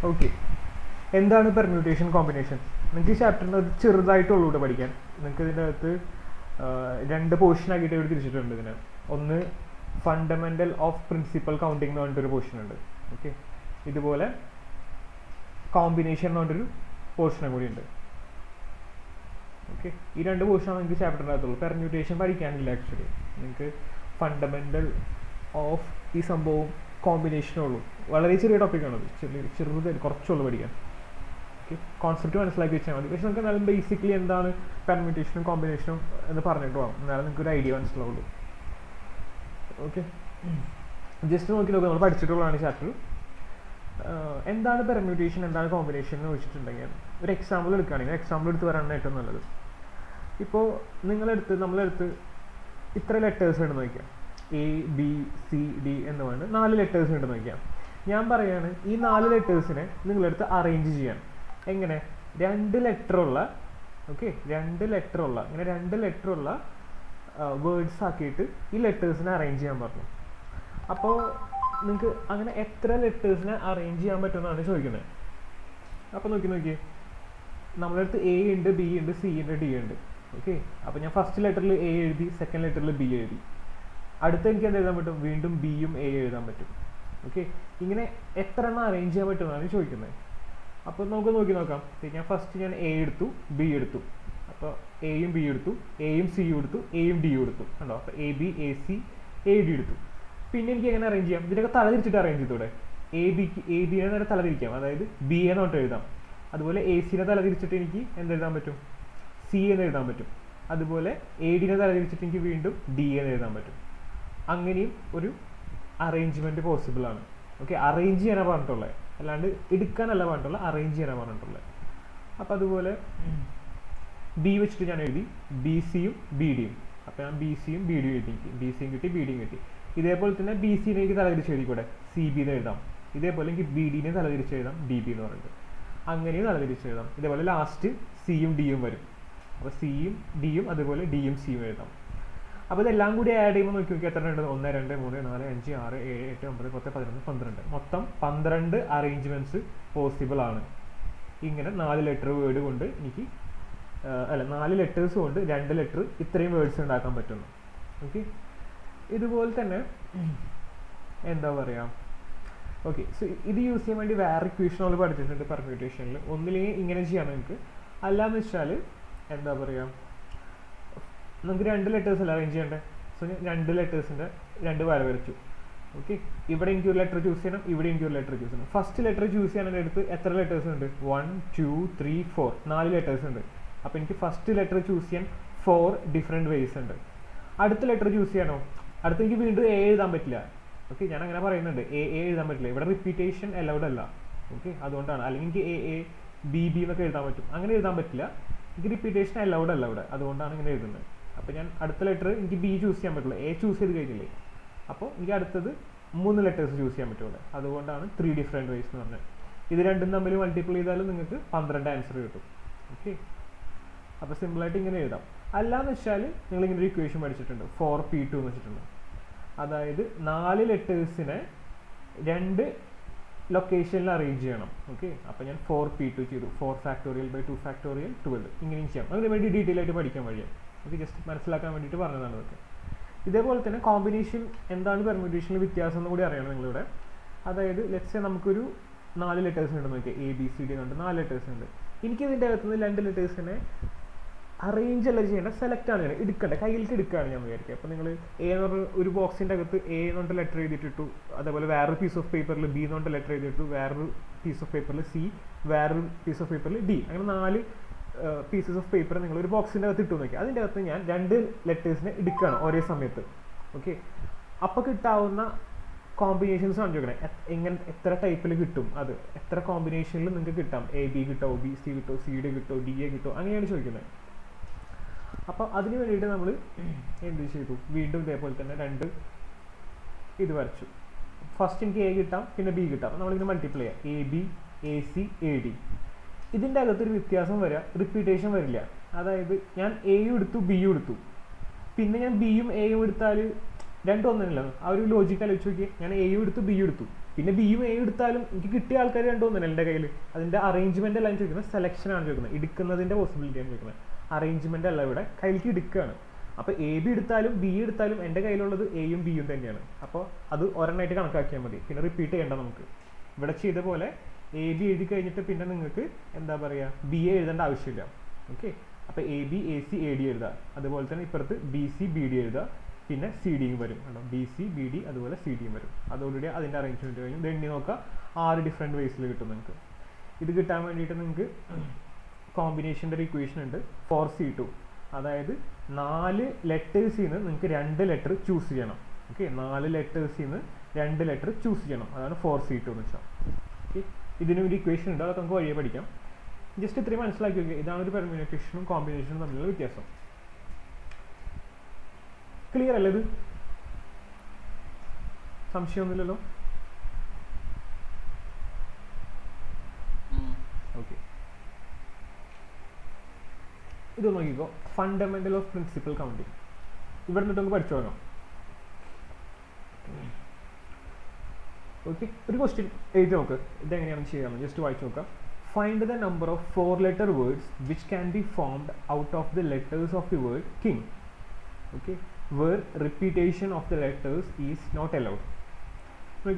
Okay, എന്താണ് permutation combination? നിങ്ങൾക്ക് ഈ ചാപ്റ്ററിന് അത് ചെറുതായിട്ടുള്ളൂ ഇവിടെ പഠിക്കാൻ. നിങ്ങൾക്ക് ഇതിൻ്റെ അകത്ത് രണ്ട് പോർഷൻ ആക്കിയിട്ട് ഇവിടെ തിരിച്ചിട്ടുണ്ട്. ഇതിന് ഒന്ന് ഫണ്ടമെൻ്റൽ ഓഫ് പ്രിൻസിപ്പൽ കൗണ്ടിങ് എന്ന് പറഞ്ഞിട്ടൊരു പോർഷൻ ഉണ്ട്. ഓക്കെ, ഇതുപോലെ കോമ്പിനേഷൻ എന്ന് പറഞ്ഞിട്ടൊരു പോർഷനും കൂടി ഉണ്ട്. ഓക്കെ, ഈ രണ്ട് പോർഷനാണ് നിങ്ങൾക്ക് ചാപ്റ്ററിൻ്റെ അകത്തുള്ളൂ. പെർമ്യൂട്ടേഷൻ പഠിക്കാനില്ല ആക്ച്വലി. നിങ്ങൾക്ക് ഫണ്ടമെൻ്റൽ ഓഫ് ഈ സംഭവം കോമ്പിനേഷനേ ഉള്ളൂ. വളരെ ചെറിയ ടോപ്പിക്കാണത്, ചെറുത് കുറച്ചുള്ളൂ പഠിക്കാൻ. ഓക്കെ, കോൺസെപ്റ്റ് മനസ്സിലാക്കി വെച്ചാൽ മതി. പക്ഷെ നമുക്ക് എന്നാലും ബേസിക്കലി എന്താണ് പെർമ്യൂട്ടേഷനും കോമ്പിനേഷനും എന്ന് പറഞ്ഞിട്ട് പോകാം, എന്നാലും നിങ്ങൾക്ക് ഒരു ഐഡിയ മനസ്സിലാവുള്ളൂ. ഓക്കെ, ജസ്റ്റ് നോക്കി നോക്കുക, നമ്മൾ പഠിച്ചിട്ടുള്ളതാണ് ചാപ്റ്റർ. എന്താണ് പെർമ്യൂട്ടേഷൻ, എന്താണ് കോമ്പിനേഷൻ എന്ന് ചോദിച്ചിട്ടുണ്ടെങ്കിൽ ഒരു എക്സാമ്പിൾ എടുക്കുകയാണെങ്കിൽ എക്സാമ്പിൾ എടുത്ത് വരാനാണ് ഏറ്റവും നല്ലത്. ഇപ്പോൾ നമ്മളെടുത്ത് ഇത്ര ലെറ്റേഴ്സ് ഉണ്ടെന്ന് വയ്ക്കാം, ABCD എന്ന് പറഞ്ഞ് 4 ലെറ്റേഴ്സ് ഉണ്ടെന്ന് വയ്ക്കാം. ഞാൻ പറയുകയാണ് ഈ 4 ലെറ്റേഴ്സിനെ നിങ്ങളെടുത്ത് അറേഞ്ച് ചെയ്യാൻ. എങ്ങനെ? 2 ലെറ്ററുള്ള ഇങ്ങനെ 2 ലെറ്ററുള്ള വേർഡ്സ് ആക്കിയിട്ട് ഈ ലെറ്റേഴ്സിനെ അറേഞ്ച് ചെയ്യാൻ പറഞ്ഞു. അപ്പോൾ നിങ്ങൾക്ക് അങ്ങനെ എത്ര ലെറ്റേഴ്സിനെ അറേഞ്ച് ചെയ്യാൻ പറ്റുമെന്നാണ് ചോദിക്കുന്നത്. അപ്പോൾ നോക്കിയേ, നമ്മുടെ അടുത്ത് A ഉണ്ട്, B ഉണ്ട്, C ഉണ്ട്, D ഉണ്ട്. ഓക്കെ, അപ്പോൾ ഞാൻ ഫസ്റ്റ് ലെറ്ററിൽ A എഴുതി, സെക്കൻഡ് ലെറ്ററിൽ B എഴുതി. അടുത്ത എനിക്ക് എന്ത് എഴുതാൻ പറ്റും? വീണ്ടും Bയും A എഴുതാൻ പറ്റും. ഓക്കെ, ഇങ്ങനെ എത്ര എണ്ണം അറേഞ്ച് ചെയ്യാൻ പറ്റുമെന്നാണ് ചോദിക്കുന്നത്. അപ്പോൾ നമുക്ക് നോക്കാം. ഞാൻ ഫസ്റ്റ് A എടുത്തു, B എടുത്തു. അപ്പോൾ Aയും B എടുത്തു, Aയും C എടുത്തു, Aയും D എടുത്തു. കണ്ടോ? അപ്പോൾ AB, AC, AD എടുത്തു. പിന്നെ എനിക്ക് എങ്ങനെ അറേഞ്ച് ചെയ്യാം? ഇതിനൊക്കെ തല തിരിച്ചിട്ട് അറേഞ്ച് ചെയ്തൂടെ? ABനെ നേരെ തല തിരിക്കാം, അതായത് B എന്ന് പറഞ്ഞിട്ട് എഴുതാം. അതുപോലെ ACനെ തല തിരിച്ചിട്ട് എനിക്ക് എന്തെഴുതാൻ പറ്റും? C എന്ന് എഴുതാൻ പറ്റും. അതുപോലെ ADനെ തല തിരിച്ചിട്ട് എനിക്ക് വീണ്ടും D എന്ന് എഴുതാൻ പറ്റും. അങ്ങനെയും ഒരു അറേഞ്ച്മെൻറ്റ് പോസിബിൾ ആണ്. ഓക്കെ, അറേഞ്ച് ചെയ്യാനാണ് പറഞ്ഞിട്ടുള്ളത്, അല്ലാണ്ട് എടുക്കാനല്ല പറഞ്ഞിട്ടുള്ളത്, അറേഞ്ച് ചെയ്യാനാണ് പറഞ്ഞിട്ടുള്ളത്. അപ്പോൾ അതുപോലെ B വെച്ചിട്ട് ഞാൻ എഴുതി BCയും BDയും. അപ്പോൾ ഞാൻ BCയും BDയും എഴുതി, എനിക്ക് BCയും കിട്ടി, BDയും കിട്ടി. ഇതേപോലെ തന്നെ BCനെ എനിക്ക് തലതിരിച്ച് എഴുതിക്കൂടെ? CB എന്ന് എഴുതാം. ഇതേപോലെ എനിക്ക് BDനെ തലതിരിച്ച് എഴുതാം, DB എന്ന് പറഞ്ഞിട്ട്. അങ്ങനെയും തലതിരിച്ച് എഴുതാം. ഇതേപോലെ ലാസ്റ്റ് Cയും Dയും വരും. അപ്പോൾ Cയും Dയും അതുപോലെ Dയും Cയും എഴുതാം. അപ്പോൾ ഇതെല്ലാം കൂടി ആഡ് ചെയ്യുമ്പോൾ നോക്കി എത്ര ഉണ്ട്? 1, 2, 3, 4, 5, 6, 7, 8, 9, 10, 11, 12. മൊത്തം 12 അറേഞ്ച്മെൻറ്റ്സ് പോസിബിൾ ആണ്. ഇങ്ങനെ 4 ലെറ്റർ വേർഡ് കൊണ്ട് എനിക്ക് 4 ലെറ്റേഴ്സ് കൊണ്ട് 2 ലെറ്റർ ഇത്രയും വേർഡ്സ് ഉണ്ടാക്കാൻ പറ്റുന്നു. ഓക്കെ, ഇതുപോലെ തന്നെ എന്താ പറയുക? ഓക്കെ, സോ ഇത് യൂസ് ചെയ്യാൻ വേണ്ടി വേറെ ഇക്വേഷനുകൾ പഠിച്ചിട്ടുണ്ട് പെർമ്യൂട്ടേഷനിൽ. ഒന്നില്ലെങ്കിൽ ഇങ്ങനെ ചെയ്യാം നിങ്ങൾക്ക്, അല്ലാന്ന് വെച്ചാൽ എന്താ പറയുക, നമുക്ക് 2 ലെറ്റേഴ്സ് അല്ല അറേഞ്ച് ചെയ്യേണ്ടത്. സോ ഞാൻ 2 ലെറ്റേഴ്സിൻ്റെ 2 വര വരച്ചു. ഓക്കെ, ഇവിടെ എനിക്ക് ഒരു ലെറ്റർ ചൂസ് ചെയ്യണം, ഇവിടെ എനിക്ക് ഒരു ലെറ്റർ ചൂസ് ചെയ്യണം. ഫസ്റ്റ് ലെറ്റർ ചൂസ് ചെയ്യാൻ എൻ്റെ അടുത്ത് എത്ര ലെറ്റേഴ്സ് ഉണ്ട്? 1, 2, 3, 4 4 ലെറ്റേഴ്സ് ഉണ്ട്. അപ്പോൾ എനിക്ക് ഫസ്റ്റ് ലെറ്റർ ചൂസ് ചെയ്യാൻ 4 ഡിഫറെൻറ്റ് വേസ് ഉണ്ട്. അടുത്ത ലെറ്റർ ചൂസ് ചെയ്യണോ? അടുത്ത് എനിക്ക് വീണ്ടും A എഴുതാൻ പറ്റില്ല. ഓക്കെ, ഞാൻ അങ്ങനെ പറയുന്നുണ്ട്, A എഴുതാൻ പറ്റില്ല. ഇവിടെ റിപ്പീറ്റേഷൻ അലൗഡ് അല്ല. ഓക്കെ, അതുകൊണ്ടാണ്. അല്ലെങ്കിൽ എനിക്ക് AA, BB എന്നൊക്കെ എഴുതാൻ പറ്റും. അങ്ങനെ എഴുതാൻ പറ്റില്ല, എനിക്ക് റിപ്പീറ്റേഷൻ അലൗഡ് അല്ല ഇവിടെ, അതുകൊണ്ടാണ് ഇങ്ങനെ എഴുതുന്നത്. അപ്പോൾ ഞാൻ അടുത്ത ലെറ്റർ എനിക്ക് B ചൂസ് ചെയ്യാൻ പറ്റില്ല, A ചൂസ് ചെയ്ത് കഴിഞ്ഞില്ലേ. അപ്പോൾ എനിക്ക് അടുത്തത് 3 ലെറ്റേഴ്സ് ചൂസ് ചെയ്യാൻ പറ്റുള്ളൂ. അതുകൊണ്ടാണ് 3 ഡിഫറെൻറ്റ് വേസ് എന്ന് പറഞ്ഞത്. ഇത് രണ്ടും തമ്മിൽ മൾട്ടിപ്ലൈ ചെയ്താലും നിങ്ങൾക്ക് 12 ആൻസർ കിട്ടും. ഓക്കെ, അപ്പോൾ സിമ്പിളായിട്ട് ഇങ്ങനെ എഴുതാം. അല്ലാന്ന് വെച്ചാൽ നിങ്ങളിങ്ങനെ ഒരു ഇക്വേഷൻ പഠിച്ചിട്ടുണ്ട്, 4P2 എന്ന് വെച്ചിട്ടുണ്ട്. അതായത് 4 ലെറ്റേഴ്സിനെ 2 ലൊക്കേഷനിൽ അറേഞ്ച് ചെയ്യണം. ഓക്കെ, അപ്പോൾ ഞാൻ 4P2 ചെയ്തു. 4 ഫാക്ടോറിയൽ ബൈ 2 ഫാക്ടോറിയൽ 12 ഇങ്ങനെയും ചെയ്യാം. അതിന് വേണ്ടി ഡീറ്റെയിൽ ആയിട്ട് പഠിക്കാൻ വഴിയാണ്. ഓക്കെ, ജസ്റ്റ് മനസ്സിലാക്കാൻ വേണ്ടിയിട്ട് പറഞ്ഞതാണ് ഇതൊക്കെ. ഇതേപോലെ തന്നെ കോമ്പിനേഷൻ എന്താണ് പെർമ്യൂട്ടേഷനിൽ വ്യത്യാസം എന്ന് കൂടി അറിയണം നിങ്ങളിവിടെ. അതായത് ലെറ്റ്സ് നമുക്കൊരു 4 ലെറ്റേഴ്സ് ഉണ്ടെന്ന് നോക്കിയാൽ ABCD ഉണ്ട്, 4 ലെറ്റേഴ്സ് ഉണ്ട്. എനിക്കിതിൻ്റെ അകത്തുനിന്ന് 2 ലെറ്റേഴ്സിനെ അറേഞ്ച് അല്ല ചെയ്യേണ്ട, സെലക്ട് ആണ് ചെയ്യണം, എടുക്കേണ്ടത്, കയ്യിലേക്ക് എടുക്കുകയാണ് ഞാൻ വിചാരിക്കുക. അപ്പോൾ നിങ്ങൾ A എന്ന് പറഞ്ഞ ഒരു ബോക്സിൻ്റെ അകത്ത് A എന്ന് പറഞ്ഞിട്ട് ലെറ്റർ എഴുതിയിട്ടിട്ടു, അതേപോലെ വേറൊരു പീസ് ഓഫ് പേപ്പറിൽ B എന്ന് പറഞ്ഞിട്ട് ലെറ്റർ എഴുതിയിട്ടു, വേറൊരു പീസ് ഓഫ് പേപ്പറിൽ C, വേറൊരു പീസ് ഓഫ് പേപ്പറിൽ D, അങ്ങനെ 4 പീസസ് ഓഫ് പേപ്പർ നിങ്ങൾ ഒരു ബോക്സിൻ്റെ അകത്ത് ഇട്ടു നോക്കി. അതിൻ്റെ അകത്ത് ഞാൻ 2 ലെറ്റേഴ്സിനെ എടുക്കുകയാണ് ഒരേ സമയത്ത്. ഓക്കെ, അപ്പോൾ കിട്ടാവുന്ന കോമ്പിനേഷൻസ് ആണ് ചോദിക്കണേ, എത്ര ടൈപ്പിൽ കിട്ടും, അത് എത്ര കോമ്പിനേഷനിൽ നിങ്ങൾക്ക് കിട്ടാം. AB കിട്ടോ, BC കിട്ടോ, CD കിട്ടോ, DA കിട്ടോ, അങ്ങനെയാണ് ചോദിക്കുന്നത്. അപ്പോൾ അതിന് വേണ്ടിയിട്ട് നമ്മൾ എന്ത് ചെയ്തു? വീണ്ടും ഇതേപോലെ തന്നെ 2 ഇത് വരച്ചു. ഫസ്റ്റ് എനിക്ക് A കിട്ടാം, പിന്നെ B കിട്ടാം. അപ്പോൾ നമ്മളിങ്ങനെ മൾട്ടിപ്ലൈ ചെയ്യാം, AB, AC, AD. ഇതിൻ്റെ അകത്തൊരു വ്യത്യാസം വരിക, റിപ്പീറ്റേഷൻ വരില്ല. അതായത് ഞാൻ Aയും എടുത്തു, Bയും എടുത്തു, പിന്നെ ഞാൻ Bയും Aയും എടുത്താൽ രണ്ടും ഒന്നുമില്ല. ആ ഒരു ലോജിക്ക് ആലോചിച്ച് നോക്കി, ഞാൻ Aയും എടുത്തു, Bയും എടുത്തു, പിന്നെ ബിയും എയും എടുത്താലും എനിക്ക് കിട്ടിയ ആൾക്കാർ രണ്ടുമൊന്നും എൻ്റെ കയ്യിൽ. അതിൻ്റെ അറേഞ്ച്മെൻ്റ് എല്ലാം ചോദിക്കുന്നത്, സെലക്ഷനാണ് ചോദിക്കുന്നത്, എടുക്കുന്നതിൻ്റെ പോസിബിലിറ്റിയാണ് ചോദിക്കുന്നത്. അറേഞ്ച്മെൻ്റ് അല്ല ഇവിടെ, കയ്യിലേക്ക് എടുക്കുകയാണ്. അപ്പോൾ എ ബി എടുത്താലും ബി എടുത്താലും എൻ്റെ കയ്യിലുള്ളത് എയും ബിയും തന്നെയാണ്. അപ്പോൾ അത് ഒരെണ്ണമായിട്ട് കണക്കാക്കിയാൽ മതി, പിന്നെ റിപ്പീറ്റ് ചെയ്യേണ്ട നമുക്ക്. ഇവിടെ ചെയ്ത പോലെ എ ബി എഴുതി കഴിഞ്ഞിട്ട് പിന്നെ നിങ്ങൾക്ക് എന്താ പറയുക, ബി എ എഴുതേണ്ട ആവശ്യമില്ല. ഓക്കെ, അപ്പോൾ A B A C A D എഴുതുക. അതുപോലെ തന്നെ ഇപ്പുറത്ത് ബി സി ബി ഡി എഴുതുക. പിന്നെ സി ഡിയും വരും കേട്ടോ, ബി സി ബി ഡി അതുപോലെ സി ഡിയും വരും. അതോടുകൂടി അതിൻ്റെ അറേഞ്ച്മെൻറ്റ് കഴിഞ്ഞു. ഇത് എണ്ണി നോക്കുക, 6 ഡിഫറെൻറ്റ് വേസിൽ കിട്ടും നിങ്ങൾക്ക്. ഇത് കിട്ടാൻ വേണ്ടിയിട്ട് നിങ്ങൾക്ക് കോമ്പിനേഷൻ്റെ ഒരു ഇക്വേഷൻ ഉണ്ട്, 4C2. അതായത് 4 ലെറ്റേഴ്സിൽ നിന്ന് നിങ്ങൾക്ക് 2 ലെറ്റർ ചൂസ് ചെയ്യണം. ഓക്കെ, 4 ലെറ്റേഴ്സിൽ നിന്ന് 2 ലെറ്റർ ചൂസ് ചെയ്യണം. അതാണ് 4C2 എന്ന് വെച്ചാൽ. ഓക്കെ, ഇതിന് ഒരു ഇക്വേഷൻ ഉണ്ട്, അതൊക്കെ നമുക്ക് വഴിയെ പഠിക്കാം. ജസ്റ്റ് ഇത്രയും മനസ്സിലാക്കി നോക്കുക. ഇതാണ് ഒരു പെർമ്യൂട്ടേഷനും കോമ്പിനേഷനും തമ്മിലുള്ള വ്യത്യാസം. ക്ലിയർ അല്ലേ? ഇത് സംശയമൊന്നുമില്ലല്ലോ? ഓക്കെ, ഇത് നോക്കിക്കോ, ഫണ്ടമെന്റൽ ഓഫ് പ്രിൻസിപ്പൽ കൗണ്ടിങ്. ഇവിടെ നിന്നിട്ട് നമുക്ക് പഠിച്ചു തുടങ്ങാം. ഓക്കെ, ഒരു ക്വസ്റ്റ്യൻ എഴുതി നോക്ക്, ഇതെങ്ങനെയാണ് ചെയ്യാമെന്ന് ജസ്റ്റ് വായിച്ചു നോക്കാം. Find the number of 4-letter words which can be formed out of the letters of the word king. Okay, where repetition of the letters is not allowed.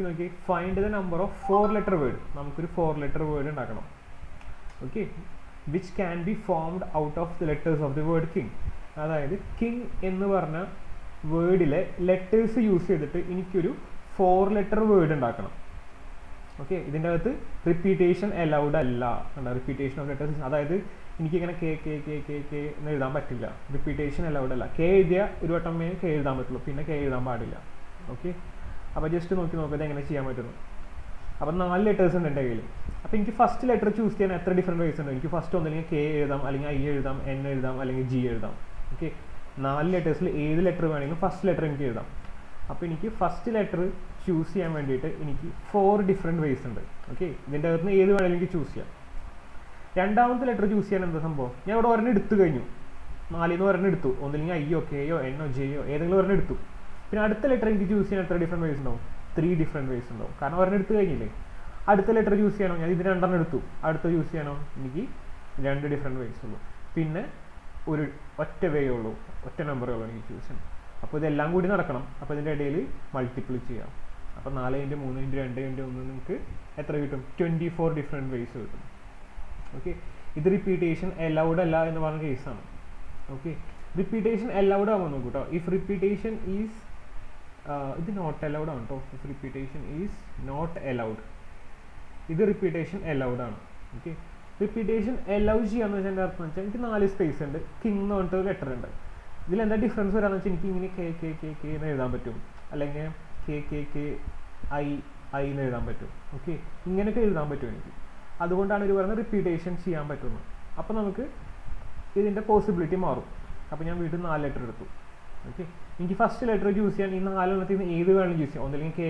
നോക്കി find the number of 4-letter word. നമുക്കൊരു 4-letter word ഉണ്ടാക്കണം. Okay, which can be formed out of the letters of the word king. അതായത് king എന്ന് പറഞ്ഞ വേർഡിലെ letters use ചെയ്തിട്ട് എനിക്കൊരു 4-letter word ഉണ്ടാക്കണം. Okay, ഇതിൻ്റെ അകത്ത് റിപ്പീറ്റേഷൻ അലൗഡ് അല്ല. റിപ്പീറ്റേഷൻ ഓഫ് ലെറ്റേഴ്സ്, അതായത് എനിക്കിങ്ങനെ K K K K K എന്ന് എഴുതാൻ പറ്റില്ല. റിപ്പീറ്റേഷൻ അലൗഡ് അല്ല. കെ എഴുതിയ ഒരു വട്ടമേ കെ എഴുതാൻ പറ്റുള്ളൂ, പിന്നെ കെ എഴുതാൻ പാടില്ല. ഓക്കെ, അപ്പോൾ ജസ്റ്റ് നോക്കിയത് എങ്ങനെ ചെയ്യാൻ പറ്റുന്നു. അപ്പം 4 ലെറ്റേഴ്സ് ഉണ്ട് എൻ്റെ കയ്യിൽ. അപ്പോൾ എനിക്ക് ഫസ്റ്റ് ലെറ്റർ ചൂസ് ചെയ്യാൻ എത്ര ഡിഫറെൻറ്റ് വേസ് ഉണ്ട്. എനിക്ക് ഫസ്റ്റ് ഒന്നില്ലെങ്കിൽ കെ എഴുതാം, അല്ലെങ്കിൽ ഐ എഴുതാം, എൻ എഴുതാം, അല്ലെങ്കിൽ ജി എഴുതാം. ഓക്കെ, 4 ലെറ്റേഴ്സിൽ ഏത് ലെറ്റർ വേണമെങ്കിലും ഫസ്റ്റ് ലെറ്റർ എനിക്ക് എഴുതാം. അപ്പോൾ എനിക്ക് ഫസ്റ്റ് ലെറ്റർ ചൂസ് ചെയ്യാൻ വേണ്ടിയിട്ട് എനിക്ക് 4 ഡിഫറെൻറ്റ് വേസ് ഉണ്ട്. ഓക്കെ, ഇതിൻ്റെ അകത്ത് നിന്ന് ഏത് വേണമെങ്കിലും എനിക്ക് ചൂസ് ചെയ്യാം. രണ്ടാമത്തെ ലെറ്റർ ചൂസ് ചെയ്യാൻ എന്താ സംഭവം, ഞാൻ ഇവിടെ ഒരെണ്ണം എടുത്തു കഴിഞ്ഞു. 4 നിന്ന് ഒരെണ്ണം എടുത്തു, ഒന്നില്ലെങ്കിൽ ഐയോ കെയോ എന്നോ ജെയോ ഏതെങ്കിലും ഒരെണ്ണം എടുത്തു. പിന്നെ അടുത്ത ലെറ്റർ എനിക്ക് ചൂസ് ചെയ്യാൻ എത്ര ഡിഫറെൻറ്റ് വേസ് ഉണ്ടാവും? 3 ഡിഫറെൻറ്റ് വേസ് ഉണ്ടാവും. കാരണം ഒരെണ്ണം എടുത്തു കഴിഞ്ഞില്ലേ. അടുത്ത ലെറ്റർ ചൂസ് ചെയ്യണോ, ഞാൻ ഇത് 2 എടുത്തു, അടുത്ത ചൂസ് ചെയ്യണോ, എനിക്ക് 2 ഡിഫറെൻറ്റ് വേസ് ഉള്ളൂ. പിന്നെ ഒരു ഒറ്റ വേ ഉള്ളൂ, ഒറ്റ നമ്പറേ ഉള്ളൂ എനിക്ക് ചൂസ് ചെയ്യണം. അപ്പോൾ ഇതെല്ലാം കൂടി നടക്കണം. അപ്പോൾ ഇതിൻ്റെ ഇടയിൽ മൾട്ടിപ്ലൈ ചെയ്യാം. അപ്പോൾ 4 × 3 × 2 × 1 നിങ്ങൾക്ക് എത്ര കിട്ടും? 24 ഡിഫറെൻറ്റ് വേസ് കിട്ടും. ഓക്കെ, ഇത് റിപ്പീറ്റേഷൻ അലൗഡ് അല്ല എന്ന് പറഞ്ഞ കേസാണ്. ഓക്കെ, റിപ്പീറ്റേഷൻ അലൗഡ് ആവുമെന്ന് നോക്കൂ കേട്ടോ. ഇഫ് റിപ്പീറ്റേഷൻ ഈസ് ഇത് നോട്ട് അലൗഡ് ആണ് കേട്ടോ. If repetition is not allowed, ഇത് റിപ്പീറ്റേഷൻ അലൗഡ് ആണ്. ഓക്കെ, റിപ്പീറ്റേഷൻ അലൗ ചെയ്യാന്ന് വെച്ചാൽ എൻ്റെ അർത്ഥം വെച്ചാൽ എനിക്ക് 4 സ്പേസ് ഉണ്ട്, കിങ് എന്ന് പറഞ്ഞിട്ട് ലെറ്റർ ഉണ്ട്. ഇതിലെന്താ ഡിഫറൻസ് വരാന്ന് വെച്ചാൽ എനിക്ക് ഇങ്ങനെ കെ കെ കെ കെ എന്ന് എഴുതാൻ പറ്റും, അല്ലെങ്കിൽ K K K I I എന്ന് എഴുതാൻ പറ്റും. ഓക്കെ, ഇങ്ങനെയൊക്കെ എഴുതാൻ പറ്റും എനിക്ക്. അതുകൊണ്ടാണ് ഇത് പറയുന്നത് റിപ്പീറ്റേഷൻ ചെയ്യാൻ പറ്റുന്നത്. അപ്പോൾ നമുക്ക് ഇതിൻ്റെ പോസിബിലിറ്റി മാറും. അപ്പോൾ ഞാൻ വീണ്ടും 4 ലെറ്റർ എടുത്തു. ഓക്കെ, എനിക്ക് ഫസ്റ്റ് ലെറ്റർ ചൂസ് ചെയ്യാൻ ഈ 4 എണ്ണത്തിൽ നിന്ന് ഏത് വേണമെങ്കിലും ചൂസ് ചെയ്യാം. ഒന്നില്ലെങ്കിൽ കെ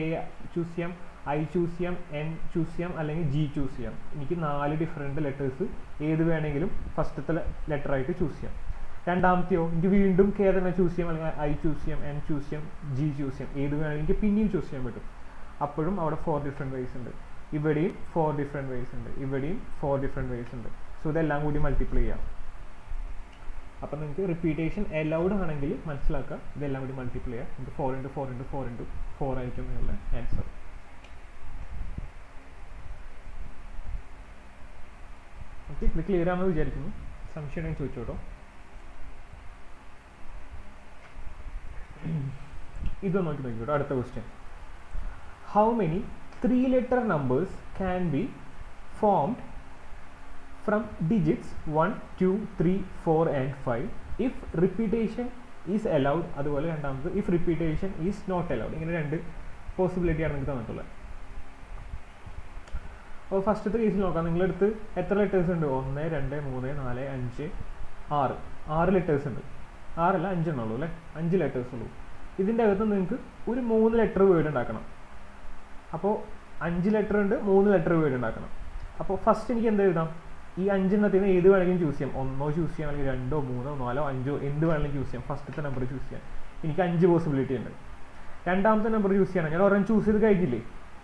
ചൂസ് ചെയ്യാം, ഐ ചൂസ് ചെയ്യാം, എൻ ചൂസ് ചെയ്യാം, അല്ലെങ്കിൽ ജി ചൂസ് ചെയ്യാം. എനിക്ക് 4 ഡിഫറെൻറ്റ് ലെറ്റേഴ്സ് ഏത് വേണമെങ്കിലും ഫസ്റ്റത്തെ ലെറ്ററായിട്ട് ചൂസ് ചെയ്യാം. രണ്ടാമത്തെയോ എനിക്ക് വീണ്ടും കെ തന്നെ ചൂസ് ചെയ്യാം, അല്ലെങ്കിൽ ഐ ചൂസ് ചെയ്യാം, എൻ ചൂസ് ചെയ്യാം, ജി ചൂസ് ചെയ്യാം. ഏത് വേണമെങ്കിലും എനിക്ക് പിന്നെയും ചൂസ് ചെയ്യാൻ പറ്റും. അപ്പോഴും അവിടെ 4 ഡിഫറെൻറ്റ് വേസ് ഉണ്ട്. ഇവിടെയും 4 ഡിഫറെൻറ്റ് വേസ് ഉണ്ട്. ഇവിടെയും 4 ഡിഫറെൻറ്റ് വേസ് ഉണ്ട്. സോ ഇതെല്ലാം കൂടി മൾട്ടിപ്ലൈ ചെയ്യാം. അപ്പം നിങ്ങൾക്ക് റിപ്പീറ്റേഷൻ അലൗഡ് ആണെങ്കിൽ മനസ്സിലാക്കുക, ഇതെല്ലാം കൂടി മൾട്ടിപ്ലൈ ചെയ്യാം. നിങ്ങൾക്ക് 4 × 4 × 4 × 4 ആയിരിക്കും നിങ്ങളുടെ ആൻസർ. ഓക്കെ, ഇത് ക്ലിയർ ആണെന്ന് വിചാരിക്കുന്നു. സംശയം ഉണ്ടെങ്കിൽ ചോദിച്ചോട്ടോ. ഇത് നോക്കിക്കോട്ടോ. അടുത്ത question, how many 3-letter numbers can be formed from digits 1, 2, 3, 4 and 5 if repetition is allowed. അതുപോലെ രണ്ടാമത് if repetition is not allowed. ഇങ്ങനെ 2 പോസിബിലിറ്റിയാണ് നിങ്ങൾക്ക് തന്നിട്ടുള്ളത്. അപ്പോൾ ഫസ്റ്റത്തെ കേസിൽ നോക്കാം. നിങ്ങളെടുത്ത് എത്ര ലെറ്റേഴ്സ് ഉണ്ട്? 1, 2, 3, 4, 5, 6 ലെറ്റേഴ്സ് ഉണ്ട്. 6 അല്ല 5 എണ്ണുള്ളൂ അല്ലേ? 5 ലെറ്റേഴ്സ് ഉള്ളൂ. ഇതിൻ്റെ അകത്ത് നിങ്ങൾക്ക് ഒരു 3 ലെറ്റർ വേർഡ് ഉണ്ടാക്കണം. അപ്പോൾ 5 ലെറ്റർ ഉണ്ട്, 3 ലെറ്റർ വേർഡ് ഉണ്ടാക്കണം. അപ്പോൾ ഫസ്റ്റ് എനിക്ക് എന്ത് എഴുതാം? ഈ 5 എണ്ണത്തിൽ നിന്ന് ഏത് വേണമെങ്കിലും ചൂസ് ചെയ്യാം. 1 ചൂസ് ചെയ്യാം, അല്ലെങ്കിൽ 2, 3, 4, 5 എന്ത് വേണമെങ്കിലും ചൂസ് ചെയ്യാം. ഫസ്റ്റത്തെ നമ്പർ ചൂസ് ചെയ്യാം. എനിക്ക് 5 പോസിബിലിറ്റി ഉണ്ട്. രണ്ടാമത്തെ നമ്പർ ചൂസ് ചെയ്യണം. ഞാൻ ഒരെണ്ണം ചൂസ് ചെയ്ത് കഴിഞ്ഞില്ലേ,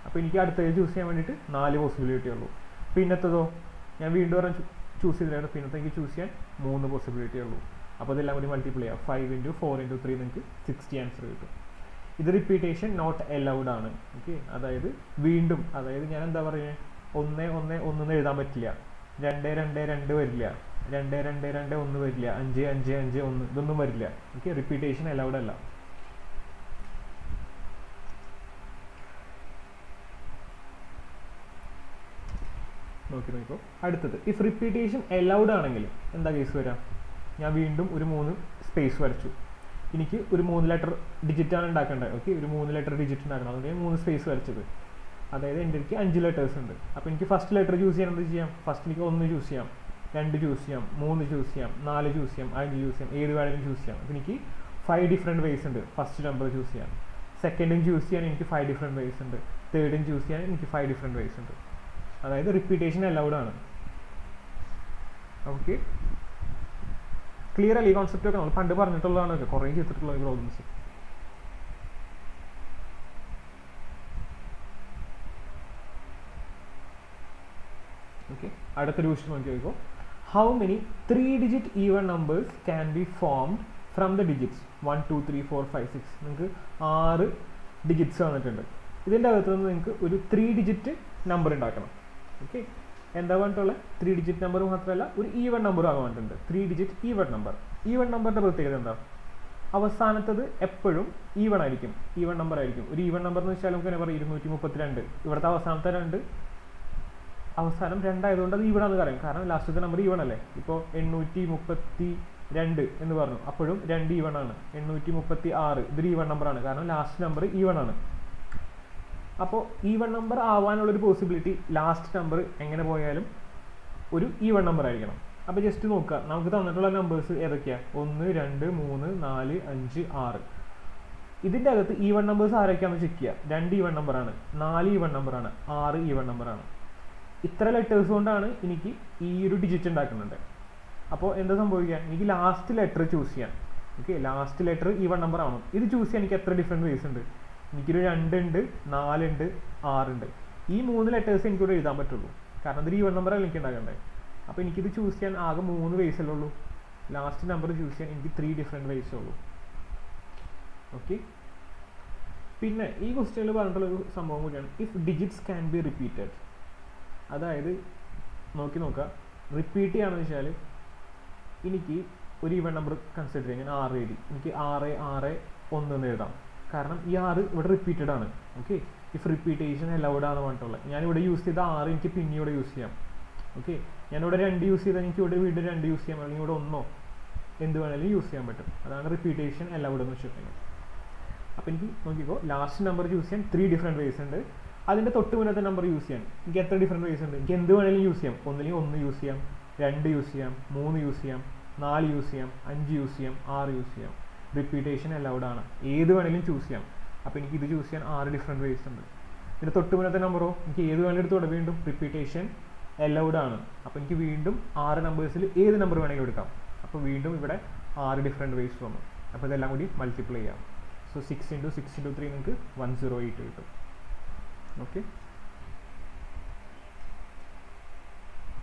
അപ്പോൾ എനിക്ക് അടുത്തത് ചൂസ് ചെയ്യാൻ വേണ്ടിയിട്ട് 4 പോസിബിലിറ്റി ഉള്ളൂ. പിന്നത്തതോ ഞാൻ വീണ്ടും പറഞ്ഞ ചൂസ് ചെയ്തിട്ടാണ്, പിന്നത്തെ എനിക്ക് ചൂസ് ചെയ്യാൻ 3 പോസിബിലിറ്റി ഉള്ളൂ. അപ്പോൾ ഇതെല്ലാം കൂടി മൾട്ടിപ്ലൈ ചെയ്യാം. 5 × 4 × 3 നിങ്ങൾക്ക് 60 ആൻസർ കിട്ടും. ഇത് റിപ്പീറ്റേഷൻ നോട്ട് അലൗഡ് ആണ്. ഓക്കെ, അതായത് വീണ്ടും, അതായത് ഞാൻ എന്താ പറയുക, 1 1 1 എന്ന് എഴുതാൻ പറ്റില്ല, 2 2 2 വരില്ല, 2 2 2 1 വരില്ല, 5 5 5 1 ഇതൊന്നും വരില്ല. ഓക്കെ, റിപ്പീറ്റേഷൻ അലൗഡ് അല്ല. നോക്കിക്കോ അടുത്തത്. ഇഫ് റിപ്പീറ്റേഷൻ അലൗഡ് ആണെങ്കിൽ എന്താ കേസ് വരാം? ഞാൻ വീണ്ടും ഒരു 3 സ്പേസ് വരച്ചു. എനിക്ക് ഒരു 3 ലെറ്റർ ഡിജിറ്റാണ് ഉണ്ടാക്കേണ്ടത്. ഓക്കെ, ഒരു 3 ലെറ്റർ ഡിജിറ്റ് ഉണ്ടാക്കണം. അതുകൊണ്ട് ഞാൻ 3 സ്പേസ് വരച്ചത്. അതായത് എൻ്റെ എനിക്ക് 5 ലെറ്റേഴ്സ് ഉണ്ട്. അപ്പോൾ എനിക്ക് ഫസ്റ്റ് ലെറ്റർ ചൂസ് ചെയ്യാൻ എന്ത് ചെയ്യാം? ഫസ്റ്റ് എനിക്ക് 1 ചൂസ് ചെയ്യാം, 2 ചൂസ് ചെയ്യാം, 3 ചൂസ് ചെയ്യാം, 4 ചൂസ് ചെയ്യാം, 5 ചൂസ് ചെയ്യാം, ഏത് വേണമെങ്കിലും ചൂസ് ചെയ്യാം. അപ്പോൾ എനിക്ക് 5 ഡിഫറെൻറ്റ് വേസ് ഉണ്ട് ഫസ്റ്റ് നമ്പർ ചൂസ് ചെയ്യാൻ. സെക്കൻഡും ചൂസ് ചെയ്യാൻ എനിക്ക് 5 ഡിഫറെൻറ്റ് വേസ് ഉണ്ട്. തേർഡും ചൂസ് ചെയ്യാൻ എനിക്ക് 5 ഡിഫറെൻറ്റ് വേസ് ഉണ്ട്. അതായത് റിപ്പീറ്റേഷൻ അലൗഡ് ആണ്. ഓക്കെ, ക്ലിയർ അല്ലേ? ഈ കോൺസെപ്റ്റ് ഒക്കെ നമ്മൾ പണ്ട് പറഞ്ഞിട്ടുള്ളതാണ്, കുറേ ചെയ്തിട്ടുള്ള പ്രോബ്ലംസ്. ഓക്കെ, അടുത്തൊരു ക്വസ്റ്റ്യൻ നോക്കി നോക്കൂ. How many 3-digit even numbers can be formed from the digits 1 2 3 4 5 6? നിങ്ങൾക്ക് 6 ഡിജിറ്റ്സ് വന്നിട്ടുണ്ട്. ഇതിൻ്റെ അകത്ത് നിന്ന് നിങ്ങൾക്ക് ഒരു 3-digit നമ്പർ ഉണ്ടാക്കണം. ഓക്കെ, എന്താ പറഞ്ഞിട്ടുള്ളത്? 3-digit നമ്പർ മാത്രമല്ല, ഒരു ഈവൻ നമ്പർ ആകാൻ വേണ്ടിയിട്ടുണ്ട്. 3-digit even number. ഈവൻ നമ്പറിൻ്റെ പ്രത്യേകത എന്താ? അവസാനത്തത് എപ്പോഴും ഈവൺ ആയിരിക്കും, ഈവൺ നമ്പർ ആയിരിക്കും. ഒരു ഈവൺ നമ്പർ എന്ന് വെച്ചാൽ നമുക്ക് തന്നെ പറയാം 232. ഇവിടുത്തെ അവസാനത്തെ 2 അവസാനം 2 ആയതുകൊണ്ട് അത് ഈവൺ ആണെന്ന് പറയും, കാരണം ലാസ്റ്റത്തെ നമ്പർ ഈവൺ അല്ലേ. ഇപ്പോൾ 832 എന്ന് പറഞ്ഞു, അപ്പോഴും 2 ഈവൺ ആണ്. 836 ഇതൊരു ഈവൺ നമ്പറാണ്, കാരണം ലാസ്റ്റ് നമ്പർ ഈവൺ ആണ്. അപ്പോൾ ഈവൺ നമ്പർ ആവാനുള്ളൊരു പോസിബിലിറ്റി ലാസ്റ്റ് നമ്പർ എങ്ങനെ പോയാലും ഒരു ഈവൺ നമ്പർ ആയിരിക്കണം. അപ്പോൾ ജസ്റ്റ് നോക്കുക, നമുക്ക് തന്നിട്ടുള്ള നമ്പേഴ്സ് ഏതൊക്കെയാണ്? 1 2 3 4 5 6. ഇതിൻ്റെ അകത്ത് ഈവൺ നമ്പേഴ്സ് ആരൊക്കെയാണെന്ന് ചെക്ക് ചെയ്യുക. 2 ഈവൺ നമ്പറാണ്, 4 ഈവൺ നമ്പറാണ്, 6 ഈവൺ നമ്പറാണ്. ഇത്ര ലെറ്റേഴ്സ് കൊണ്ടാണ് എനിക്ക് ഈ ഒരു ഡിജിറ്റ് ഉണ്ടാക്കുന്നുണ്ട്. അപ്പോൾ എന്താ സംഭവിക്കുക? എനിക്ക് ലാസ്റ്റ് ലെറ്റർ ചൂസ് ചെയ്യാം. Okay, last letter even number ആവണം. ഇത് ചൂസ് ചെയ്യാൻ എനിക്ക് എത്ര ഡിഫറെൻറ്റ് വേസ് ഉണ്ട്? എനിക്കൊരു 2 ഉണ്ട്, 4 ഉണ്ട്, 6 ഉണ്ട്. ഈ 3 ലെറ്റേഴ്സ് എനിക്കിവിടെ എഴുതാൻ പറ്റുള്ളൂ, കാരണം ഇതൊരു ഈവൺ നമ്പറാണ് എനിക്ക് ഉണ്ടാക്കണ്ടേ. അപ്പോൾ എനിക്കിത് ചൂസ് ചെയ്യാൻ ആകെ 3 വേസല്ലേ ഉള്ളൂ. ലാസ്റ്റ് നമ്പർ ചൂസ് ചെയ്യാൻ എനിക്ക് 3 ഡിഫറെൻറ്റ് വേസേ ഉള്ളൂ. ഓക്കെ, പിന്നെ ഈ ക്വസ്റ്റ്യനിൽ പറഞ്ഞിട്ടുള്ളൊരു സംഭവം കൂടിയാണ്, if digits can be repeated. അതായത് നോക്കുക, റിപ്പീറ്റ് ചെയ്യുകയാണെന്ന് വെച്ചാൽ എനിക്ക് ഒരു ഈവൺ നമ്പർ കൺസിഡർ ചെയ്യാൻ 6 എഴുതി, എനിക്ക് 6 6 1 എന്ന് എഴുതാം, കാരണം ഈ 6 ഇവിടെ റിപ്പീറ്റഡ് ആണ്. ഓക്കെ, ഇഫ് റിപ്പീറ്റേഷൻ അലൗഡ് ആണ് പറഞ്ഞിട്ടുള്ളത്. ഞാനിവിടെ യൂസ് ചെയ്ത 6 എനിക്ക് പിന്നെ ഇവിടെ യൂസ് ചെയ്യാം. ഓക്കെ, ഞാനിവിടെ 2 യൂസ് ചെയ്താൽ എനിക്ക് ഇവിടെ വീണ്ടും 2 യൂസ് ചെയ്യാം, അല്ലെങ്കിൽ ഇവിടെ 1 എന്ത് വേണമെങ്കിലും യൂസ് ചെയ്യാൻ പറ്റും. അതാണ് റിപ്പീറ്റേഷൻ അലൗഡ് എന്ന് വെച്ചിട്ടുണ്ടെങ്കിൽ. അപ്പോൾ എനിക്ക് നോക്കിക്കോ, ലാസ്റ്റ് നമ്പർ ചൂസ് ചെയ്യാൻ 3 ഡിഫറെൻറ്റ് വേസ് ഉണ്ട്. അതിൻ്റെ തൊട്ട് മുന്നത്തെ നമ്പർ യൂസ് ചെയ്യാൻ എനിക്ക് എത്ര ഡിഫറെൻറ്റ് വേസ് ഉണ്ട്? എനിക്ക് എന്ത് വേണമെങ്കിലും യൂസ് ചെയ്യാം. ഒന്നില്ലെങ്കിൽ 1 യൂസ് ചെയ്യാം, 2 യൂസ് ചെയ്യാം, 3 യൂസ് ചെയ്യാം, 4 യൂസ് ചെയ്യാം, 5 യൂസ് ചെയ്യാം, 6 യൂസ് ചെയ്യാം. റിപ്പീറ്റേഷൻ അലൗഡ് ആണ്, ഏത് വേണമെങ്കിലും ചൂസ് ചെയ്യാം. അപ്പോൾ എനിക്ക് ഇത് ചൂസ് ചെയ്യാൻ 6 ഡിഫറെൻറ്റ് വേസ് ഉണ്ട്. ഇതിൻ്റെ തൊട്ട് മുന്നത്തെ നമ്പറോ എനിക്ക് ഏത് വേണമെങ്കിലും എടുത്തോടെ, വീണ്ടും റിപ്പീറ്റേഷൻ അലൗഡ് ആണ്. അപ്പോൾ എനിക്ക് വീണ്ടും 6 നമ്പേഴ്സിൽ ഏത് നമ്പർ വേണമെങ്കിലും എടുക്കാം. അപ്പോൾ വീണ്ടും ഇവിടെ 6 ഡിഫറെൻറ്റ് വേസ് വന്നു. അപ്പോൾ ഇതെല്ലാം കൂടി മൾട്ടിപ്ലൈ ചെയ്യാം. സോ 6 × 6 × 3 നിങ്ങൾക്ക് 108 കിട്ടും. ഓക്കെ,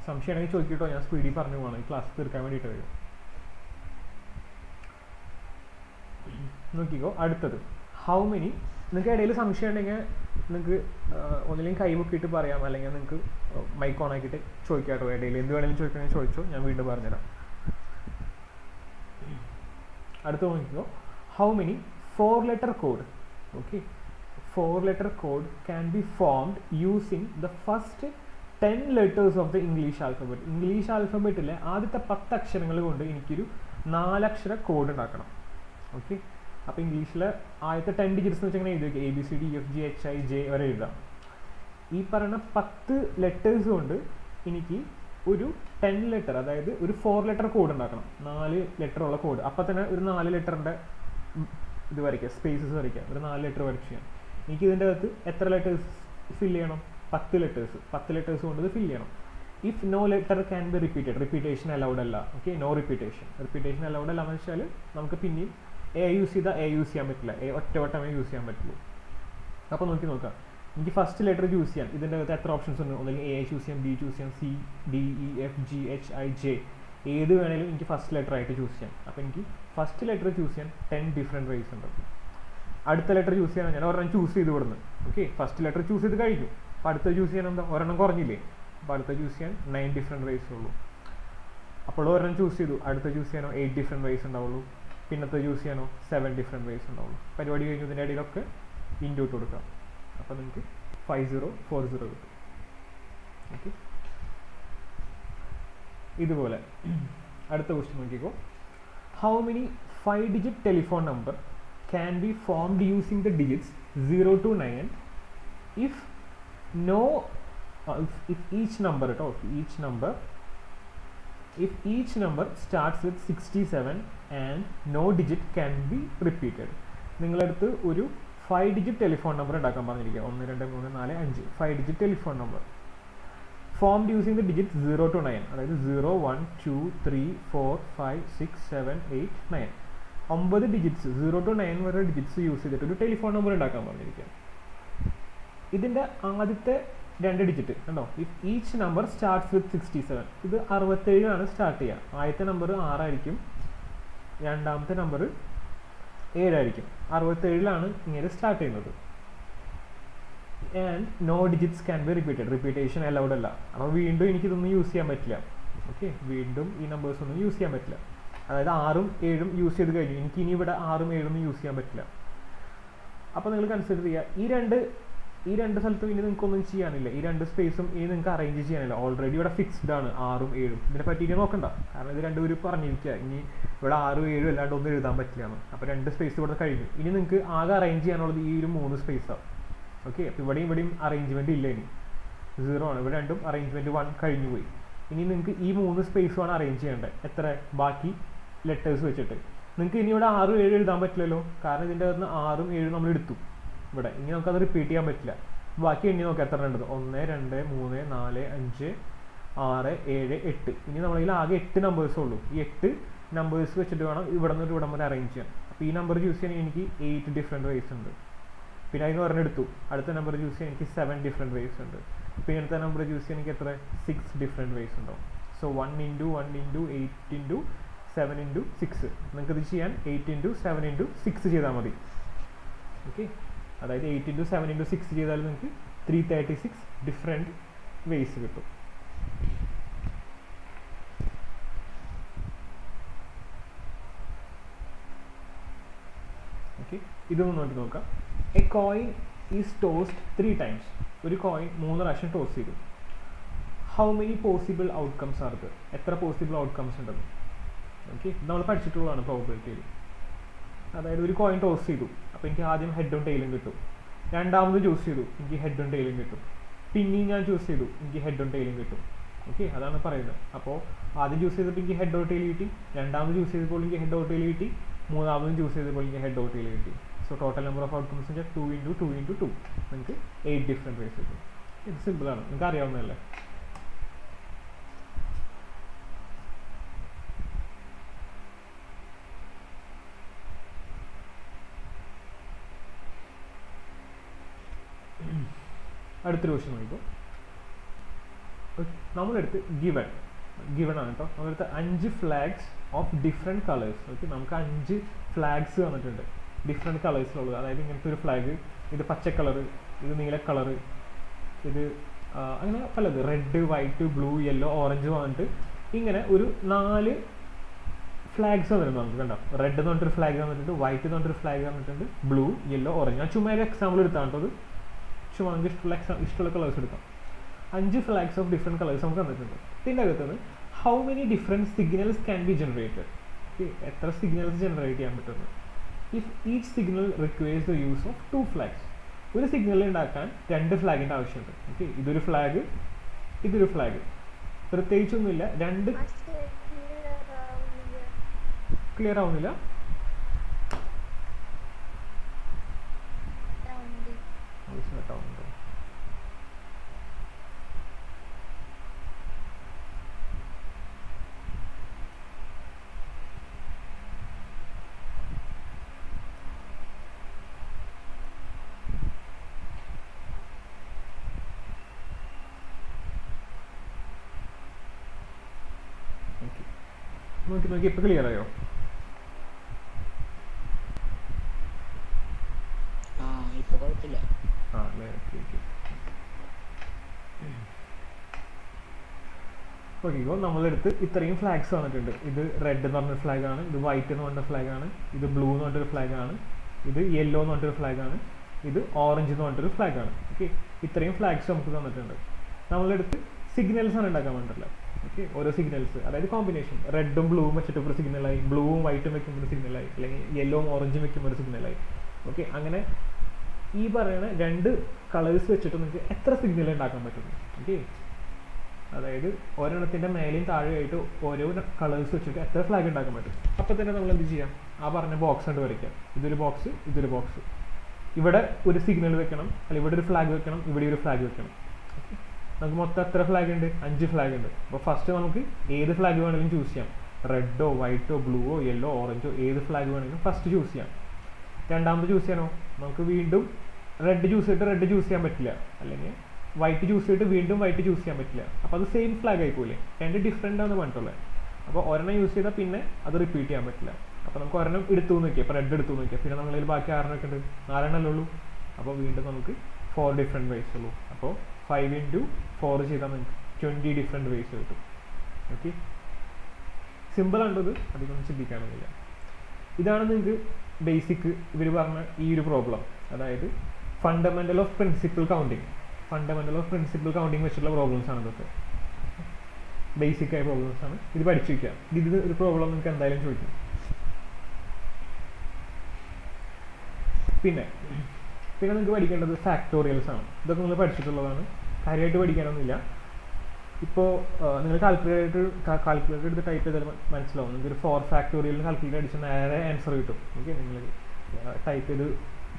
സംശയമാണെങ്കിൽ ചോദിക്കട്ടോ, ഞാൻ സ്പീഡിൽ പറഞ്ഞു പോകണം, ഈ ക്ലാസ് തീർക്കാൻ വേണ്ടിയിട്ട് വരും. നോക്കിക്കോ അടുത്തത്. ഹൗ മെനി, നിങ്ങൾക്ക് ഇടയിൽ സംശയം ഉണ്ടെങ്കിൽ നിങ്ങൾക്ക് ഒന്നില്ലെങ്കിൽ കൈ പൊക്കിയിട്ട് പറയാം, അല്ലെങ്കിൽ നിങ്ങൾക്ക് മൈക്ക് ഓൺ ആക്കിയിട്ട് ചോദിക്കാട്ടോ. ഇടയിൽ എന്ത് വേണമെങ്കിലും ചോദിക്കണമെങ്കിൽ ചോദിച്ചോ, ഞാൻ വീണ്ടും പറഞ്ഞുതരാം. അടുത്ത് നോക്കിക്കോ, how many 4-letter code. Okay, 4-letter code can be formed using the first 10 letters of the English alphabet. English ആൽഫബറ്റിലെ ആദ്യത്തെ 10 അക്ഷരങ്ങൾ കൊണ്ട് എനിക്കൊരു 4 അക്ഷര കോഡ് ഉണ്ടാക്കണം. ഓക്കെ, അപ്പോൾ ഇംഗ്ലീഷിലെ ആദ്യത്തെ 10 ഡിജിറ്റ്സ് എന്ന് വെച്ചാൽ എഴുതി വയ്ക്കുക, ABCDEFGHIJ വരെ എഴുതാം. ഈ പറയുന്ന 10 ലെറ്റേഴ്സ് കൊണ്ട് എനിക്ക് ഒരു 10 ലെറ്റർ, അതായത് ഒരു 4-letter കോഡ് ഉണ്ടാക്കണം. 4 ലെറ്ററുള്ള കോഡ്. അപ്പോൾ തന്നെ ഒരു 4 ലെറ്ററിൻ്റെ ഇത് വരയ്ക്കുക, സ്പേസസ് വരയ്ക്കുക, ഒരു 4 ലെറ്റർ വരച്ച് ചെയ്യാം. എനിക്ക് ഇതിൻ്റെ അകത്ത് എത്ര ലെറ്റേഴ്സ് ഫില്ല് ചെയ്യണം? 10 ലെറ്റേഴ്സ്. 10 ലെറ്റേഴ്സ് കൊണ്ട് ഇത് ഫില്ല് ചെയ്യണം. If no letter can be repeated, repetition allowed അല്ല. Okay, no repetition. Repetition allowed അല്ല എന്ന് വെച്ചാൽ നമുക്ക് പിന്നെയും എ യൂസ് ചെയ്താൽ എ യൂസ് ചെയ്യാൻ പറ്റില്ല, എ ഒറ്റവട്ടമേ യൂസ് ചെയ്യാൻ പറ്റുള്ളൂ. അപ്പോൾ നോക്കാം, എനിക്ക് ഫസ്റ്റ് ലെറ്റർ ചൂസ് ചെയ്യാം. ഇതിൻ്റെ അകത്ത് എത്ര ഓപ്ഷൻസ് ഉണ്ട്? ഒന്നെങ്കിൽ എ ചൂസ് ചെയ്യാം, ബി ചൂസ് ചെയ്യാം, C D E F G H I J, ഏത് വേണേലും എനിക്ക് ഫസ്റ്റ് ലെറ്റർ ആയിട്ട് ചൂസ് ചെയ്യാം. അപ്പോൾ എനിക്ക് ഫസ്റ്റ് ലെറ്റർ ചൂസ് ചെയ്യാൻ 10 ഡിഫറെൻറ്റ് വേസ് ഉണ്ട്. അടുത്ത ലെറ്റർ ചൂസ് ചെയ്യാൻ ഞാൻ ഒരെണ്ണം ചൂസ് ചെയ്ത് വിടുന്നു. ഓക്കെ, ഫസ്റ്റ് ലെറ്റർ ചൂസ് ചെയ്ത് കഴിഞ്ഞു. അപ്പോൾ അടുത്ത ചൂസ് ചെയ്യാൻ എന്താ? ഒരെണ്ണം കുറഞ്ഞില്ലേ? അപ്പോൾ അടുത്ത ചൂസ് ചെയ്യാൻ 9 ഡിഫറെൻറ്റ് വേസ് ഉള്ളൂ. അപ്പോൾ ഒരെണ്ണം ചൂസ് ചെയ്തു, അടുത്ത ചൂസ് ചെയ്യാനോ 8 ഡിഫറെൻറ്റ് വേസ് ഉണ്ടാവുള്ളൂ. പിന്നത്തെ ചൂസ് ചെയ്യാനോ 7 ഡിഫറെൻറ്റ് വേസ് ഉണ്ടാവുള്ളൂ. പരിപാടി കഴിഞ്ഞു ഇതിൻ്റെ ഇടയിലൊക്കെ ഇൻഡ്യൂട്ട് കൊടുക്കാം. അപ്പോൾ നിങ്ങൾക്ക് 5040 കിട്ടും. ഓക്കെ, ഇതുപോലെ അടുത്ത ക്വസ്റ്റ്യൻ നോക്കിക്കോ. How many 5-digit telephone number can be formed using the digits 0 to 9 if each number starts with 67 and no digit can be repeated. നിങ്ങളടുത്ത് ഒരു 5-digit ടെലിഫോൺ നമ്പർ ഉണ്ടാക്കാൻ പറഞ്ഞിരിക്കുക. 1 2 3 4 5 5-digit telephone number formed using the digits 0 to 9, അതായത് 0 1 2 3 4 5 6 7 8 9 9 digits 0 to 9 വരെ digits use ചെയ്തിട്ട് ഒരു telephone number ഉണ്ടാക്കാൻ പറഞ്ഞിരിക്കുക. ഇതിൻ്റെ ആദ്യത്തെ 2 ഡിജിറ്റ് കണ്ടോ? If each number starts with 67, ഇത് 67 സ്റ്റാർട്ട് ചെയ്യുക. ആദ്യത്തെ നമ്പർ 6 ആയിരിക്കും, രണ്ടാമത്തെ നമ്പർ 7 ആയിരിക്കും. 67 ഇങ്ങനെ സ്റ്റാർട്ട് ചെയ്യുന്നത്. And no digits can be repeated, repetition allowed അല്ല. അപ്പോൾ വീണ്ടും എനിക്കിതൊന്നും യൂസ് ചെയ്യാൻ പറ്റില്ല. ഓക്കെ, വീണ്ടും ഈ നമ്പേഴ്സ് ഒന്നും യൂസ് ചെയ്യാൻ പറ്റില്ല. അതായത് 6ഉം 7ഉം യൂസ് ചെയ്ത് കഴിഞ്ഞു, എനിക്ക് ഇനി ഇവിടെ 6ഉം 7ഉം യൂസ് ചെയ്യാൻ പറ്റില്ല. അപ്പോൾ നിങ്ങൾ കൺസിഡർ ചെയ്യുക, ഈ രണ്ട് സ്ഥലത്തും ഇനി നിങ്ങൾക്കൊന്നും ചെയ്യാനില്ല. ഈ 2 സ്പേസും ഇനി നിങ്ങൾക്ക് അറേഞ്ച് ചെയ്യാനില്ല. ഓൾറെഡി ഇവിടെ ഫിക്സ്ഡ് ആണ് 6ഉം 7ഉം. ഇതിനെ പറ്റിയിട്ട് നോക്കണ്ട, കാരണം ഇത് രണ്ടുപേരും പറഞ്ഞിരിക്കുക ഇനി ഇവിടെ 6ഉം 7ഉം അല്ലാണ്ട് ഒന്നും എഴുതാൻ പറ്റില്ല എന്ന്. അപ്പോൾ 2 സ്പേസ് ഇവിടെ കഴിഞ്ഞു. ഇനി നിങ്ങൾക്ക് ആകെ അറേഞ്ച് ചെയ്യാനുള്ളത് ഈ ഒരു 3 സ്പേസാണ്. ഓക്കെ, അപ്പോൾ ഇവിടെയും അറേഞ്ച്മെൻറ്റ് ഇല്ല, ഇനി 0 ആണ്. ഇവിടെ രണ്ടും അറേഞ്ച്മെൻറ്റ് 1 കഴിഞ്ഞു പോയി. ഇനി നിങ്ങൾക്ക് ഈ 3 സ്പേസുമാണ് അറേഞ്ച് ചെയ്യേണ്ടത്. എത്ര? ബാക്കി ലെറ്റേഴ്സ് വെച്ചിട്ട്. നിങ്ങൾക്ക് ഇനി ഇവിടെ 6ഉം 7ഉം എഴുതാൻ പറ്റില്ലല്ലോ, കാരണം ഇതിൻ്റെ അകത്ത് 6ഉം 7ഉം നമ്മൾ എടുത്തു ഇവിടെ. ഇനി നമുക്കത് റിപ്പീറ്റ് ചെയ്യാൻ പറ്റില്ല. ബാക്കി എണ്ണി നോക്കാം എത്ര ഉണ്ടത്? 1 2 3 4 5 6 7 8. ഇനി നമ്മളതിൽ ആകെ 8 നമ്പേഴ്സേ ഉള്ളൂ. ഈ 8 നമ്പേഴ്സ് വെച്ചിട്ട് വേണം ഇവിടെ നിന്ന് ഇവിടം വരെ അറേഞ്ച് ചെയ്യാൻ. അപ്പോൾ ഈ നമ്പർ ചൂസ് ചെയ്യാൻ എനിക്ക് 8 ഡിഫറെൻറ്റ് വേസ് ഉണ്ട്. പിന്നെ അതിന് ഒരെണ്ണെടുത്തു. അടുത്ത നമ്പർ ചൂസ് ചെയ്യാൻ എനിക്ക് 7 ഡിഫറെൻറ്റ് വേസ് ഉണ്ട്. പിന്നെ അടുത്ത നമ്പർ ചൂസ് ചെയ്യാൻ എനിക്ക് എത്ര? 6 ഡിഫറെൻറ്റ് വേസ് ഉണ്ടാവും. സോ 1 × 1 × 8 × 7 × 6. നിങ്ങൾക്കിത് ചെയ്യാൻ 8 × 7 × 6 ചെയ്താൽ മതി. ഓക്കെ, അതായത് 8 × 7 × 6 ചെയ്താൽ നിങ്ങൾക്ക് 336 ഡിഫറെൻറ്റ് വേസ് കിട്ടും. ഓക്കെ, ഇതൊന്ന് നോക്കി നോക്കാം. A coin is tossed 3 times. ഒരു കോയിൻ 3 പ്രാവശ്യം ടോസ് ചെയ്തു. How many possible outcomes are there? എത്ര പോസിബിൾ ഔട്ട്കംസ് ഉണ്ടെന്ന്. ഓക്കെ, നമ്മൾ പഠിച്ചിട്ടുള്ളതാണ് പ്രോബബിലിറ്റിയിൽ. അതായത് ഒരു കോയിൻ ടോസ് ചെയ്തു, അപ്പോൾ എനിക്ക് ആദ്യം ഹെഡും ടെയിലും കിട്ടും. രണ്ടാമത് ചൂസ് ചെയ്തു, എനിക്ക് ഹെഡും ടെയിലും കിട്ടും. പിന്നെയും ഞാൻ ചൂസ് ചെയ്തു, എനിക്ക് ഹെഡും ടെയിലും കിട്ടും. ഓക്കെ, അതാണ് പറയുന്നത്. അപ്പോൾ ആദ്യം ചൂസ് ചെയ്തപ്പോൾ എനിക്ക് ഹെഡ് ഓർ ടെയിൽ കിട്ടി, രണ്ടാമത് ചൂസ് ചെയ്തപ്പോൾ എനിക്ക് ഹെഡ് ഓർ ടെയിൽ കിട്ടി, മൂന്നാമതും ചൂസ് ചെയ്തപ്പോൾ എനിക്ക് ഹെഡ് ഓർ ടെയിൽ കിട്ടി. So total number of outcomes വെച്ചാൽ 2 × 2 × 2. നിങ്ങൾക്ക് 8 ഡിഫറെൻറ്റ് വേസ് കിട്ടും. ഇത് സിമ്പിളാണ്, നിങ്ങൾക്ക് അറിയാവുന്നതല്ലേ. അടുത്തൊരു ക്വസ്റ്റ്യൻ നോക്കിക്കോ. നമ്മളെടുത്ത് ഗിവൺ ആണ് കേട്ടോ. നമ്മളെടുത്ത് 5 flags of different colours. Okay, നമുക്ക് 5 ഫ്ലാഗ്സ് വന്നിട്ടുണ്ട് ഡിഫറെൻറ്റ് കളേഴ്സിലുള്ളത്. അതായത് ഇങ്ങനത്തെ ഒരു ഫ്ലാഗ്, ഇത് പച്ച കളറ്, ഇത് നീല കളറ്, ഇത് അങ്ങനെ പലത്, red white blue yellow orange വന്നിട്ട് ഇങ്ങനെ ഒരു 4 ഫ്ലാഗ്സ് വന്നിട്ടുണ്ട് നമുക്ക്. കണ്ടോ, റെഡ് എന്ന് പറഞ്ഞിട്ടൊരു ഫ്ലാഗ് വന്നിട്ടുണ്ട്, വൈറ്റ് എന്ന് പറഞ്ഞിട്ടൊരു ഫ്ലാഗ് വന്നിട്ടുണ്ട്, ബ്ലൂ യെല്ലോ ഓറഞ്ച്. ഞാൻ ചുമ്മാ ഒരു എക്സാമ്പിൾ എടുത്താണ് കേട്ടോ. അത് ചുമ്മാ നമുക്ക് ഇഷ്ടമുള്ള കളേഴ്സ് എടുക്കാം. 5 ഫ്ലാഗ്സ് ഓഫ് ഡിഫറെൻറ്റ് കളേഴ്സ് നമുക്ക് തന്നിട്ടുണ്ട്. ഇതിൻ്റെ അകത്തുനിന്ന് how many different signals can be generated? എത്ര സിഗ്നൽസ് ജനറേറ്റ് ചെയ്യാൻ പറ്റുന്നു? If each signal requires the use of 2 flags. ഒരു സിഗ്നൽ ഉണ്ടാക്കാൻ 2 ഫ്ലാഗിൻ്റെ ആവശ്യമുണ്ട്. ഓക്കെ, ഇതൊരു ഫ്ലാഗ്, ഇതൊരു ഫ്ലാഗ്. പ്രത്യേകിച്ചൊന്നുമില്ല, 2 ക്ലിയർ ആവുന്നില്ല. നോക്കി ഇപ്പോൾ ക്ലിയർ ആയോ? ആ അല്ലേ, ഓക്കെ. ഇപ്പോൾ നമ്മളെടുത്ത് ഇത്രയും ഫ്ലാഗ്സ് വന്നിട്ടുണ്ട്. ഇത് റെഡ് എന്ന് പറഞ്ഞൊരു ഫ്ലാഗാണ്, ഇത് വൈറ്റ് എന്ന് പറഞ്ഞൊരു ഫ്ലാഗാണ്, ഇത് ബ്ലൂ എന്ന് പറഞ്ഞൊരു ഫ്ലാഗാണ്, ഇത് യെല്ലോ എന്ന് പറഞ്ഞൊരു ഫ്ലാഗാണ്, ഇത് ഓറഞ്ച് എന്ന് പറഞ്ഞൊരു ഫ്ലാഗാണ്. ഓക്കെ, ഇത്രയും ഫ്ലാഗ്സ് നമുക്ക് തന്നിട്ടുണ്ട്. നമ്മളെടുത്ത് സിഗ്നൽസ് ആണ് ഉണ്ടാക്കാൻ വേണ്ടിയില്ല. ഓക്കെ, ഓരോ സിഗ്നൽസ്, അതായത് കോമ്പിനേഷൻ റെഡും ബ്ലൂവും വെച്ചിട്ട് ഒരു സിഗ്നലായി, ബ്ലൂവും വൈറ്റും വെക്കുമ്പോൾ ഒരു സിഗ്നലായി, അല്ലെങ്കിൽ യെല്ലോവും ഓറഞ്ചും വെക്കുമ്പോൾ ഒരു സിഗ്നലായി. ഓക്കെ, അങ്ങനെ ഈ പറയുന്ന 2 കളേഴ്സ് വെച്ചിട്ട് നിങ്ങൾക്ക് എത്ര സിഗ്നൽ ഉണ്ടാക്കാൻ പറ്റും. ഓക്കെ, അതായത് ഒരെണ്ണത്തിൻ്റെ മേലെയും താഴെയായിട്ട് ഓരോ കളേഴ്സ് വെച്ചിട്ട് എത്ര ഫ്ലാഗ് ഉണ്ടാക്കാൻ പറ്റും. അപ്പോൾ തന്നെ നമ്മൾ എന്ത് ചെയ്യാം, ആ പറഞ്ഞ ബോക്സ് കൊണ്ട് വരയ്ക്കാം. ഇതൊരു ബോക്സ്, ഇതൊരു ബോക്സ്. ഇവിടെ ഒരു സിഗ്നൽ വെക്കണം, അല്ലെങ്കിൽ ഇവിടെ ഒരു ഫ്ലാഗ് വെക്കണം, ഇവിടെ ഒരു ഫ്ലാഗ് വെക്കണം. ഓക്കെ, നമുക്ക് മൊത്തം എത്ര ഫ്ലാഗ് ഉണ്ട്? 5 ഫ്ലാഗ് ഉണ്ട്. അപ്പോൾ ഫസ്റ്റ് നമുക്ക് ഏത് ഫ്ലാഗ് വേണമെങ്കിലും ചൂസ് ചെയ്യാം. റെഡോ വൈറ്റോ ബ്ലൂവോ യെല്ലോ ഓറഞ്ചോ ഏത് ഫ്ലാഗ് വേണമെങ്കിലും ഫസ്റ്റ് ചൂസ് ചെയ്യാം. രണ്ടാമത് ചൂസ് ചെയ്യണോ, നമുക്ക് വീണ്ടും റെഡ് ചൂസ് ചെയ്തിട്ട് റെഡ് ചൂസ് ചെയ്യാൻ പറ്റില്ല, അല്ലെങ്കിൽ വൈറ്റ് ചൂസ് ചെയ്തിട്ട് വീണ്ടും വൈറ്റ് ചൂസ് ചെയ്യാൻ പറ്റില്ല. അപ്പോൾ അത് സെയിം ഫ്ലാഗ് ആയിപ്പോലെ, 2 ഡിഫറെൻ്റ് ആണ് പറഞ്ഞിട്ടുള്ളത്. അപ്പോൾ ഒരെണ്ണം യൂസ് ചെയ്താൽ പിന്നെ അത് റിപ്പീറ്റ് ചെയ്യാൻ പറ്റില്ല. അപ്പോൾ നമുക്ക് ഒരെണ്ണം എടുത്തു നോക്കിയാൽ, ഇപ്പോൾ റെഡ് എടുത്തു നോക്കിയാൽ, പിന്നെ നമ്മളിൽ ബാക്കി 6 ഉണ്ട്, 4 ഉള്ളൂ. അപ്പോൾ വീണ്ടും നമുക്ക് 4 ഡിഫറെൻറ്റ് വേസ് ഉള്ളൂ. അപ്പോൾ 5 × 4 ചെയ്താൽ നമുക്ക് 20 ഡിഫറെൻറ്റ് വേസ് കിട്ടും. ഓക്കെ, സിമ്പിളാണ്ടത്, അധികം ചിന്തിക്കാനൊന്നുമില്ല. ഇതാണ് നിങ്ങൾക്ക് ബേസിക് ഇവർ പറഞ്ഞ ഈ ഒരു പ്രോബ്ലം, അതായത് ഫണ്ടമെൻ്റൽ ഓഫ് പ്രിൻസിപ്പിൾ കൗണ്ടിങ് വെച്ചിട്ടുള്ള പ്രോബ്ലംസ് ആണ് ഇതൊക്കെ. ബേസിക് ആയ പ്രോബ്ലംസ് ആണ്. ഇത് പഠിച്ചു വയ്ക്കുക. ഇത് ഒരു പ്രോബ്ലം നിങ്ങൾക്ക് എന്തായാലും ചോദിക്കും. പിന്നെ നിങ്ങൾക്ക് പഠിക്കേണ്ടത് ഫാക്ടോറിയൽസ് ആണ്. ഇതൊക്കെ നിങ്ങൾ പഠിച്ചിട്ടുള്ളതാണ്, കാര്യമായിട്ട് പഠിക്കാനൊന്നുമില്ല. ഇപ്പോൾ നിങ്ങൾ കാൽക്കുലേറ്റർ എടുത്ത് ടൈപ്പ് ചെയ്താൽ മനസ്സിലാവും. നിങ്ങൾക്ക് 4 ഫാക്ടോറിയലിന് കാൽക്കുലേറ്റർ അടിച്ച് നേരെ ആൻസർ കിട്ടും. ഓക്കെ, നിങ്ങൾ ടൈപ്പ് ചെയ്ത്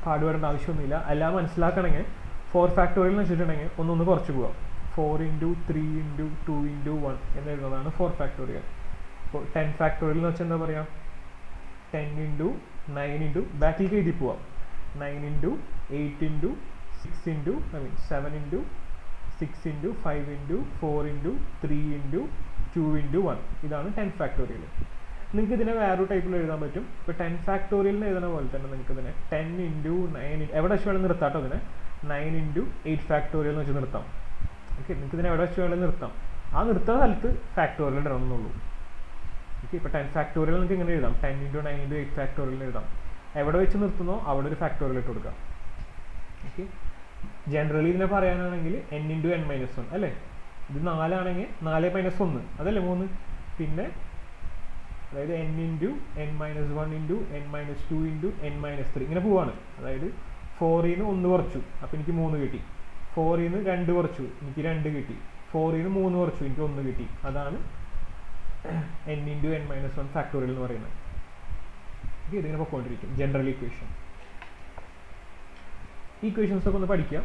പാടുപെടേണ്ട ആവശ്യമൊന്നുമില്ല. എല്ലാം മനസ്സിലാക്കണമെങ്കിൽ 4 ഫാക്ടോറിയൽ എന്ന് വെച്ചിട്ടുണ്ടെങ്കിൽ ഒന്ന് കുറച്ച് പോകാം. 4 × 3 × 2 × 1 എന്നെഴുതുന്നതാണ് 4 ഫാക്ടോറിയൽ. ഇപ്പോൾ 10 ഫാക്ടോറിയൽ എന്ന് വെച്ചാൽ എന്താ പറയുക, 10 × 9 × ബാക്കിലേക്ക് എഴുതി പോവാം. 9 × 8 × 6 × 7 × 6 × 5 × 4 × 3 × 2 × 1 ഇതാണ് 10 ഫാക്ടോറിയൽ. നിങ്ങൾക്ക് ഇതിനെ വേറൊരു ടൈപ്പിൽ എഴുതാൻ പറ്റും. ഇപ്പോൾ 10 ഫാക്ടോറിയലിന് എഴുതുന്ന പോലെ തന്നെ നിങ്ങൾക്ക് ഇതിനെ 10 × 9 എവിടെ വെച്ച് വേണമെങ്കിൽ നിർത്താട്ടോ. ഇതിനെ 9 × 8 ഫാക്ടോറിയൽ എന്ന് വെച്ച് നിർത്താം. ഓക്കെ, നിങ്ങൾക്ക് ഇതിനെ എവിടെ വെച്ച് വേണമെങ്കിൽ നിർത്താം. ആ നിർത്തുന്ന സ്ഥലത്ത് ഫാക്ടോറിയൽ ഇടണമെന്നുള്ളൂ. ഓക്കെ, ഇപ്പോൾ 10 ഫാക്ടോറിയൽ നിങ്ങൾക്ക് ഇങ്ങനെ എഴുതാം, 10 × 9 × 8 ഫാക്ടോറിയൽ എഴുതാം. എവിടെ വെച്ച് നിർത്തുന്നോ അവിടെ ഒരു ഫാക്ടോറിയൽ ഇട്ട് കൊടുക്കാം. ഓക്കെ, ജനറലി ഇതിനെ പറയാനാണെങ്കിൽ n × n-1 അല്ലേ. ഇത് 4 ആണെങ്കിൽ 4 - 1 അതല്ലേ 3. പിന്നെ അതായത് n × n-1 × n-2 × n-3 ഇങ്ങനെ പോവാണ്. അതായത് 4 ൽ നിന്ന് 1 കുറച്ചു, അപ്പോൾ എനിക്ക് 3 കിട്ടി. 4 ൽ നിന്ന് 2 കുറച്ചു, എനിക്ക് 2 കിട്ടി. 4 ൽ നിന്ന് 3 കുറച്ചു, എനിക്ക് 1 കിട്ടി. അതാണ് n × n-1 ഫാക്ടോറിയൽ എന്ന് പറയുന്നത്. ഇതിങ്ങനെ പൊക്കോണ്ടിരിക്കും. ജനറൽ ഈക്വേഷൻസ് ഒക്കെ ഒന്ന് പഠിക്കാം.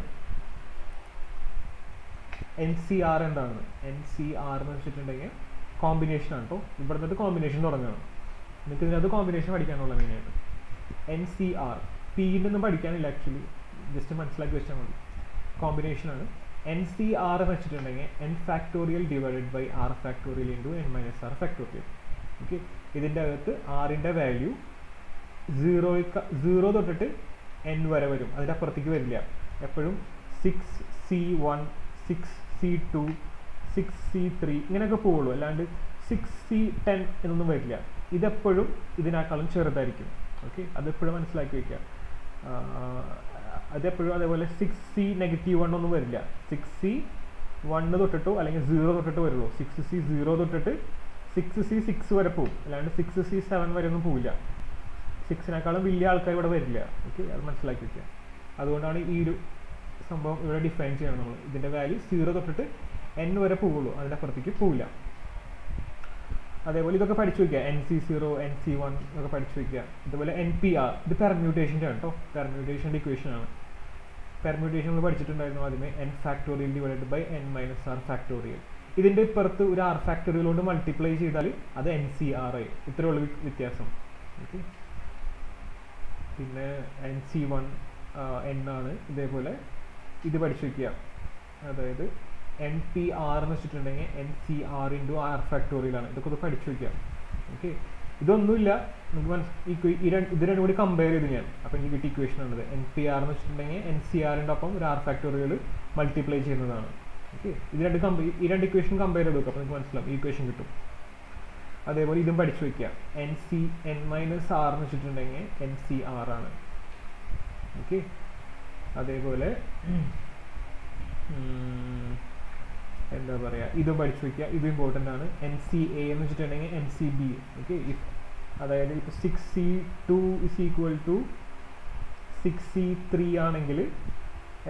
NCR എന്താണ്? NCR എന്ന് വെച്ചിട്ടുണ്ടെങ്കിൽ കോമ്പിനേഷൻ ആണ് കേട്ടോ. ഇവിടെ നിന്നിട്ട് കോമ്പിനേഷൻ തുടങ്ങണം. നിങ്ങൾക്ക് ഇതിനകത്ത് കോമ്പിനേഷൻ പഠിക്കാനുള്ള മെയിനായിട്ട്. NCR ഒന്നും പഠിക്കാനില്ല ആക്ച്വലി, ജസ്റ്റ് മനസ്സിലാക്കി വെച്ചാൽ മതി. കോമ്പിനേഷനാണ്. NCR എന്ന് വെച്ചിട്ടുണ്ടെങ്കിൽ n factorial divided by r factorial into n - r factorial. Okay, ഇതിൻ്റെ അകത്ത് r-ൻ്റെ വാല്യൂ 0 തൊട്ടിട്ട് n വരെ വരും, അതിൻ്റെ അപ്പുറത്തേക്ക് വരില്ല. എപ്പോഴും 6C1 6C2 6C3 ഇങ്ങനെയൊക്കെ പോവുള്ളൂ, അല്ലാണ്ട് 6C10 എന്നൊന്നും വരില്ല. ഇതെപ്പോഴും ഇതിനേക്കാളും ചെറുതായിരിക്കും. ഓക്കെ, അതെപ്പോഴും മനസ്സിലാക്കി വയ്ക്കുക. അതെപ്പോഴും അതേപോലെ 6C-1 ഒന്നും വരില്ല. 6C1 തൊട്ടിട്ടോ അല്ലെങ്കിൽ 0 തൊട്ടിട്ട് വരുള്ളൂ. 6C0 തൊട്ടിട്ട് 6C6 വരെ പോകും, അല്ലാണ്ട് 6C7 വരെ ഒന്നും പോവില്ല. 6-നേക്കാളും വലിയ ആൾക്കാർ ഇവിടെ വരില്ല. ഓക്കെ, അത് മനസ്സിലാക്കി വയ്ക്കുക. അതുകൊണ്ടാണ് ഈ ഒരു സംഭവം ഇവിടെ ഡിഫൈൻ ചെയ്യണം നമ്മൾ. ഇതിൻ്റെ വാല്യൂ 0 തൊട്ടിട്ട് n വരെ പോവുള്ളൂ, അതിൻ്റെ അപ്പുറത്തേക്ക് പോവില്ല. അതേപോലെ ഇതൊക്കെ പഠിച്ചു വയ്ക്കുക. NC0 NC1 ഇതൊക്കെ പഠിച്ചു വയ്ക്കുക. അതുപോലെ NPR ഇത് പെർമ്യൂട്ടേഷൻ്റെ ആണ് കേട്ടോ. പെർമ്യൂട്ടേഷൻ്റെ ഇക്വേഷൻ ആണ്. പെർമ്യൂട്ടേഷൻ നമ്മൾ പഠിച്ചിട്ടുണ്ടായിരുന്നു ആദ്യമേ. n factorial divided by n - r factorial. ഇതിൻ്റെ ഇപ്പുറത്ത് ഒരു r ഫാക്ടോറിയൽ കൊണ്ട് മൾട്ടിപ്ലൈ ചെയ്താൽ അത് NCR ആയി. ഇത്രയേ ഉള്ളൂ വ്യത്യാസം. ഓക്കെ, പിന്നെ NC1 n ആണ്. ഇതേപോലെ ഇത് പഠിച്ചു വയ്ക്കുക. അതായത് NPR എന്ന് വെച്ചിട്ടുണ്ടെങ്കിൽ NCR × r ഫാക്ടോറിയൽ ആണ്. ഇതൊക്കെ ഒന്ന് പഠിച്ചു വയ്ക്കുക. ഓക്കെ, ഇതൊന്നുമില്ല നമുക്ക് ഇത് രണ്ടും കൂടി കമ്പയർ ചെയ്ത് ഞാൻ, അപ്പോൾ എനിക്ക് കിട്ടിയ ഇക്വേഷൻ ആണിത്. NPR എന്ന് വെച്ചിട്ടുണ്ടെങ്കിൽ NCRൻ്റെ ഒപ്പം ഒരു R ഫാക്ടോറിയൽ മൾട്ടിപ്ലൈ ചെയ്യുന്നതാണ്. ഓക്കെ, ഈ രണ്ട് ഇക്വേഷൻ കമ്പയർ ചെയ്ത് നോക്കുക, അപ്പോൾ നിങ്ങൾക്ക് മനസ്സിലാവും, ഈ ഇക്വേഷൻ കിട്ടും. അതേപോലെ ഇതും പഠിച്ചു വയ്ക്കുക. N - R എന്ന് വെച്ചിട്ടുണ്ടെങ്കിൽ NCR ആണ്. ഓക്കെ, അതേപോലെ എന്താ പറയുക, ഇതും പഠിച്ചു വയ്ക്കുക, ഇത് ഇമ്പോർട്ടൻ്റ് ആണ്. NCA എന്ന് വെച്ചിട്ടുണ്ടെങ്കിൽ NCB. ഓക്കെ, അതായത് ഇപ്പോൾ 6C2 = 6C3 ആണെങ്കിൽ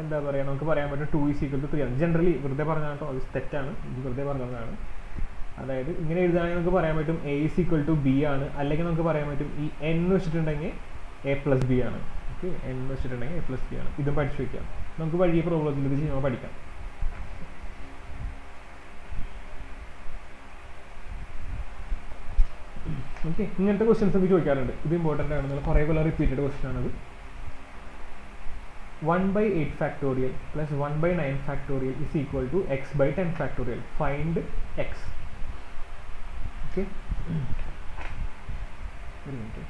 എന്താ പറയുക, നമുക്ക് പറയാൻ പറ്റും 2 = 3 ആണ്. ജനറലി വെറുതെ പറഞ്ഞാൽ കേട്ടോ, അത് തെറ്റാണ്, ഇത് വെറുതെ പറഞ്ഞതാണ്. അതായത് ഇങ്ങനെ എഴുതാണെങ്കിൽ നമുക്ക് പറയാൻ പറ്റും A = B ആണ്, അല്ലെങ്കിൽ നമുക്ക് പറയാൻ പറ്റും ഈ N എന്ന് വെച്ചിട്ടുണ്ടെങ്കിൽ A+B ആണ്. ഓക്കെ, N എന്ന് വെച്ചിട്ടുണ്ടെങ്കിൽ A+B ആണ്. ഇതും പഠിച്ചു വയ്ക്കാം, നമുക്ക് വഴിയെ പ്രോബ്ലത്തിൽ ഇത് ചെയ്യുമ്പോൾ പഠിക്കാം. ഓക്കെ, ഇങ്ങനത്തെ ക്വസ്റ്റ്യൻസ് ഒക്കെ ചോദിക്കാറുണ്ട്, ഇത് ഇമ്പോർട്ടൻ്റ് ആണ്, കുറേ കൊല്ലം റിപ്പീറ്റഡ് ക്വസ്റ്റ്യൻ ആണത്. 1/8 factorial plus 1/9 factorial is equal to x/10 factorial. Find x. Okay. ഒരു മിനിറ്റ്.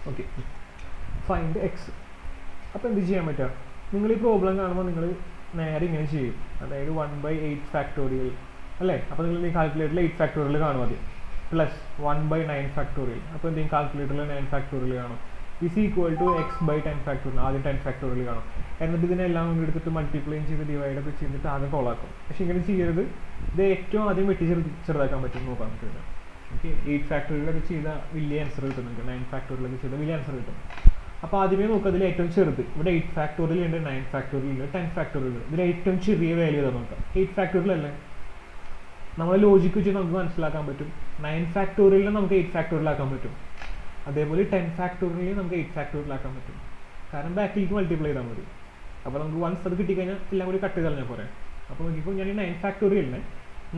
Okay, find X. അപ്പോൾ എന്ത് ചെയ്യാൻ പറ്റുക, നിങ്ങൾ ഈ പ്രോബ്ലം കാണുമ്പോൾ നിങ്ങൾ നേരെ ഇങ്ങനെ ചെയ്യും. അതായത് 1/8 ഫാക്ടോറിയൽ അല്ലേ, അപ്പോൾ നിങ്ങൾ ഈ കാൽക്കുലേറ്ററിൽ 8 ഫാക്ടോറിയൽ കാണും ആദ്യം, പ്ലസ് 1/9 ഫാക്ടോറിയൽ, അപ്പോൾ എന്തെങ്കിലും കാൽക്കുലേറ്ററിൽ 9 ഫാക്ടോറിയൽ കാണും, is equal to x/10 factorial, ആദ്യം 10 ഫാക്ടോറിയൽ കാണും. എന്നിട്ട് ഇതിനെല്ലാം കൊണ്ട് എടുത്തിട്ട് മൾട്ടിപ്ലൈ ചെയ്ത് ഡിവൈഡ് ഒക്കെ ചെയ്തിട്ട് ആദ്യം കോളാക്കും. പക്ഷേ ഇങ്ങനെ ചെയ്യരുത്, ഇത് ഏറ്റവും ആദ്യം വെട്ടി ചെറുതാക്കാൻ പറ്റും നോക്കാം നമുക്ക്. ഓക്കെ, 8 ഫാക്ടോറിയലൊക്കെ ചെയ്താൽ വലിയ ആൻസർ കിട്ടും നിങ്ങൾക്ക്, 9 ഫാക്ടോറിയലൊക്കെ ചെയ്താൽ വലിയ ആൻസർ കിട്ടും. അപ്പോൾ ആദ്യമേ നോക്കുക, അതിൽ ഏറ്റവും ചെറുത്, ഇവിടെ 8 ഫാക്ടോറിയൽ ഉണ്ട്, 9 ഫാക്ടോറിയൽ ഉണ്ട്, 10 ഫാക്ടോറിയൽ ഉണ്ട്, ഇതിൽ ഏറ്റവും ചെറിയ വാല്യൂ ഏതാ നോക്കാം. 8 ഫാക്ടോറിയൽ അല്ലേ, നമ്മളെ ലോജിക്ക് വെച്ച് നമുക്ക് മനസ്സിലാക്കാൻ പറ്റും. 9 ഫാക്ടോറിയലിനെ നമുക്ക് 8 ഫാക്ടോറിയൽ ആക്കാൻ പറ്റും, അതേപോലെ 10 ഫാക്ടോറിയലിനെ നമുക്ക് 8 ഫാക്ടോറിയൽ ആക്കാൻ പറ്റും, കാരണം ബാക്കിലേക്ക് മൾട്ടിപ്ലൈ ചെയ്താൽ മതി. അപ്പോൾ നമുക്ക് വൺസ് അത് കിട്ടിക്കഴിഞ്ഞാൽ എല്ലാം കൂടി കട്ട് ചെയ്താൽ ഞാൻ പറയാം. അപ്പോൾ നോക്കിയപ്പോൾ ഞാൻ ഈ 9 ഫാക്ടോറിയലിനെ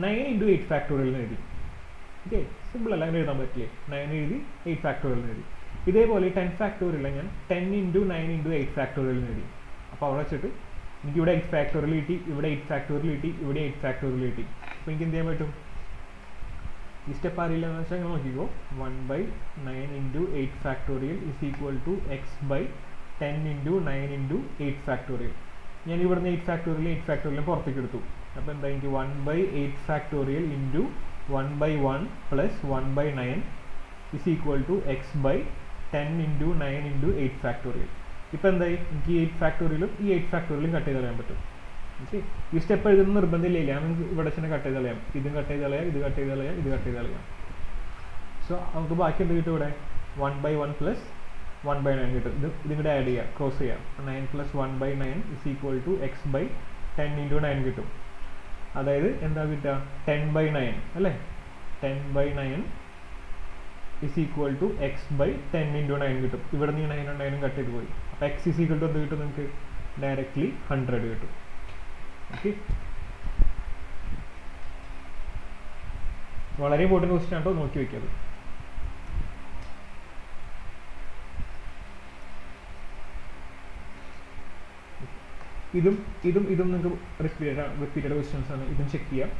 9 × 8 ഫാക്ടോറിയലിന് എഴുതി. ഓക്കെ, സിമ്പിൾ അല്ല, അങ്ങനെ എഴുതാൻ പറ്റില്ലേ, 9 എഴുതി 8 ഫാക്ടോറിയലിന് എഴുതി. ഇതേപോലെ 10 ഫാക്ടോറിയൽ ഞാൻ 10 × 9 × 8 ഫാക്ടോറിയലിന് എഴുതി. അപ്പോൾ അവിടെ വെച്ചിട്ട് എനിക്ക് ഇവിടെ 8 ഫാക്ടോറിയൽ കിട്ടി, ഇവിടെ 8 ഫാക്ടോറിയൽ കിട്ടി, ഇവിടെ 8 ഫാക്ടോറിയൽ കിട്ടി. അപ്പോൾ എനിക്ക് എന്ത് ചെയ്യാൻ പറ്റും, ഈ സ്റ്റെപ്പ് അറിയില്ല എന്ന് വെച്ചാൽ നിങ്ങൾ നോക്കിക്കോ, 1/9 × 8 factorial is equal to x/10 × 9 × 8 factorial. ഞാൻ ഇവിടുന്ന് 8 ഫാക്ടോറിയലിനെ പുറത്തേക്ക് എടുത്തു. അപ്പോൾ എന്താ, എനിക്ക് 1/8 factorial into 1/1 plus 1/9 is equal to x/10 × 9 × 8 factorial. ഇപ്പോൾ എന്തായി, എനിക്ക് 8 ഫാക്ടോറിയലും ഈ 8 ഫാക്ടോറിയലും കട്ട് ചെയ്ത് കളയാൻ പറ്റും. ഓക്കെ, ഈ സ്റ്റെപ്പ് എഴുതുന്ന നിർബന്ധമില്ല, നമുക്ക് ഇവിടെ തന്നെ കട്ട് ചെയ്ത് കളയാം, ഇതും കട്ട് ചെയ്ത് കളയാം, ഇത് കട്ട് ചെയ്ത് കളയാം, ഇത് കട്ട് ചെയ്ത് കളയാം. സോ നമുക്ക് ബാക്കി എന്ത് കിട്ടും, ഇവിടെ 1/1 പ്ലസ് 1/9 കിട്ടും. ഇതും കൂടെ ആഡ് ചെയ്യാം, ക്രോസ് ചെയ്യാം. 9 plus 1/9 is equal to x/10 × 9 കിട്ടും. അതായത് എന്താ കിട്ടുക, 10/9 അല്ലേ, 10/9 ഇസ് ഈക്വൽ ടു x/10 × 9 കിട്ടും. ഇവിടെ നിന്ന് 9 × 9 കട്ട് ചെയ്ത് പോയി. അപ്പോൾ x ഇസ് ഈക്വൽ ടു എന്ത് കിട്ടും, നിങ്ങൾക്ക് ഡയറക്റ്റ്ലി 100 കിട്ടും. ഓക്കെ, വളരെ ഇമ്പോർട്ടൻറ്റ് ക്വസ്റ്റ്യൻ ആണോ, നോക്കി വയ്ക്കത്. ഇതും നിങ്ങൾക്ക് റിപ്പീറ്റഡ് ക്വസ്റ്റ്യൻസ് ആണ്, ഇതും ചെക്ക് ചെയ്യാം.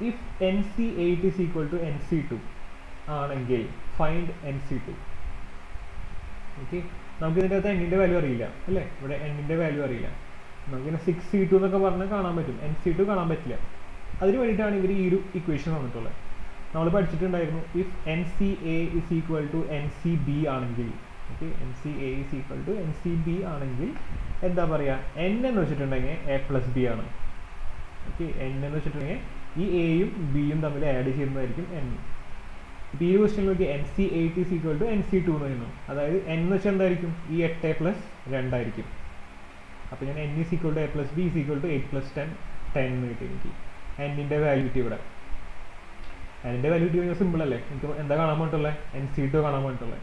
If NC8 is equal to NC2 ആണെങ്കിൽ ഫൈൻഡ് NC2. ഓക്കെ, നമുക്ക് ഇതിൻ്റെ അകത്ത് n-ൻ്റെ വാല്യൂ അറിയില്ല അല്ലേ, ഇവിടെ n-ൻ്റെ വാല്യൂ അറിയില്ല. നമുക്കിങ്ങനെ 6C2 എന്നൊക്കെ പറഞ്ഞാൽ കാണാൻ പറ്റും, NC2 കാണാൻ പറ്റില്ല. അതിന് വേണ്ടിയിട്ടാണ് ഇവർ ഈ ഒരു ഇക്വേഷൻ തന്നിട്ടുള്ളത്. നമ്മൾ പഠിച്ചിട്ടുണ്ടായിരുന്നു, if NCA is equal to NCB ആണെങ്കിൽ, okay, NCA is equal to NCB ആണെങ്കിൽ എന്താ പറയുക, n എന്ന് വെച്ചിട്ടുണ്ടെങ്കിൽ A+B ആണ്. ഓക്കെ, n എന്ന് വെച്ചിട്ടുണ്ടെങ്കിൽ ഈ എയും ബിയും തമ്മിൽ ആഡ് ചെയ്യുന്നതായിരിക്കും n. ഇപ്പോൾ ഈ ക്വസ്റ്റ്യൻ നോക്കി NC8 is equal to NC2 എന്ന് പറയുന്നു. അതായത് n എന്ന് വെച്ചാൽ എന്തായിരിക്കും, ഈ 8 + 2 ആയിരിക്കും. അപ്പോൾ ഞാൻ n is equal to A+B is equal to 8 + 10 10 എന്ന് കിട്ടി. എനിക്ക് n-ൻ്റെ വാല്യൂ കിട്ടി. ഇവിടെ n-ൻ്റെ വാല്യൂ കിട്ടി കഴിഞ്ഞാൽ സിമ്പിൾ അല്ലേ, എനിക്ക് എന്താ കാണാൻ വേണ്ടിയിട്ടുള്ളത്, NC2 കാണാൻ വേണ്ടിയിട്ടുള്ളത്.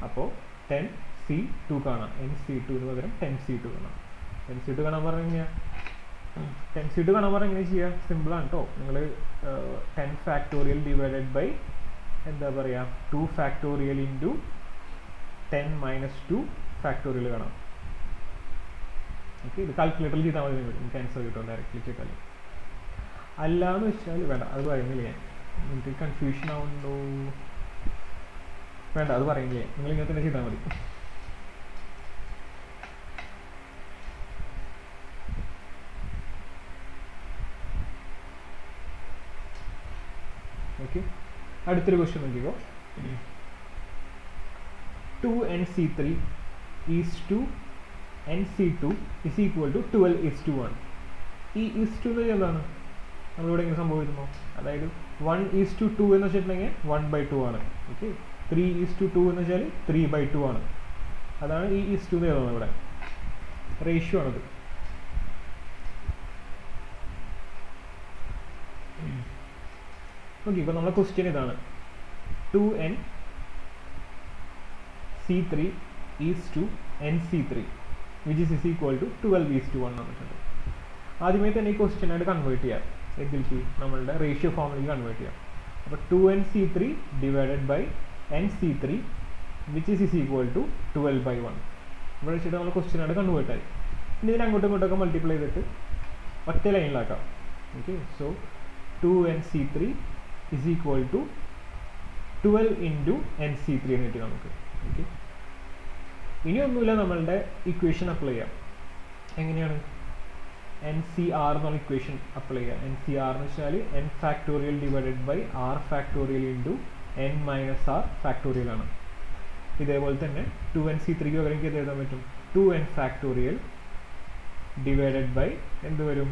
അപ്പോൾ 10C2 കാണാം, NC2 ന് പകരം 10C2 കാണാം. 10C2 കാണാൻ പറഞ്ഞു കഴിഞ്ഞാൽ 10C2 കാണാൻ പറഞ്ഞാൽ എങ്ങനെ ചെയ്യുക, സിമ്പിളാണ് കേട്ടോ. നിങ്ങൾ 10 ഫാക്ടോറിയൽ ഡിവൈഡഡ് ബൈ എന്താ പറയുക 2 ഫാക്ടോറിയൽ ഇൻറ്റു 10 - 2 ഫാക്ടോറിയൽ കാണാം. ഓക്കെ, ഇത് കാൽക്കുലേറ്ററിൽ ചെയ്താൽ മതി, നിങ്ങൾക്ക് ആൻസർ കിട്ടും ഡയറക്റ്റ്ലി ചെയ്താൽ. അല്ലാന്ന് വെച്ചാൽ വേണ്ട, അത് പറയുന്നില്ല ഞാൻ, നിങ്ങൾക്ക് കൺഫ്യൂഷൻ ആവുന്നുണ്ടോ? വേണ്ട, അത് പറയുന്നില്ല, നിങ്ങൾ ഇങ്ങനെ തന്നെ ചെയ്താൽ മതി. ഓക്കെ, അടുത്തൊരു ക്വസ്റ്റ്യൻ നോക്കിക്കോ. 2nC3 is to nC2 is equal to 12:1. ഈ ഈസ് ടു എന്താണ്? നമ്മളിവിടെ ഇങ്ങനെ സംഭവിക്കുന്നു, അതായത് 1:2 എന്ന് വെച്ചിട്ടുണ്ടെങ്കിൽ 1/2 ആണ്. ഓക്കെ, 3:2 എന്ന് വെച്ചാൽ 3/2 ആണ്. അതാണ് ഈ ഈസ് ടു എന്ന് എഴുതുന്നത്, ഇവിടെ റേഷ്യോ ആണത്. ഓക്കെ, ഇപ്പോൾ നമ്മുടെ ക്വസ്റ്റ്യൻ ഇതാണ്, 2nC3 is to nC3 which is equal to 12:1 എന്നിട്ടുണ്ട്. ആദ്യമേ തന്നെ ഈ ക്വസ്റ്റ്യൻ ആയിട്ട് കൺവേർട്ട് ചെയ്യാം, ഇതിലേക്ക് നമ്മളുടെ റേഷ്യോ ഫോമിലേക്ക് കൺവേർട്ട് ചെയ്യാം. അപ്പോൾ 2nC3 divided by nC3 which is equal to 12/1. ഇവിടെ വെച്ചിട്ട് നമ്മൾ ക്വസ്റ്റ്യൻ ആയിട്ട് കൺവേർട്ട് ആയി. ഇനി ഇതിനെ അങ്ങോട്ടും ഇങ്ങോട്ടൊക്കെ മൾട്ടിപ്ലൈ ചെയ്തിട്ട് ഒറ്റ ലൈനിലാക്കാം. Okay, so 2nC3 is equal to 12 into nC3 എന്ന് കിട്ടി നമുക്ക്. ഓക്കെ, ഇനി ഒന്നുമില്ല, നമ്മളുടെ ഇക്വേഷൻ അപ്ലൈ ചെയ്യാം. എങ്ങനെയാണ്? NCR എന്നുള്ള ഇക്വേഷൻ അപ്ലൈ ചെയ്യാം. NCR എന്ന് വെച്ചാൽ n factorial divided by r factorial into n minus r factorial ആണ്. ഇതേപോലെ തന്നെ 2nC3ക്ക് പകരം എനിക്ക് എഴുതാൻ പറ്റും 2n ഫാക്ടോറിയൽ ഡിവൈഡഡ് ബൈ എന്ത് വരും?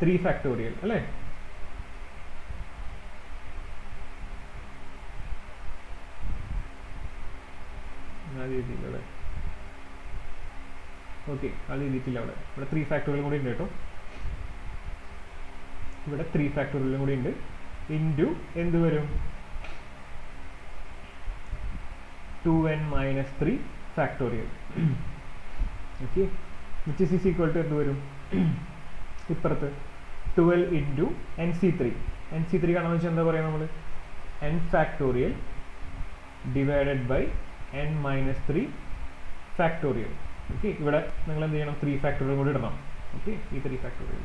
3 ഫാക്ടോറിയൽ അല്ലേ? അത് എഴുതിയില്ല ഇവിടെ. ഓക്കെ, അത് എഴുതിയിട്ടില്ല അവിടെ. ഇവിടെ 3 ഫാക്ടോറിയലും കൂടി ഉണ്ട് കേട്ടോ. ഇവിടെ 3 ഫാക്ടോറിയലും കൂടി ഉണ്ട്. ഇൻറ്റു എന്ത് വരും? 2n minus 3 factorial. Okay, which is equal to എന്ത് വരും? ഇപ്പുറത്ത് 12 ഇൻറ്റു nC3. nC3 കാണാമെന്ന് വെച്ചാൽ എന്താ പറയുക നമ്മൾ? n factorial divided by n minus 3 factorial. Okay, ഇവിടെ നിങ്ങൾ എന്ത് ചെയ്യണം? 3 ഫാക്ടോറിയൽ കൂടി ഇടണം. ഓക്കെ, ഈ 3 ഫാക്ടോറിയൽ,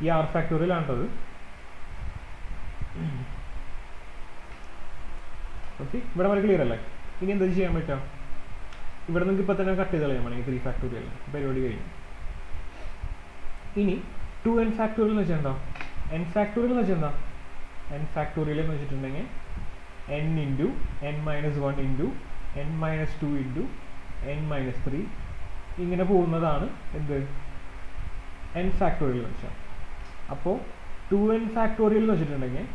ഈ r ഫാക്ടോറിയൽ ആണത്. ഓക്കെ, ഇവിടെ വരെ ക്ലിയർ അല്ലേ? ഇനി എന്താ ചെയ്യാൻ പറ്റാം? ഇവിടെ നിങ്ങൾക്ക് ഇപ്പം തന്നെ കട്ട് ചെയ്ത് കളയാൻ വേണമെങ്കിൽ 3 ഫാക്ടോറിയൽ പരിപാടി കഴിഞ്ഞു. ഇനി 2n ഫാക്ടോറിയൽ എന്ന് വെച്ചാൽ എന്താ? n ഫാക്ടോറിയൽ എന്ന് വെച്ചാൽ എന്താ? n ഫാക്ടോറിയൽ എന്ന് വെച്ചിട്ടുണ്ടെങ്കിൽ n into n minus 1 into n minus 2 into n minus 3 ഇങ്ങനെ പോകുന്നതാണ് എന്ത്? n ഫാക്ടോറിയൽ എന്ന് വെച്ചാൽ. അപ്പോൾ 2n ഫാക്ടോറിയൽ എന്ന് വെച്ചിട്ടുണ്ടെങ്കിൽ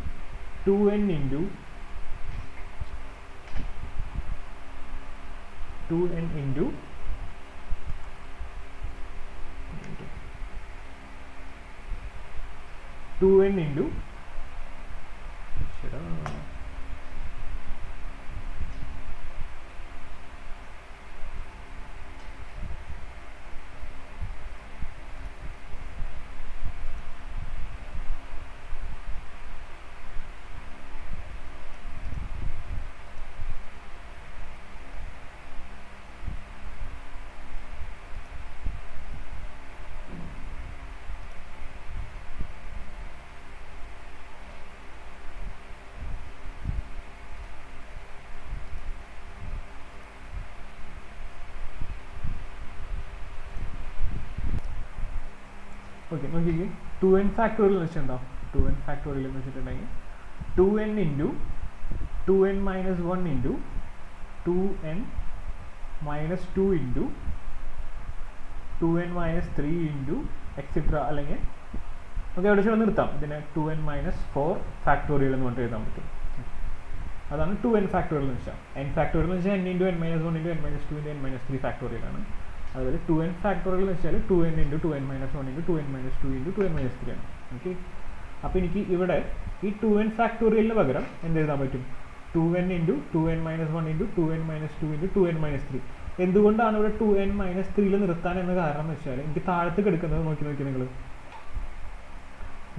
2n into 2n into 2n into okay, നോക്കിക്കേ. 2n ഫാക്ടോറിയൽ എന്ന് വെച്ചാൽ എന്താ? 2n ഫാക്ടോറിയൽ എന്ന് വെച്ചിട്ടുണ്ടെങ്കിൽ 2n into 2n minus 1 into 2n minus 2 into 2n minus 3 into etcetera, അല്ലെങ്കിൽ നമുക്ക് എവിടെ വെച്ചാൽ നിർത്താം. ഇതിനെ 2n മൈനസ് 4 ഫാക്ടോറിയൽ എന്ന് പറഞ്ഞിട്ട് എഴുതാൻ പറ്റും. അതാണ് 2n ഫാക്ടോറിയൽ എന്ന് വെച്ചാൽ. n ഫാക്ടോറിയൽ എന്ന് വെച്ചാൽ n into n minus 1 into n minus 2 into n minus 3 factorial ആണ്. അതുപോലെ 2n ഫാക്ടോറിയൽ എന്ന് വെച്ചാൽ 2n into 2n minus 1 into 2n minus 2 into 2n minus 3 ആണ്. ഓക്കെ, അപ്പോൾ എനിക്ക് ഇവിടെ ഈ 2n ഫാക്ടോറിയലിന് പകരം എന്ത് എഴുതാൻ പറ്റും? 2n into 2n minus 1 into 2n minus 2 into 2n minus 3. എന്തുകൊണ്ടാണ് ഇവിടെ 2n മൈനസ് 3ൽ നിർത്താൻ എന്ന കാരണം എന്ന് വെച്ചാൽ എനിക്ക് താഴത്ത് കിടക്കുന്നത് നോക്കി നിങ്ങൾ,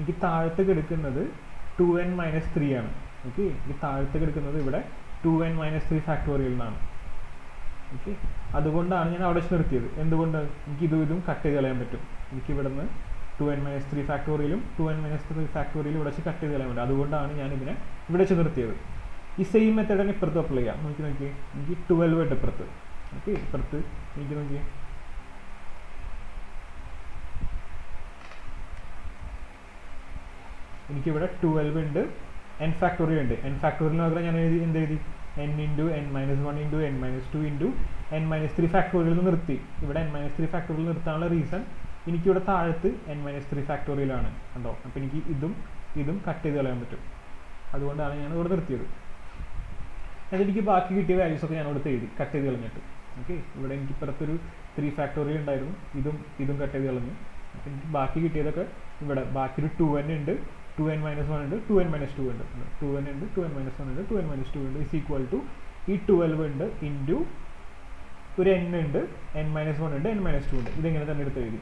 എനിക്ക് താഴത്ത് കിടക്കുന്നത് 2n മൈനസ് 3 ആണ്. ഓക്കെ, എനിക്ക് താഴത്ത് കിടക്കുന്നത് ഇവിടെ 2n മൈനസ് 3 ഫാക്ടോറിയൽ എന്നാണ്. ഓക്കെ, അതുകൊണ്ടാണ് ഞാൻ അവിടെ വെച്ച് നിർത്തിയത്. എന്തുകൊണ്ട്? എനിക്ക് ഇതും കട്ട് ചെയ്ത് കളയാൻ പറ്റും. എനിക്ക് ഇവിടെ നിന്ന് 2n-3 ഫാക്ടോറിയലും 2n-3 ഫാക്ടോറിയലും ഇവിടെ വെച്ച് കട്ട് ചെയ്ത് കളയാൻ പറ്റും. അതുകൊണ്ടാണ് ഞാൻ ഇതിനെ ഇവിടെ വെച്ച് നിർത്തിയത്. ഈ സെയിം മെത്തേഡ് തന്നെ ഇപ്പുറത്ത് അപ്ലൈ ചെയ്യാം. നോക്കി എനിക്ക് 12 ഉണ്ട് ഇപ്പുറത്ത്. ഓക്കെ, ഇപ്പുറത്ത് എനിക്ക് നോക്കി എനിക്കിവിടെ 12 ഉണ്ട്, n ഫാക്ടോറിയൽ ഉണ്ട്. n ഫാക്ടോറിയലിന് പകരം ഞാൻ എന്ത് എഴുതി? n × n-1 × n-2 × n-3 factorial നിർത്തി. ഇവിടെ n-3 ഫാക്ടോറിയൽ നിർത്താനുള്ള റീസൺ എനിക്കിവിടെ താഴത്ത് n-3 ഫാക്ടോറിയലാണ് കണ്ടോ. അപ്പോൾ എനിക്ക് ഇതും കട്ട് ചെയ്ത് കളയാൻ പറ്റും. അതുകൊണ്ടാണ് ഞാൻ ഇവിടെ നിർത്തിയത്. എന്നിട്ട് എനിക്ക് ബാക്കി കിട്ടിയ വാല്യൂസ് ഒക്കെ ഞാൻ ഇവിടെ എഴുതി കട്ട് ചെയ്ത് കളഞ്ഞിട്ട്. ഓക്കെ, ഇവിടെ എനിക്ക് ഇപ്പുറത്തൊരു 3 ഫാക്ടോറിയൽ ഉണ്ടായിരുന്നു, ഇതും കട്ട് ചെയ്ത് കളഞ്ഞു. അപ്പോൾ എനിക്ക് ബാക്കി കിട്ടിയതൊക്കെ ഇവിടെ ബാക്കി ഒരു 2n ഉണ്ട്, 2n-1 ഉണ്ട്, 2n-2 ഉണ്ട്, 2n ഉണ്ട്, 2n-1 ഉണ്ട്, 2n-2 ഉണ്ട്, ഇസ് ഈക്വൽ ടു ഈ 12 ഉണ്ട് ഇൻറ്റു ഒരു n ഉണ്ട്, n-1 ഉണ്ട്, n-2 ഉണ്ട്. ഇതിങ്ങനെ തന്നെ എടുത്ത് എഴുതി.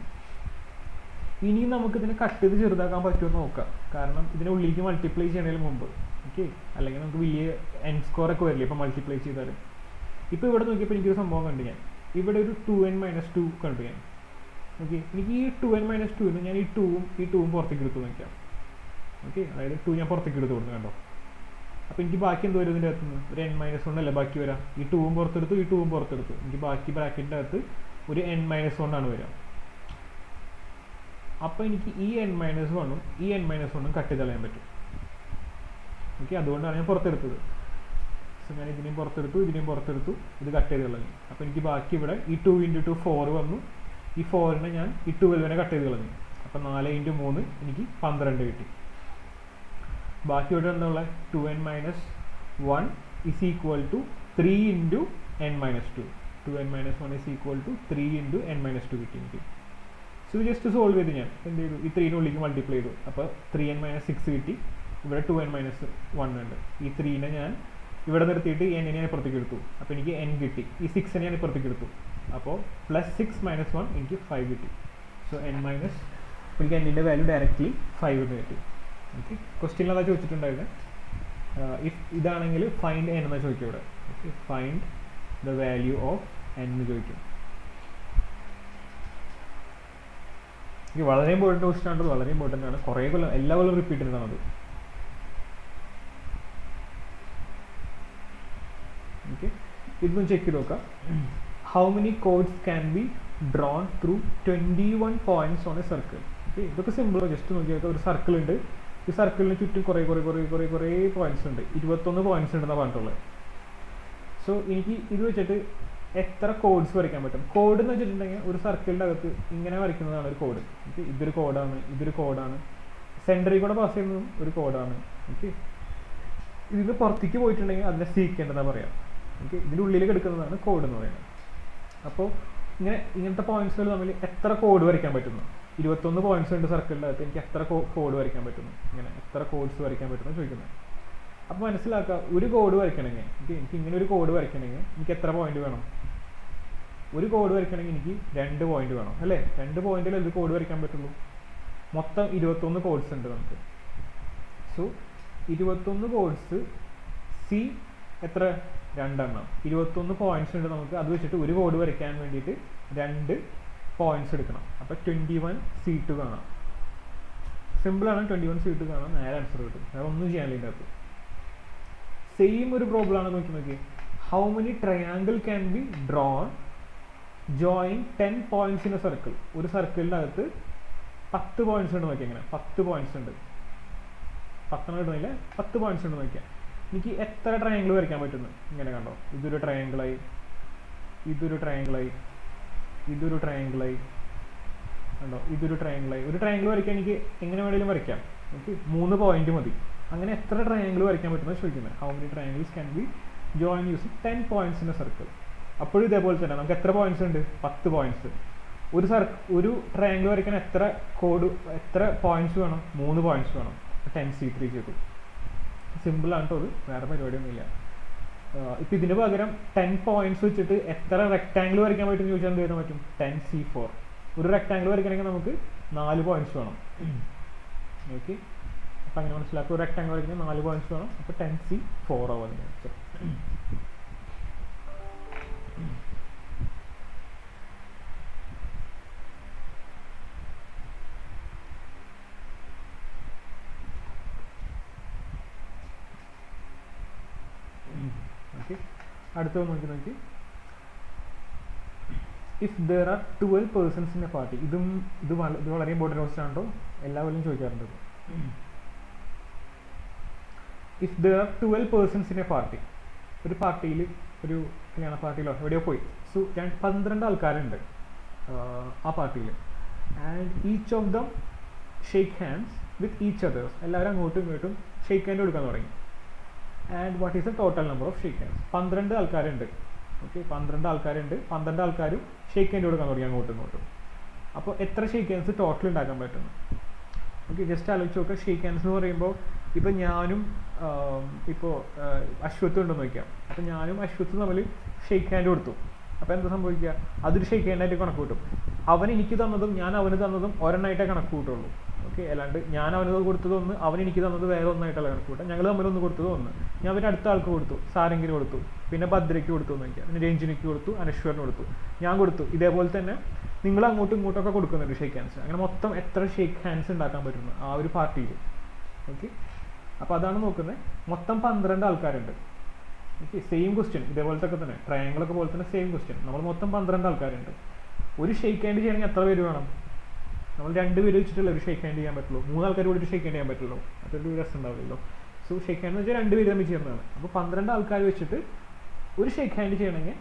ഇനിയും നമുക്ക് ഇതിനെ കട്ട് ചെയ്ത് ചെറുതാക്കാൻ പറ്റുമെന്ന് നോക്കാം. കാരണം ഇതിനെ ഉള്ളിലേക്ക് മൾട്ടിപ്ലൈ ചെയ്യണതിന് മുമ്പ്. ഓക്കെ, അല്ലെങ്കിൽ നമുക്ക് വലിയ n സ്കോർ ഒക്കെ വരില്ലേ ഇപ്പോൾ മൾട്ടിപ്ലൈ ചെയ്താലും. ഇപ്പോൾ ഇവിടെ നോക്കിയപ്പോൾ എനിക്കൊരു സംഭവം കണ്ടു. ഞാൻ ഇവിടെ ഒരു 2n-2 കണ്ടു ഞാൻ. ഓക്കെ, എനിക്ക് ഈ 2n-2 ഞാൻ ഈ 2ഉം പുറത്തേക്ക് എടുത്ത് നോക്കാം. ഓക്കെ, അതായത് 2 ഞാൻ പുറത്തേക്ക് എടുത്ത് കൊടുത്തു കണ്ടോ. അപ്പോൾ എനിക്ക് ബാക്കി എന്ത് വരും ഇതിൻ്റെ അകത്തുനിന്ന്? ഒരു n-1 അല്ലേ ബാക്കി വരാം. ഈ 2ഉം പുറത്തെടുത്തു, ഈ 2ഉം പുറത്തെടുത്തു. എനിക്ക് ബാക്കി ബ്രാക്കറ്റിൻ്റെ അകത്ത് ഒരു n-1 ആണ് വരിക. അപ്പോൾ എനിക്ക് ഈ n-1ഉം ഈ n-1ഉം കട്ട് ചെയ്ത് കളയാൻ പറ്റും. ഓക്കെ, അതുകൊണ്ടാണ് ഞാൻ പുറത്തെടുത്തത്. സോ ഞാൻ ഇതിനെയും പുറത്തെടുത്തു, ഇതിനെയും പുറത്തെടുത്തു, ഇത് കട്ട് ചെയ്ത് കളഞ്ഞു. അപ്പോൾ എനിക്ക് ബാക്കി ഇവിടെ ഈ 2 × 2 4 വന്നു. ഈ 4നെ ഞാൻ ഈ 12നെ കട്ട് ചെയ്ത് കളഞ്ഞു. അപ്പോൾ 4 × 3 എനിക്ക് 12 കിട്ടി. ബാക്കി ഇവിടെ എന്നുള്ള 2n-1 is equal to 3 × n-2. 2n-1 is equal to 3 × n-2 കിട്ടി എനിക്ക്. സോ ഇത് ജസ്റ്റ് സോൾവ് ചെയ്ത് ഞാൻ എന്ത് ചെയ്തു? ഈ 3നെ ഉള്ളിലേക്ക് മൾട്ടിപ്ലൈ ചെയ്തു. അപ്പോൾ 3n-6 കിട്ടി. ഇവിടെ 2n-1 ഉണ്ട്. ഈ 3നെ ഞാൻ ഇവിടെ നിർത്തിയിട്ട് n ഞാൻ ഇപ്പുറത്തേക്ക് എടുത്തു. അപ്പോൾ എനിക്ക് n കിട്ടി. ഈ 6നെ ഞാൻ ഇപ്പുറത്തേക്ക് എടുത്തു. അപ്പോൾ +6 - 1 എനിക്ക് 5 കിട്ടി. സോ എനിക്ക് n-ൻ്റെ വാല്യൂ ഡയറക്റ്റ്ലി 5 എന്ന് കിട്ടി. ഓക്കെ, ക്വസ്റ്റ്യനിൽ അതാ ചോദിച്ചിട്ടുണ്ടായിരുന്നു. ഇഫ് ഇതാണെങ്കിൽ ഫൈൻഡ് n എന്ന് ചോദിക്കും ഇവിടെ. Okay, find the value of n എന്ന് ചോദിക്കും. ഇത് വളരെ ഇമ്പോർട്ടൻറ്റ് ക്വസ്റ്റ്യൻ ആണ്, വളരെ ഇമ്പോർട്ടൻ്റ് ആണ്. കുറേ കൊല്ലം എല്ലാ കൊല്ലം റിപ്പീറ്റ് ചെയ്യുന്നതാണ് അത്. ഓക്കെ, ഇതൊന്നും ചെക്ക് ചെയ്ത് നോക്കാം. How many chords can be drawn through 21 points on a circle. Okay, ഇതൊക്കെ സിമ്പിളാണ്. ജസ്റ്റ് നോക്കിയാൽ ഒരു സർക്കിൾ ഉണ്ട്. ഈ സർക്കിളിന് ചുറ്റും കുറേ പോയിന്റ്സ് ഉണ്ട്. 21 പോയിന്റ്സ് ഉണ്ടെന്നാണ് പറഞ്ഞിട്ടുള്ളത്. സോ എനിക്ക് ഇത് വെച്ചിട്ട് എത്ര കോഡ്സ് വരയ്ക്കാൻ പറ്റും? കോഡ് എന്ന് വെച്ചിട്ടുണ്ടെങ്കിൽ ഒരു സർക്കിളിൻ്റെ അകത്ത് ഇങ്ങനെ വരയ്ക്കുന്നതാണ് ഒരു കോഡ്. ഓക്കെ, ഇതൊരു കോഡാണ്, സെൻറ്ററിൽ കൂടെ പാസ് ചെയ്യുന്നതും ഒരു കോഡാണ്. ഓക്കെ, ഇതിന് പുറത്തേക്ക് പോയിട്ടുണ്ടെങ്കിൽ അതിനെ സീക്കേണ്ടതാണ് പറയാം. ഓക്കെ, ഇതിൻ്റെ ഉള്ളിലേക്ക് എടുക്കുന്നതാണ് കോഡ് എന്ന് പറയുന്നത്. അപ്പോൾ ഇങ്ങനത്തെ പോയിന്റ്സുകൾ തമ്മിൽ എത്ര കോഡ് വരയ്ക്കാൻ പറ്റുന്നു? 21 പോയിന്റ്സ് ഉണ്ട് സർക്കിളിൻ്റെ അകത്ത്. എനിക്ക് എത്ര കോഡ് വരയ്ക്കാൻ പറ്റുന്നു? ഇങ്ങനെ എത്ര കോഡ്സ് വരയ്ക്കാൻ പറ്റുമെന്ന് ചോദിക്കുന്നത്. അപ്പോൾ മനസ്സിലാക്കുക, ഒരു കോഡ് വരയ്ക്കണമെങ്കിൽ എനിക്ക് ഇങ്ങനെ ഒരു കോഡ് വരയ്ക്കണമെങ്കിൽ എനിക്ക് എത്ര പോയിന്റ് വേണം? ഒരു കോഡ് വരയ്ക്കണമെങ്കിൽ എനിക്ക് 2 പോയിന്റ് വേണം അല്ലേ? 2 പോയിന്റിൽ ഒരു കോഡ് വരയ്ക്കാൻ പറ്റുള്ളൂ. മൊത്തം 21 കോഡ്സ് ഉണ്ട് നമുക്ക്. സോ 21 കോഡ്സ് സി എത്ര? 2 21 പോയിന്റ്സ് ഉണ്ട് നമുക്ക്. അത് വെച്ചിട്ട് ഒരു കോഡ് വരയ്ക്കാൻ വേണ്ടിയിട്ട് 2 പോയിന്റ്സ് എടുക്കണം. അപ്പോൾ 21 C2 കാണാം. സിമ്പിളാണ്. 21 C2 കാണാം, നേരെ ആൻസർ കിട്ടും. വേറെ ഒന്നും ചെയ്യാനില്ല ഇതിൻ്റെ അകത്ത്. സെയിം ഒരു പ്രോബ്ലം ആണ്. നോക്കി how many triangle can be drone join 10 points in A circle. ഒരു സർക്കിളിൻ്റെ അകത്ത് 10 പോയിന്റ്സ് ഉണ്ട്. നോക്കിയാൽ ഇങ്ങനെ 10 പോയിന്റ്സ് ഉണ്ട്. 10 കിട്ടുന്നില്ല, 10 പോയിന്റ്സ് ഉണ്ട്. നോക്കിയാൽ എനിക്ക് എത്ര ട്രയാങ്കിൾ വരയ്ക്കാൻ പറ്റുന്നു? ഇങ്ങനെ കണ്ടോ, ഇതൊരു ട്രയാങ്കിളായി, ഇതൊരു ട്രയാങ്കിളായി, ഇതൊരു ട്രയാങ്കിളായി കണ്ടോ, ഇതൊരു ട്രയാങ്കിളായി. ഒരു ട്രയാങ്കിൾ വരയ്ക്കാൻ എനിക്ക് എങ്ങനെ വേണമെങ്കിലും വരയ്ക്കാം. ഓക്കെ, 3 പോയിന്റ് മതി. അങ്ങനെ എത്ര ട്രയാങ്കിൾ വരയ്ക്കാൻ പറ്റുന്നത് ചോദിക്കുന്നത്. How many triangles can be join using 10 points in A circle. അപ്പോഴും ഇതേപോലെ തന്നെ നമുക്ക് എത്ര പോയിന്റ്സ് ഉണ്ട്? 10 പോയിന്റ്സ്. ഒരു ട്രയാങ്കിൾ വരയ്ക്കാൻ എത്ര പോയിന്റ്സ് വേണം? 3 പോയിന്റ്സ് വേണം. 10C3 ചെയ്തു. സിമ്പിളാണ് കേട്ടോ, അത് വേറെ പരിപാടിയൊന്നുമില്ല. ഇപ്പം ഇതിന് പകരം 10 പോയിന്റ്സ് വെച്ചിട്ട് എത്ര റെക്ടാങ്കിൾ വരയ്ക്കാൻ പറ്റും ചോദിച്ചാൽ എന്ത് ചെയ്യാൻ പറ്റും? 10C4. ഒരു റെക്ടാങ്കിൾ വരയ്ക്കണമെങ്കിൽ നമുക്ക് 4 പോയിന്റ്സ് വേണം. ഓക്കെ, അപ്പം അങ്ങനെ മനസ്സിലാക്കുക. ഒരു റെക്ടാങ്കിൾ വരയ്ക്കണമെങ്കിൽ 4 പോയിന്റ്സ് വേണം. അപ്പോൾ 10C4 ആവും അതിൻ്റെ ആൻസർ. ഓക്കെ, അടുത്ത നോക്കി if there are 12 persons in a party. ഇത് വളരെ ഇമ്പോർട്ടൻറ്റ് ക്വസ്റ്റ്യൻ ആണ് കേട്ടോ, എല്ലാവരും ചോദിക്കാറുണ്ട്. If there are 12 persons in a party, ഒരു പാർട്ടിയിൽ, ഒരു കല്യാണ പാർട്ടിയിലോ എവിടെയോ പോയി, 12 ആൾക്കാരുണ്ട് ആ പാർട്ടിയിൽ. And each of them shake hands with each others. എല്ലാവരും അങ്ങോട്ടും ഇങ്ങോട്ടും ഷേക്ക് ഹാൻഡ് കൊടുക്കാൻ തുടങ്ങി. And what is the total number of shake hands? 12 ആൾക്കാരുണ്ട്. ഓക്കെ, 12 ആൾക്കാരുണ്ട്. 12 ആൾക്കാരും ഷേക്ക് ഹാൻഡ് കൊടുക്കാൻ തുടങ്ങി അങ്ങോട്ടും ഇങ്ങോട്ടും. അപ്പോൾ എത്ര ഷേക്ക് ഹാൻഡ്സ് ടോട്ടൽ ഉണ്ടാക്കാൻ പറ്റുന്നു? ഓക്കെ, ജസ്റ്റ് ആലോചിച്ച് നോക്കുക. ഷേക്ക് ഹാൻഡ്സ് എന്ന് പറയുമ്പോൾ ഇപ്പോൾ ഞാനും ഇപ്പോൾ അശ്വത്തും ഉണ്ടെന്ന് നോക്കാം. അപ്പോൾ ഞാനും അശ്വത്തും തമ്മിൽ ഷേക്ക് ഹാൻഡ് കൊടുത്തു. അപ്പോൾ എന്താ സംഭവിക്കുക? അതൊരു ഷേക്ക് ഹാൻഡായിട്ട് കണക്ക് കൂട്ടും. അവൻ എനിക്ക് തന്നതും ഞാൻ അവന് തന്നതും ഒരെണ്ണമായിട്ടേ കണക്ക് കൂട്ടുള്ളൂ. ഓക്കെ, അല്ലാണ്ട് ഞാൻ അവന് കൊടുത്തത് ഒന്ന്, അവൻ എനിക്ക് തന്നത് വേറെ ഒന്നായിട്ടല്ല കണക്ക് കൂട്ടാം. ഞങ്ങൾ തമ്മിലൊന്ന് കൊടുത്തത് ഒന്ന്, ഞാൻ പിന്നെ അടുത്ത ആൾക്ക് കൊടുത്തു, സാരംഗിന് കൊടുത്തു, പിന്നെ ഭദ്രയ്ക്ക് കൊടുത്തു എന്ന് വയ്ക്കുക, പിന്നെ രഞ്ജിനിക്ക് കൊടുത്തു, അനശ്വറിന് കൊടുത്തു, ഞാൻ കൊടുത്തു. ഇതേപോലെ തന്നെ നിങ്ങൾ അങ്ങോട്ടും ഇങ്ങോട്ടൊക്കെ കൊടുക്കുന്നുണ്ട് ഷേക്ക് ഹാൻഡ്സ്. അങ്ങനെ മൊത്തം എത്ര ഷേക്ക് ഹാൻഡ്സ് ഉണ്ടാക്കാൻ പറ്റുന്നു ആ ഒരു പാർട്ടിയിൽ? ഓക്കെ, അപ്പോൾ അതാണ് നോക്കുന്നത്. മൊത്തം 12 ആൾക്കാരുണ്ട്. ഓക്കെ, സെയിം ക്വസ്റ്റ്യൻ, ഇതേപോലത്തെ ഒക്കെ തന്നെ, ട്രയാങ്കിളൊക്കെ പോലെ തന്നെ സെയിം ക്വസ്റ്റ്യൻ. നമ്മൾ മൊത്തം 12 ആൾക്കാരുണ്ട്. ഒരു ഷേക്ക് ഹാൻഡ് ചെയ്യണമെങ്കിൽ എത്ര പേര് വേണം? നമ്മൾ 2 പേര് വെച്ചിട്ടല്ലേ ഒരു ഷേക്ക് ഹാൻഡ് ചെയ്യാൻ പറ്റുള്ളൂ. 3 ആൾക്കാർ കൂടി ഷേക്ക് ഹാൻഡ് ചെയ്യാൻ പറ്റുള്ളൂ. അതൊരു രസം ഉണ്ടാവില്ലല്ലോ. സോ ഷേക്ക് ഹാൻഡ് എന്ന് വെച്ചാൽ 2 പേര് തമ്മിൽ ചെയ്യുന്നതാണ്. അപ്പോൾ 12 ആൾക്കാർ വെച്ചിട്ട് ഒരു ഷേക്ക് ഹാൻഡ് ചെയ്യണമെങ്കിൽ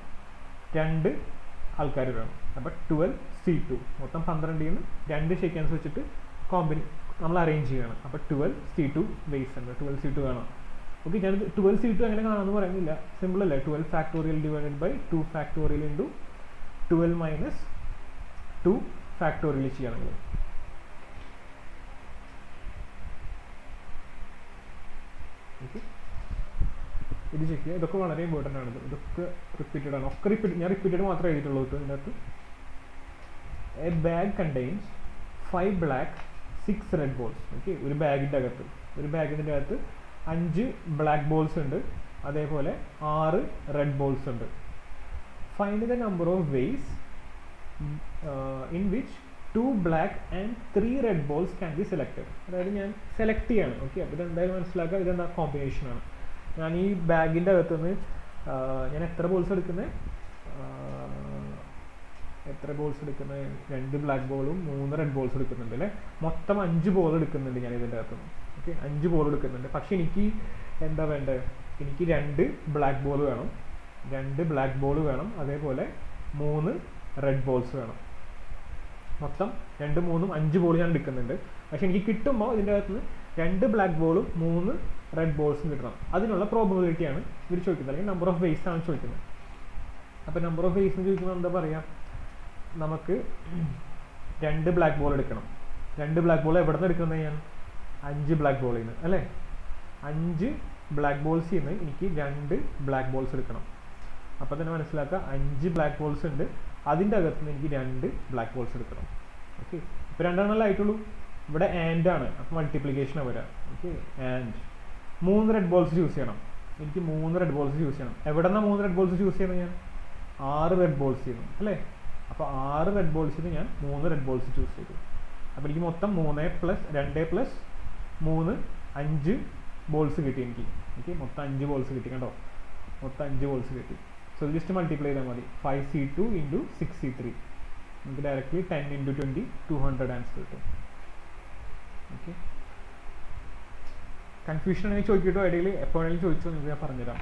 2 ആൾക്കാർ വേണം. അപ്പോൾ 12C2, മൊത്തം 12ൽ നിന്ന് 2 ഷേക്ക് ഹാൻഡ്സ് വെച്ചിട്ട് നമ്മൾ അറേഞ്ച് ചെയ്യണം. അപ്പോൾ 12C2 വേസ് ഉണ്ട്, 12C2 വേണം. ഓക്കെ, ഞാൻ 12C2 അങ്ങനെ കാണാമെന്ന് പറയുന്നില്ല, സിമ്പിൾ അല്ലേ. 12 factorial divided by 2 factorial into 12 minus 2 factorial ചെയ്യണമെങ്കിൽ. ഓക്കെ, ഇത് ചെക്ക് ചെയ്യുക. ഇതൊക്കെ വളരെ ഇമ്പോർട്ടൻ്റ് ആണ്. ഇതൊക്കെ റിപ്പീറ്റഡ് ആണ്. ഒക്കെ ഞാൻ റിപ്പീറ്റഡ് മാത്രമേ എഴുതിയിട്ടുള്ളൂ കേട്ടോ ഇതിൻ്റെ അകത്ത്. A bag contains 5 black 6 red balls. Okay, ഒരു ബാഗിൻ്റെ അകത്ത് 5 ബ്ലാക്ക് ബോൾസ് ഉണ്ട്, അതേപോലെ 6 റെഡ് ബോൾസ് ഉണ്ട്. Find the number of ways in which 2 black and 3 red balls can be selected. അതായത് ഞാൻ സെലക്ട് ചെയ്യാണ്. ഓക്കെ, അപ്പോൾ ഇതെന്തായാലും മനസ്സിലാക്കുക, ഇതെന്താ കോമ്പിനേഷനാണ്. ഞാൻ ഈ ബാഗിൻ്റെ അകത്തുനിന്ന് ഞാൻ എത്ര ബോൾസ് എടുക്കുന്നത്? 2 ബ്ലാക്ക് ബോളും 3 റെഡ് ബോൾസ് എടുക്കുന്നുണ്ട് അല്ലേ. മൊത്തം 5 ബോൾ എടുക്കുന്നുണ്ട് ഞാൻ ഇതിൻ്റെ അകത്തുനിന്ന്. ഓക്കെ, 5 ബോൾ എടുക്കുന്നുണ്ട്. പക്ഷെ എനിക്ക് എന്താ വേണ്ടത്? എനിക്ക് 2 ബ്ലാക്ക് ബോൾ വേണം, 2 ബ്ലാക്ക് ബോൾ വേണം, അതേപോലെ 3 റെഡ് ബോൾസ് വേണം. മൊത്തം 2, 3, 5 ബോൾ ഞാൻ എടുക്കുന്നുണ്ട്. പക്ഷെ എനിക്ക് കിട്ടുമ്പോൾ ഇതിൻ്റെ അകത്തുനിന്ന് 2 ബ്ലാക്ക് ബോളും 3 റെഡ് ബോൾസും കിട്ടണം. അതിനുള്ള പ്രോബബിലിറ്റിയാണ് ഇവർ ചോദിക്കുന്നത്, അല്ലെങ്കിൽ നമ്പർ ഓഫ് വേസ് ആണ് ചോദിക്കുന്നത്. അപ്പോൾ നമ്പർ ഓഫ് വേസ് എന്ന് ചോദിക്കുമ്പോൾ എന്താ പറയുക? നമുക്ക് 2 ബ്ലാക്ക് ബോൾ എടുക്കണം. 2 ബ്ലാക്ക് ബോൾ എവിടെ നിന്ന് എടുക്കുന്നത്? ഞാൻ 5 ബ്ലാക്ക് ബോളിൽ നിന്ന് അല്ലേ. 5 ബ്ലാക്ക് ബോൾസിൽ നിന്ന് എനിക്ക് 2 ബ്ലാക്ക് ബോൾസ് എടുക്കണം. അപ്പോൾ തന്നെ മനസ്സിലാക്കുക, 5 ബ്ലാക്ക് ബോൾസ് ഉണ്ട്, അതിൻ്റെ അകത്ത് നിന്ന് എനിക്ക് 2 ബ്ലാക്ക് ബോൾസ് എടുക്കണം. ഓക്കെ, ഇപ്പോൾ 2 എണ്ണമല്ലേ ആയിട്ടുള്ളൂ. ഇവിടെ ആൻഡ് ആണ്, അപ്പോൾ മൾട്ടിപ്ലിക്കേഷനാണ് വരിക. Okay, and 3 red balls choose ചെയ്യണം. എനിക്ക് 3 റെഡ് ബോൾസ് ചൂസ് ചെയ്യണം. എവിടെ നിന്നാണ് 3 റെഡ് ബോൾസ് ചൂസ് ചെയ്യണം? ഞാൻ 6 റെഡ് ബോൾസ് ചെയ്യുന്നു അല്ലേ. അപ്പോൾ 6 റെഡ് ബോൾസിന് ഞാൻ 3 റെഡ് ബോൾസ് ചൂസ് ചെയ്തു. അപ്പോൾ എനിക്ക് മൊത്തം 3 + 2 + 3 5 ബോൾസ് കിട്ടി എനിക്ക്. ഓക്കെ, മൊത്തം 5 ബോൾസ് കിട്ടി കണ്ടോ, മൊത്തം 5 ബോൾസ് കിട്ടി. സോ ജസ്റ്റ് മൾട്ടിപ്ലൈ ചെയ്താൽ മതി. 5C2 × 6C3, നമുക്ക് ഡയറക്റ്റ്ലി 10 × 20 200 ആൻസർ കിട്ടും. ഓക്കെ, കൺഫ്യൂഷൻ ആണെങ്കിൽ ചോദിക്കട്ടോ, ഇടയിൽ എപ്പോഴെങ്കിലും ചോദിച്ചോ, നിങ്ങൾക്ക് ഞാൻ പറഞ്ഞുതരാം.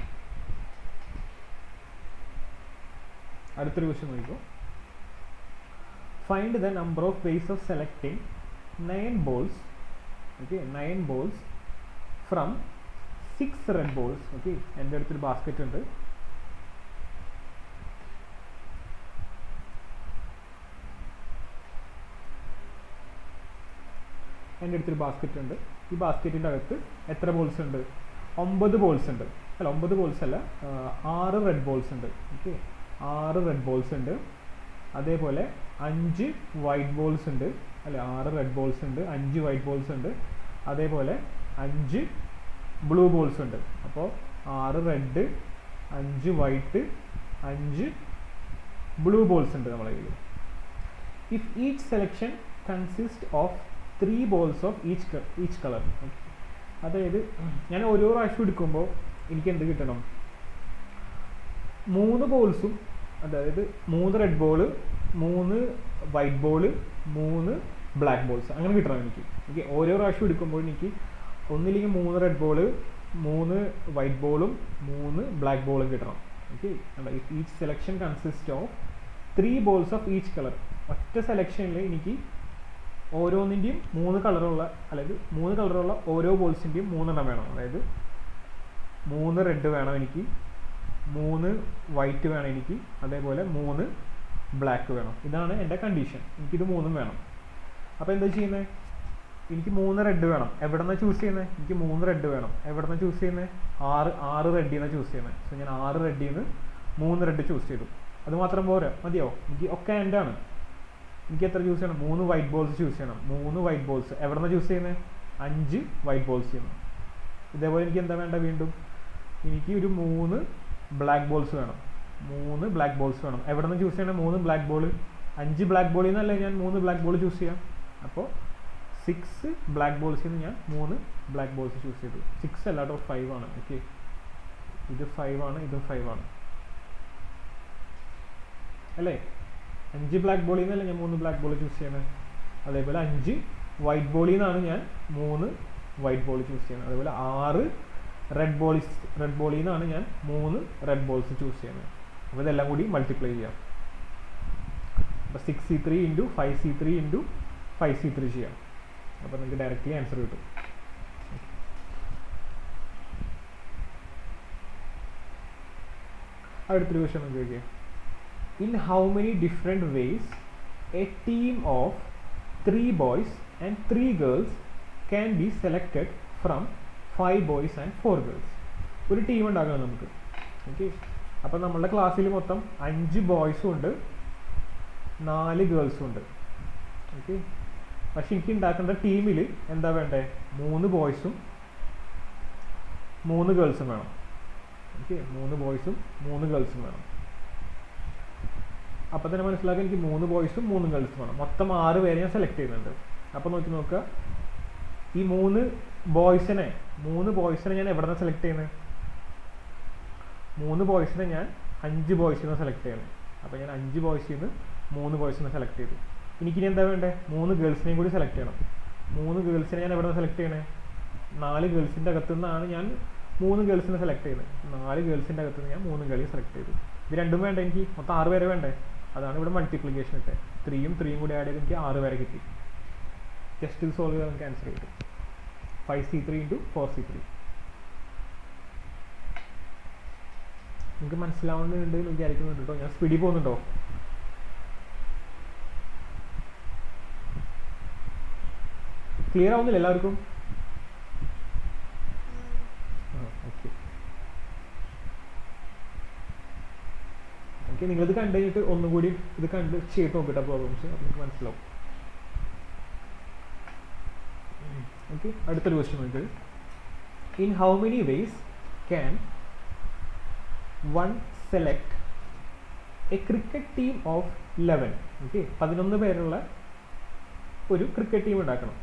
അടുത്തൊരു ക്വസ്റ്റ്യൻ നോക്കിക്കോ. Find the number of ways of selecting 9 balls. Okay, 9 balls from 6 red balls. Okay, എൻ്റെ അടുത്തൊരു ബാസ്ക്കറ്റ് ഉണ്ട്. ഈ ബാസ്ക്കറ്റിൻ്റെ അകത്ത് എത്ര ബോൾസ് ഉണ്ട്? 9 ബോൾസ് ഉണ്ട്. അല്ല, 9 ബോൾസ് അല്ല, 6 റെഡ് ബോൾസ് ഉണ്ട്. ഓക്കെ, 6 റെഡ് ബോൾസ് ഉണ്ട്. അതേപോലെ 5 വൈറ്റ് ബോൾസ് ഉണ്ട് അല്ലെ. 6 റെഡ് ബോൾസ് ഉണ്ട്, 5 വൈറ്റ് ബോൾസ് ഉണ്ട്, അതേപോലെ 5 ബ്ലൂ ബോൾസ് ഉണ്ട്. അപ്പോൾ 6 റെഡ്, 5 വൈറ്റ്, 5 ബ്ലൂ ബോൾസ് ഉണ്ട് നമ്മളെ കയ്യിൽ. If each selection consist of 3 balls of each colour. അതായത് ഞാൻ ഓരോ പ്രാവശ്യം എടുക്കുമ്പോൾ എനിക്ക് എന്ത് കിട്ടണം? 3 ബോൾസും, അതായത് 3 red ball, 3 white ball, 3 black balls അങ്ങനെ കിട്ടണം എനിക്ക്. ഓക്കെ, ഓരോ പ്രാവശ്യം എടുക്കുമ്പോൾ എനിക്ക് ഒന്നില്ലെങ്കിൽ 3 റെഡ് ബോള്, 3 വൈറ്റ് ബോളും 3 ബ്ലാക്ക് ബോളും കിട്ടണം. Okay, each selection consist of 3 balls of each colour. ഒറ്റ സെലക്ഷനിൽ എനിക്ക് ഓരോന്നിൻ്റെയും 3 കളറുള്ള, അതായത് 3 കളറുള്ള ഓരോ ബോൾസിൻ്റെയും 3 എണ്ണം വേണം. അതായത് 3 റെഡ് വേണം എനിക്ക്, 3 വൈറ്റ് വേണം എനിക്ക്, അതേപോലെ 3 ബ്ലാക്ക് വേണം. ഇതാണ് എൻ്റെ കണ്ടീഷൻ. എനിക്കിത് 3 വേണം. അപ്പോൾ എന്താ ചെയ്യുന്നത്? എനിക്ക് 3 റെഡ് വേണം. എവിടെ നിന്നാണ് ചൂസ് ചെയ്യുന്നത്? എനിക്ക് 3 റെഡ് വേണം. എവിടെ നിന്നാണ് ചൂസ് ചെയ്യുന്നത്? 6 റെഡിൽ നിന്നാണ് ചൂസ് ചെയ്യുന്നത്. സോ ഞാൻ 6 റെഡിൽ നിന്ന് 3 റെഡ് ചൂസ് ചെയ്തു. അത് മാത്രം പോരാ, മതിയോ? എനിക്ക് ഒക്കെ എൻ്റെ ആണ്. എനിക്ക് എത്ര ചൂസ് ചെയ്യണം? 3 വൈറ്റ് ബോൾസ് ചൂസ് ചെയ്യണം. 3 വൈറ്റ് ബോൾസ് എവിടെ നിന്നാണ് ചൂസ് ചെയ്യുന്നത്? 5 വൈറ്റ് ബോൾസ് ചെയ്യണം. ഇതേപോലെ എനിക്ക് എന്താ വേണ്ട? വീണ്ടും എനിക്ക് ഒരു 3 ബ്ലാക്ക് ബോൾസ് വേണം. 3 ബ്ലാക്ക് ബോൾസ് വേണം. എവിടെ നിന്ന് ചൂസ് ചെയ്യണം? 3 ബ്ലാക്ക് ബോൾ. 5 ബ്ലാക്ക് ബോളിൽ നിന്നല്ലേ ഞാൻ 3 ബ്ലാക്ക് ബോൾ ചൂസ് ചെയ്യാം. അപ്പോൾ 6 ബ്ലാക്ക് ബോൾസിൽ നിന്ന് ഞാൻ 3 ബ്ലാക്ക് ബോൾസ് ചൂസ് ചെയ്തു. 6 അല്ല കേട്ടോ, 5 ആണ്. ഓക്കെ, ഇത് 5 ആണ്, ഇതും 5 ആണ് അല്ലേ? 5 ബ്ലാക്ക് ബോളിൽ നിന്നല്ലേ ഞാൻ 3 ബ്ലാക്ക് ബോൾ ചൂസ് ചെയ്യുന്നത്. അതേപോലെ 5 വൈറ്റ് ബോളിൽ നിന്നാണ് ഞാൻ 3 വൈറ്റ് ബോൾ ചൂസ് ചെയ്യുന്നത്. അതേപോലെ 6 റെഡ് ബോളിൽ നിന്നാണ് ഞാൻ 3 റെഡ് ബോൾസ് ചൂസ് ചെയ്യുന്നത്. അപ്പോൾ ഇതെല്ലാം കൂടി മൾട്ടിപ്ലൈ ചെയ്യാം. അപ്പോൾ 6c3 into 5c3 into 5c3 ചെയ്യാം. അപ്പോൾ നിങ്ങൾക്ക് ഡയറക്റ്റ്ലി ആൻസർ കിട്ടും. അടുത്തൊരു ക്വസ്റ്റ്യൻ നമുക്ക് ചോദിക്കാം. In how many different ways a team of 3 boys and 3 girls can be selected from 5 boys and 4 girls? ഒരു ടീം ഉണ്ടാക്കണം നമുക്ക്. ഓക്കെ, അപ്പോൾ നമ്മളുടെ ക്ലാസ്സിൽ മൊത്തം 5 ബോയ്സും ഉണ്ട്, 4 ഗേൾസും ഉണ്ട്. ഓക്കെ, പക്ഷെ എനിക്ക് ഉണ്ടാക്കേണ്ട ടീമിൽ എന്താ വേണ്ടേ? 3 ബോയ്സും 3 ഗേൾസും വേണം. ഓക്കെ, 3 ബോയ്സും 3 ഗേൾസും വേണം. അപ്പോൾ തന്നെ മനസ്സിലാക്കാൻ എനിക്ക് 3 ബോയ്സും 3 ഗേൾസും വേണം. മൊത്തം 6 പേരെ ഞാൻ സെലക്ട് ചെയ്യുന്നുണ്ട്. അപ്പോൾ നോക്കുക, ഈ 3 ബോയ്സിനെ ഞാൻ എവിടെ നിന്നാണ് സെലക്ട് ചെയ്യുന്നത്? 3 ബോയ്സിനെ ഞാൻ 5 ബോയ്സിൽ നിന്ന് സെലക്ട് ചെയ്യുന്നത്. അപ്പോൾ ഞാൻ 5 ബോയ്സിൽ നിന്ന് 3 ബോയ്സിനെ സെലക്ട് ചെയ്തു. എനിക്കിനി എന്താ വേണ്ടേ? 3 ഗേൾസിനെയും കൂടി സെലക്ട് ചെയ്യണം. 3 ഗേൾസിനെ ഞാൻ എവിടെ നിന്ന് സെലക്ട് ചെയ്യണേ? 4 ഗേൾസിൻ്റെ അകത്തു നിന്നാണ് ഞാൻ 3 ഗേൾസിനെ സെലക്ട് ചെയ്യുന്നത്. 4 ഗേൾസിൻ്റെ അകത്ത് നിന്ന് ഞാൻ 3 ഗേളിയെ സെലക്ട് ചെയ്തു. ഇത് രണ്ടും വേണ്ട, എനിക്ക് മൊത്തം 6 പേരെ വേണ്ടേ? അതാണ് ഇവിടെ മൾട്ടിപ്ലിക്കേഷൻ ഇട്ടത്. 3യും 3യും കൂടി ആഡ് ചെയ്ത് എനിക്ക് 6 പേരെ കിട്ടി. ജസ്റ്റ് ഇത് സോൾവ് ചെയ്താൽ നമുക്ക് ആൻസർ കിട്ടും. 5c3 into 4c3. നിങ്ങൾക്ക് മനസ്സിലാവുന്നുണ്ട് എന്ന് വിചാരിക്കുന്നുണ്ട് കേട്ടോ. ഞാൻ സ്പീഡിൽ പോകുന്നുണ്ടോ? ക്ലിയർ ആവുന്നില്ല എല്ലാവർക്കും? ഓക്കെ ഓക്കെ, നിങ്ങളിത് കണ്ടു കഴിഞ്ഞിട്ട് ഒന്നുകൂടി ഇത് കണ്ട് ചെയ്ത് നോക്കിട്ടോ പ്രോബ്ലംസ്. അപ്പോൾ നിങ്ങൾക്ക് മനസ്സിലാവും. ഓക്കെ, അടുത്തൊരു ക്വസ്റ്റ്യൻ നോക്കിയത്. In how many ways can one select A cricket team of 11? Okay, 11 പേരുള്ള ഒരു ക്രിക്കറ്റ് ടീം ഉണ്ടാക്കണം.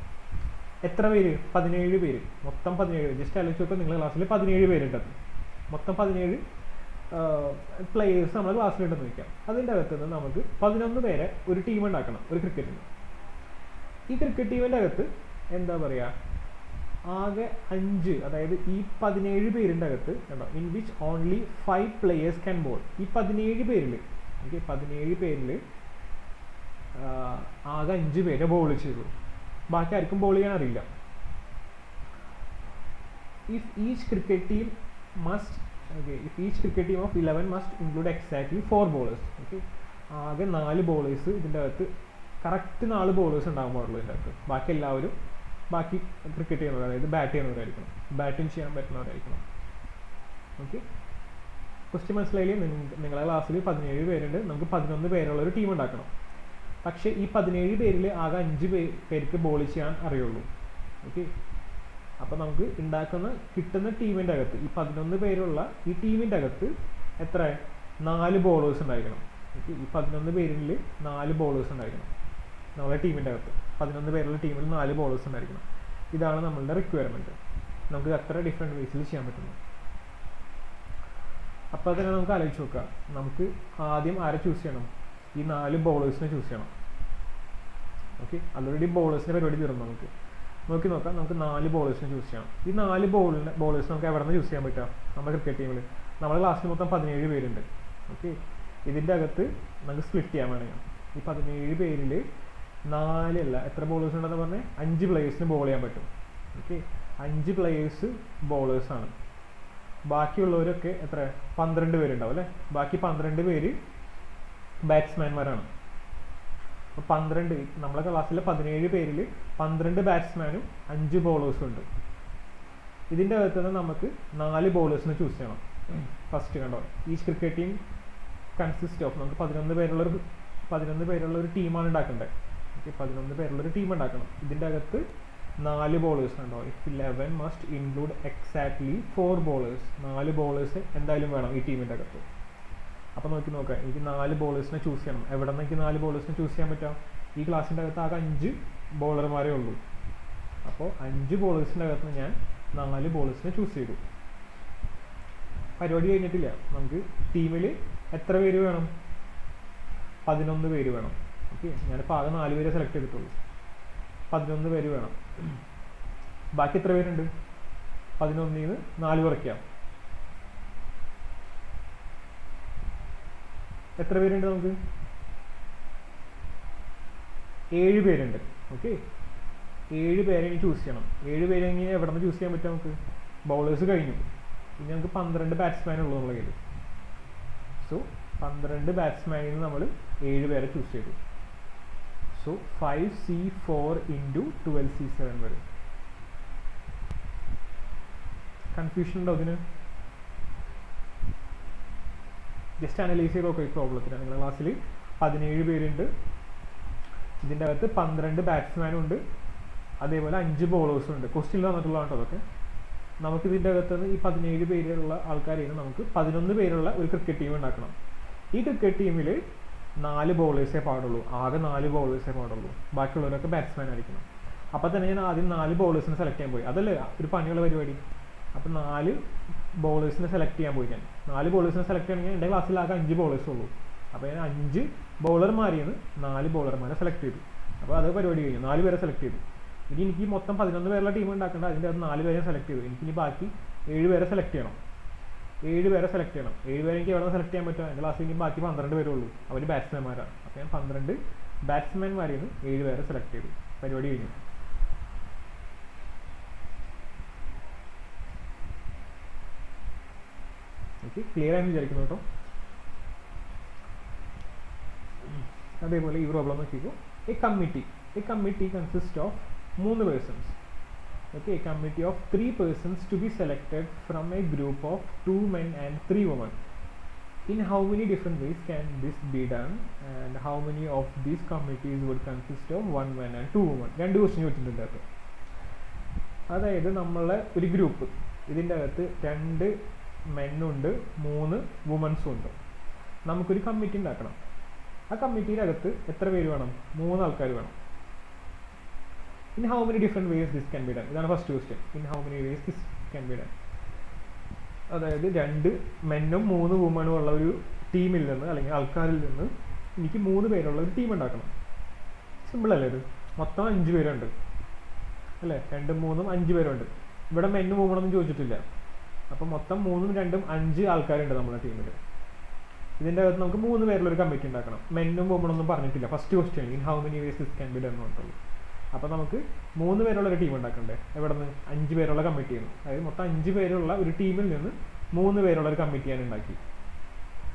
എത്ര പേര്? 17 പേര്. മൊത്തം 17. ജസ്റ്റ് ആലോചിച്ച് നോക്കുക, നിങ്ങളുടെ ക്ലാസ്സിൽ 17 പേരുണ്ടത്. മൊത്തം 17 പ്ലേയേഴ്സ് നമ്മുടെ ക്ലാസ്സിലുണ്ടെന്ന് വയ്ക്കാം. അതിൻ്റെ അകത്ത് നിന്ന് നമുക്ക് 11 പേരെ ഒരു ടീം ഉണ്ടാക്കണം, ഒരു ക്രിക്കറ്റിന്. ഈ ക്രിക്കറ്റ് ടീമിൻ്റെ അകത്ത് എന്താ പറയുക, ആകെ 5, അതായത് ഈ 17 പേരിൻ്റെ അകത്ത് കണ്ടോ, in which only 5 players can ball. ഈ 17 പേരിൽ, ഓക്കെ, 17 പേരിൽ ആകെ 5 പേരെ ബോൾ ചെയ്തു. ബാക്കി ആർക്കും ബോൾ ചെയ്യാൻ അറിയില്ല. If each cricket team of 11 must include exactly 4 bowlers. Okay, ആകെ 4 ബോളേഴ്സ് ഇതിൻ്റെ അകത്ത്, കറക്റ്റ് 4 ബോളേഴ്സ് ഉണ്ടാകാൻ പാടുള്ളൂ ഇതിൻ്റെ അകത്ത്. ബാക്കി എല്ലാവരും ബാക്കി ക്രിക്കറ്റ് ചെയ്യുന്നവർ, അതായത് ബാറ്റ് ചെയ്യുന്നവരായിരിക്കണം, ബാറ്റിംഗ് ചെയ്യാൻ പറ്റുന്നവരായിരിക്കണം. ഓക്കെ, ക്വസ്റ്റ്യൻ മനസ്സിലായില്ലേ? നിങ്ങളുടെ ക്ലാസ്സിൽ 17 പേരുണ്ട്, നമുക്ക് 11 പേരുള്ള ഒരു ടീം ഉണ്ടാക്കണം. പക്ഷേ ഈ 17 പേരിൽ ആകെ 5 പേർക്ക് ബോൾ ചെയ്യാൻ അറിയുള്ളൂ. ഓക്കെ, അപ്പോൾ നമുക്ക് കിട്ടുന്ന ടീമിൻ്റെ അകത്ത്, ഈ 11 പേരുള്ള ഈ ടീമിൻ്റെ അകത്ത് എത്ര? 4 ബോളേഴ്സ് ഉണ്ടായിരിക്കണം. ഓക്കെ, ഈ 11 പേരിൽ 4 ബോളേഴ്സ് ഉണ്ടായിരിക്കണം നമ്മുടെ ടീമിൻ്റെ അകത്ത്. 11 പേരുള്ള ടീമിൽ 4 ബോളേഴ്സ് ഉണ്ടായിരിക്കണം. ഇതാണ് നമ്മളുടെ റിക്വയർമെൻറ്റ്. നമുക്ക് അത്ര ഡിഫറെൻറ്റ് വേസിൽ ചെയ്യാൻ പറ്റുന്നു. അപ്പോൾ അതിനെ നമുക്ക് ആലോചിച്ച് നോക്കാം. നമുക്ക് ആദ്യം ആരെ ചൂസ് ചെയ്യണം? ഈ 4 ബോളേഴ്സിനെ ചൂസ് ചെയ്യണം. ഓക്കെ, ഓൾറെഡി ബോളേഴ്സിൻ്റെ പരിപാടി തീർന്നു. നമുക്ക് നോക്കി നോക്കാം. നമുക്ക് 4 ബോളേഴ്സിനെ ചൂസ് ചെയ്യണം. ഈ 4 ബോളേഴ്സ് നമുക്ക് എവിടെ നിന്ന് ചൂസ് ചെയ്യാൻ പറ്റുക? നമ്മുടെ ക്രിക്കറ്റ് ടീമിൽ നമ്മുടെ ക്ലാസ്സിൽ മൊത്തം 17 പേരുണ്ട്. ഓക്കെ, ഇതിൻ്റെ അകത്ത് നമുക്ക് സ്പ്ലിറ്റ് ചെയ്യാൻ വേണമെങ്കിൽ ഈ 17 പേരിൽ 4 അല്ല, എത്ര ബോളേഴ്സ് ഉണ്ടെന്ന് പറഞ്ഞാൽ 5 പ്ലേയേഴ്സിന് ബോൾ ചെയ്യാൻ പറ്റും. ഓക്കെ, 5 പ്ലേയേഴ്സ് ബോളേഴ്സാണ്. ബാക്കിയുള്ളവരൊക്കെ എത്ര? 12 പേരുണ്ടാവും അല്ലേ? ബാക്കി 12 പേര് ബാറ്റ്സ്മാൻമാരാണ്. അപ്പോൾ 12, നമ്മളെ ക്ലാസ്സിലെ 17 പേരിൽ 12 ബാറ്റ്സ്മാനും 5 ബോളേഴ്സും ഉണ്ട്. ഇതിൻ്റെ അകത്ത് നിന്ന് നമുക്ക് 4 ബോളേഴ്സിനെ ചൂസ് ചെയ്യണം. ഫസ്റ്റ് കണ്ടോ, each cricket team consist of, നമുക്ക് 11 പേരുള്ള ഒരു ടീമാണ് ഉണ്ടാക്കേണ്ടത്. ഓക്കെ, 11 പേരുള്ളൊരു ടീം ഉണ്ടാക്കണം. ഇതിൻ്റെ അകത്ത് 4 ബോളേഴ്സ് ഉണ്ടോ? If 11 must include exactly 4 bowlers. 4 bowlers എന്തായാലും വേണം ഈ ടീമിൻ്റെ അകത്ത്. അപ്പോൾ നോക്കാം, എനിക്ക് 4 ബോളേഴ്സിനെ ചൂസ് ചെയ്യണം. എവിടെ നിന്ന് എനിക്ക് 4 ബോളേഴ്സിനെ ചൂസ് ചെയ്യാൻ പറ്റാം? ഈ ക്ലാസ്സിൻ്റെ അകത്ത് ആകെ 5 ബോളർമാരേ ഉള്ളൂ. അപ്പോൾ 5 ബോളേഴ്സിൻ്റെ അകത്ത് ഞാൻ 4 ബോളേഴ്സിനെ ചൂസ് ചെയ്തു. പരിപാടി കഴിഞ്ഞിട്ടില്ല. നമുക്ക് ടീമിൽ എത്ര പേര് വേണം? 11 പേര് വേണം. ഓക്കെ, ഞാനിപ്പോൾ ആകെ 4 പേരെ സെലക്ട് ചെയ്തിട്ടുള്ളൂ. 11 പേര് വേണം. ബാക്കി എത്ര പേരുണ്ട്? 11ൽ നിന്ന് 4 കുറയ്ക്കാം. എത്ര പേരുണ്ട്? നമുക്ക് 7 പേരുണ്ട്. ഓക്കെ, 7 പേരെ ഇനി ചൂസ് ചെയ്യണം. 7 പേരെ ഇങ്ങനെ എവിടെ നിന്ന് ചൂസ് ചെയ്യാൻ പറ്റും? നമുക്ക് ബൗളേഴ്സ് കഴിഞ്ഞു. ഇനി നമുക്ക് 12 ബാറ്റ്സ്മാൻ ഉള്ളൂ എന്നുള്ള കേസ്. സോ 12 ബാറ്റ്സ്മാനിൽ നിന്ന് നമ്മൾ 7 പേരെ ചൂസ് ചെയ്തു. സോ 5C4 into 12C7 വരും. കൺഫ്യൂഷൻ ഉണ്ടോ അതിന്? ജസ്റ്റ് അനലൈസ് ചെയ്ത് നോക്കാം ഈ പ്രോബ്ലത്തിന്. നിങ്ങളുടെ ക്ലാസ്സിൽ 17 പേരുണ്ട്. ഇതിൻ്റെ അകത്ത് 12 ബാറ്റ്സ്മാനും ഉണ്ട്, അതേപോലെ 5 ബോളേഴ്സും ഉണ്ട്. ക്വസ്റ്റ്യൻ തന്നിട്ടുള്ളതാണ് അതൊക്കെ. നമുക്കിതിൻ്റെ അകത്ത് ഈ 17 പേരുള്ള ആൾക്കാരെയും നമുക്ക് 11 പേരുള്ള ഒരു ക്രിക്കറ്റ് ടീം ഉണ്ടാക്കണം. ഈ ക്രിക്കറ്റ് ടീമിൽ 4 ബോളേഴ്സേ പാടുള്ളൂ. ആകെ 4 ബോളേഴ്സേ പാടുള്ളൂ. ബാക്കിയുള്ളവരൊക്കെ ബാറ്റ്സ്മാൻ ആയിരിക്കണം. അപ്പോൾ തന്നെ ഞാൻ ആദ്യം 4 ബോളേഴ്സിനെ സെലക്ട് ചെയ്യാൻ പോയി. അതല്ലേ ഒരു പണിയുള്ള പരിപാടി. അപ്പോൾ 4 ബോളേഴ്സിനെ സെലക്ട് ചെയ്യാൻ പോയി. ഞാൻ 4 ബോളേഴ്സിനെ സെലക്ട് ചെയ്യണമെങ്കിൽ എൻ്റെ ക്ലാസ്സിൽ ആകെ 5 ബോളേഴ്സ് ഉള്ളൂ. അപ്പോൾ ഞാൻ 5 ബോളർമാരിൽ നിന്ന് 4 ബോളർമാരെ സെലക്ട് ചെയ്തു. അപ്പോൾ അത് പരിപാടി കഴിഞ്ഞു. 4 പേരെ സെലക്ട് ചെയ്തു. ഇനി എനിക്ക് മൊത്തം 11 പേരുള്ള ടീം ഉണ്ടാക്കേണ്ട. അതിൻ്റെ അത് 4 പേരെ സെലക്ട് ചെയ്തു. എനിക്കിനി ബാക്കി 7 പേരെ സെലക്ട് ചെയ്യണം. 7 പേരെ സെലക്ട് ചെയ്യണം. 7 പേരെ എനിക്ക് എവിടെ സെലക്ട് ചെയ്യാൻ പറ്റുക? എൻ്റെ ക്ലാസ്സിൽ എനിക്ക് ബാക്കി 12 പേരേ ഉള്ളൂ. അവർ ബാറ്റ്സ്മാൻമാരാണ്. അപ്പോൾ ഞാൻ 12 ബാറ്റ്സ്മാൻമാരിൽ നിന്ന് 7 പേരെ സെലക്ട് ചെയ്തു. പരിപാടി കഴിഞ്ഞു. ഓക്കെ, ക്ലിയർ ആയെന്ന് വിചാരിക്കുന്നു കേട്ടോ. അതേപോലെ ഈ പ്രോബ്ലം നോക്കിക്കോ. A committee consist of 3 persons. Okay, a committee of 3 persons to be selected from a group of 2 men and 3 women. In how many different ways can this be done, and how many of these committees would consist of 1 man and 2 women? 2 question ചോദിച്ചിട്ടുണ്ട് അത്. അതായത് നമ്മളെ ഒരു group, ഇതിൻ്റെ അകത്ത് 2 മെന്നുണ്ട്, 3 വുമൻസും ഉണ്ട്. നമുക്കൊരു committee ഉണ്ടാക്കണം. ആ കമ്മിറ്റിയുടെ അകത്ത് എത്ര പേര് വേണം? 3 ആൾക്കാർ വേണം. In how many different ways this can be done? ഇതാണ് first question. In how many ways this can be done? അതായത് 2 മെന്നും 3 വുമനും ഉള്ള ഒരു ടീമിൽ നിന്ന്, അല്ലെങ്കിൽ ആൾക്കാരിൽ നിന്ന് എനിക്ക് 3 പേരുള്ള ഒരു ടീം ഉണ്ടാക്കണം. സിമ്പിൾ അല്ലേ ഇത്? മൊത്തം 5 പേരുണ്ട് അല്ലേ? 2 3 5 പേരുണ്ട്. ഇവിടെ മെന്നും വുമണൊന്നും ചോദിച്ചിട്ടില്ല. അപ്പം മൊത്തം 3 2 5 ആൾക്കാരുണ്ട് നമ്മുടെ ടീമിൽ. ഇതിൻ്റെ അകത്ത് നമുക്ക് 3 പേരുള്ള ഒരു കമ്മിറ്റി ഉണ്ടാക്കണം. മെന്നും വുമണൊന്നും പറഞ്ഞിട്ടില്ല. First question in how many vase this can be done എന്ന് പറഞ്ഞിട്ടുള്ളൂ. അപ്പോൾ നമുക്ക് 3 പേരുള്ള ഒരു ടീം ഉണ്ടാക്കണ്ടേ? എവിടെ നിന്ന്? 5 പേരുള്ള കമ്മിറ്റിയിൽ നിന്ന്. അതായത് മൊത്തം 5 പേരുള്ള ഒരു ടീമിൽ നിന്ന് 3 പേരുള്ള ഒരു കമ്മിറ്റി ഞാൻ ഉണ്ടാക്കി.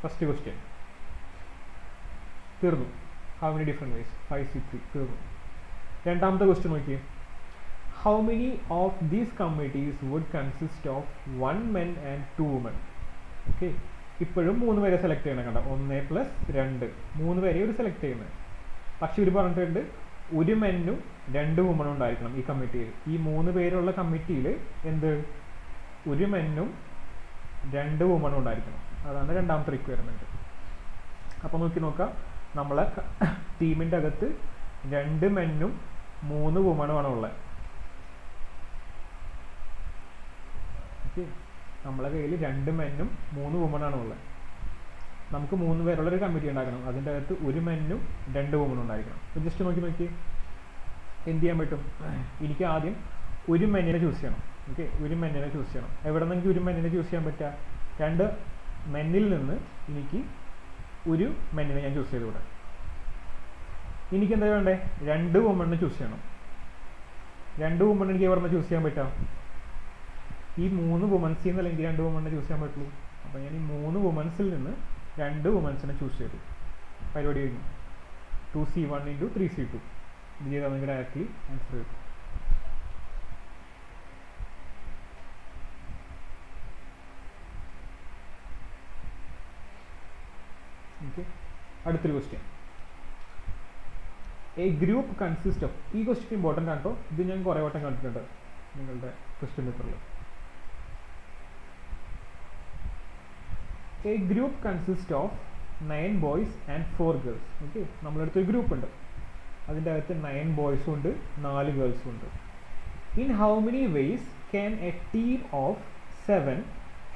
ഫസ്റ്റ് ക്വസ്റ്റ്യൻ തീർന്നു. How many different ways? 5 6 3 തീർന്നു. രണ്ടാമത്തെ ക്വസ്റ്റ്യൻ നോക്കിയേ. How many of these committees would consist of 1 men and 2 women? Okay, ഇപ്പോഴും 3 പേരെ സെലക്ട് ചെയ്യണം. കണ്ട 1 + 2 3 പേരെ ഒരു സെലക്ട് ചെയ്യുന്നത്. പക്ഷെ ഇവർ പറഞ്ഞിട്ടുണ്ട് 1 മെന്നും 2 വുമണും ഉണ്ടായിരിക്കണം ഈ കമ്മിറ്റിയിൽ. ഈ 3 പേരുള്ള കമ്മിറ്റിയിൽ എന്ത്? 1 മെന്നും 2 വുമണും ഉണ്ടായിരിക്കണം. അതാണ് രണ്ടാമത്തെ റിക്വയർമെൻറ്റ്. അപ്പോൾ നോക്കാം, നമ്മളെ ടീമിൻ്റെ അകത്ത് 2 മെന്നും 3 വുമണുമാണ് ഉള്ളത്. ഓക്കെ, നമ്മളെ കയ്യിൽ 2 മെന്നും 3 വുമണാണ് ഉള്ളത്. നമുക്ക് 3 പേരുള്ളൊരു കമ്മിറ്റി ഉണ്ടാക്കണം. അതിൻ്റെ അകത്ത് 1 മെന്നും 2 വുമണും ഉണ്ടായിരിക്കണം. അപ്പോൾ ജസ്റ്റ് നോക്കി എന്ത് ചെയ്യാൻ പറ്റും? എനിക്ക് ആദ്യം 1 മെന്നിനെ ചൂസ് ചെയ്യണം. ഓക്കെ, 1 മെന്നിനെ ചൂസ് ചെയ്യണം. എവിടെ നിന്ന് എനിക്ക് 1 മെന്നിനെ ചൂസ് ചെയ്യാൻ പറ്റുക? 2 മെന്നിൽ നിന്ന് എനിക്ക് 1 മെന്നിനെ ഞാൻ ചൂസ് ചെയ്തുകൂടെ. എനിക്ക് എന്താ വേണ്ടേ? 2 വുമണിനെ ചൂസ് ചെയ്യണം. 2 വുമൺ എനിക്ക് എവിടെ നിന്ന് ചൂസ് ചെയ്യാൻ പറ്റാം? ഈ 3 വുമൻസിൽ നിന്ന് അല്ലെങ്കിൽ 2 വുമണിനെ ചൂസ് ചെയ്യാൻ പറ്റുള്ളൂ. അപ്പോൾ ഞാൻ ഈ 3 വുമൻസിൽ നിന്ന് 2 വുമൻസിനെ ചൂസ് ചെയ്തു. പരിപാടി കഴിഞ്ഞു. 2C1 × 3C2 ഇത് ചെയ്താൽ നിങ്ങൾക്ക് ഡയറക്റ്റ്ലി ആൻസർ കിട്ടും. ഓക്കെ, അടുത്തൊരു question. A group consist of, ഈ ക്വസ്റ്റ്യൻ ഇമ്പോർട്ടൻ്റ് ആണ് കേട്ടോ. ഇത് ഞാൻ കുറേ വട്ടം കണ്ടിട്ടുണ്ട് നിങ്ങളുടെ ക്വസ്റ്റ്യൻ പേപ്പറിൽ. A group consist of 9 boys and 4 girls. Okay, നമ്മുടെ അടുത്തൊരു ഗ്രൂപ്പ് ഉണ്ട്. അതിൻ്റെ അകത്ത് 9 ബോയ്സും ഉണ്ട്, 4 ഗേൾസും ഉണ്ട്. In how many ways can a team of 7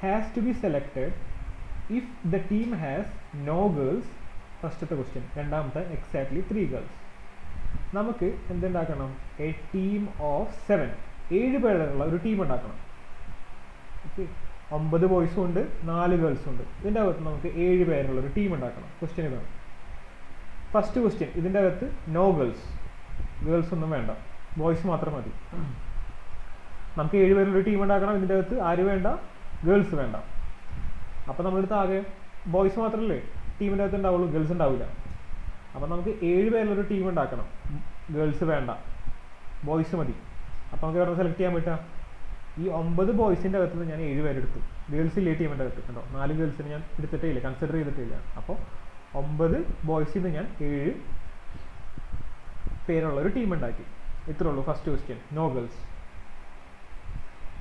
has to be selected if the team has no girls? ഫസ്റ്റത്തെ ക്വസ്റ്റ്യൻ. രണ്ടാമത്തെ എക്സാക്ട്ലി 3 ഗേൾസ്. നമുക്ക് എന്തുണ്ടാക്കണം? എ ടീം ഓഫ് 7 പേരുള്ള ഒരു ടീം ഉണ്ടാക്കണം. ഓക്കെ, 9 ബോയ്സും ഉണ്ട്, 4 ഗേൾസും ഉണ്ട്. ഇതിൻ്റെ അകത്ത് നമുക്ക് 7 പേരുള്ള ഒരു ടീം ഉണ്ടാക്കണം. ക്വസ്റ്റ്യൻ ഇതാണ്. ഫസ്റ്റ് ക്വസ്റ്റ്യൻ, ഇതിൻ്റെ അകത്ത് നോ ഗേൾസ്, ഗേൾസ് ഒന്നും വേണ്ട, ബോയ്സ് മാത്രം മതി. നമുക്ക് 7 പേരുള്ളൊരു ടീം ഉണ്ടാക്കണം. ഇതിൻ്റെ അകത്ത് ആര് വേണ്ട? ഗേൾസ് വേണ്ട. അപ്പോൾ നമ്മളെടുത്ത് ആകെ ബോയ്സ് മാത്രമല്ലേ ടീമിൻ്റെ അകത്ത് ഉണ്ടാവുള്ളൂ, ഗേൾസ് ഉണ്ടാവില്ല. അപ്പോൾ നമുക്ക് 7 പേരുള്ളൊരു ടീം ഉണ്ടാക്കണം. ഗേൾസ് വേണ്ട, ബോയ്സ് മതി. അപ്പോൾ നമുക്ക് എവിടെ സെലക്ട് ചെയ്യാൻ പറ്റുക? ഈ 9 ബോയ്സിൻ്റെ അകത്ത് നിന്ന് ഞാൻ 7 പേരെടുത്തു. ഗേൾസ് ഇല്ലേ ടീമിൻ്റെ അകത്ത്? കണ്ടോ, 4 ഗേൾസിന് ഞാൻ എടുത്തിട്ടേ ഇല്ല, കൺസിഡർ ചെയ്തിട്ടില്ല. അപ്പോൾ 9 ബോയ്സിൽ നിന്ന് ഞാൻ 7 പേരുള്ള ഒരു ടീം ഉണ്ടാക്കി. ഇത്രേ ഉള്ളൂ ഫസ്റ്റ് ക്വസ്റ്റ്യൻ, നോ ഗേൾസ്.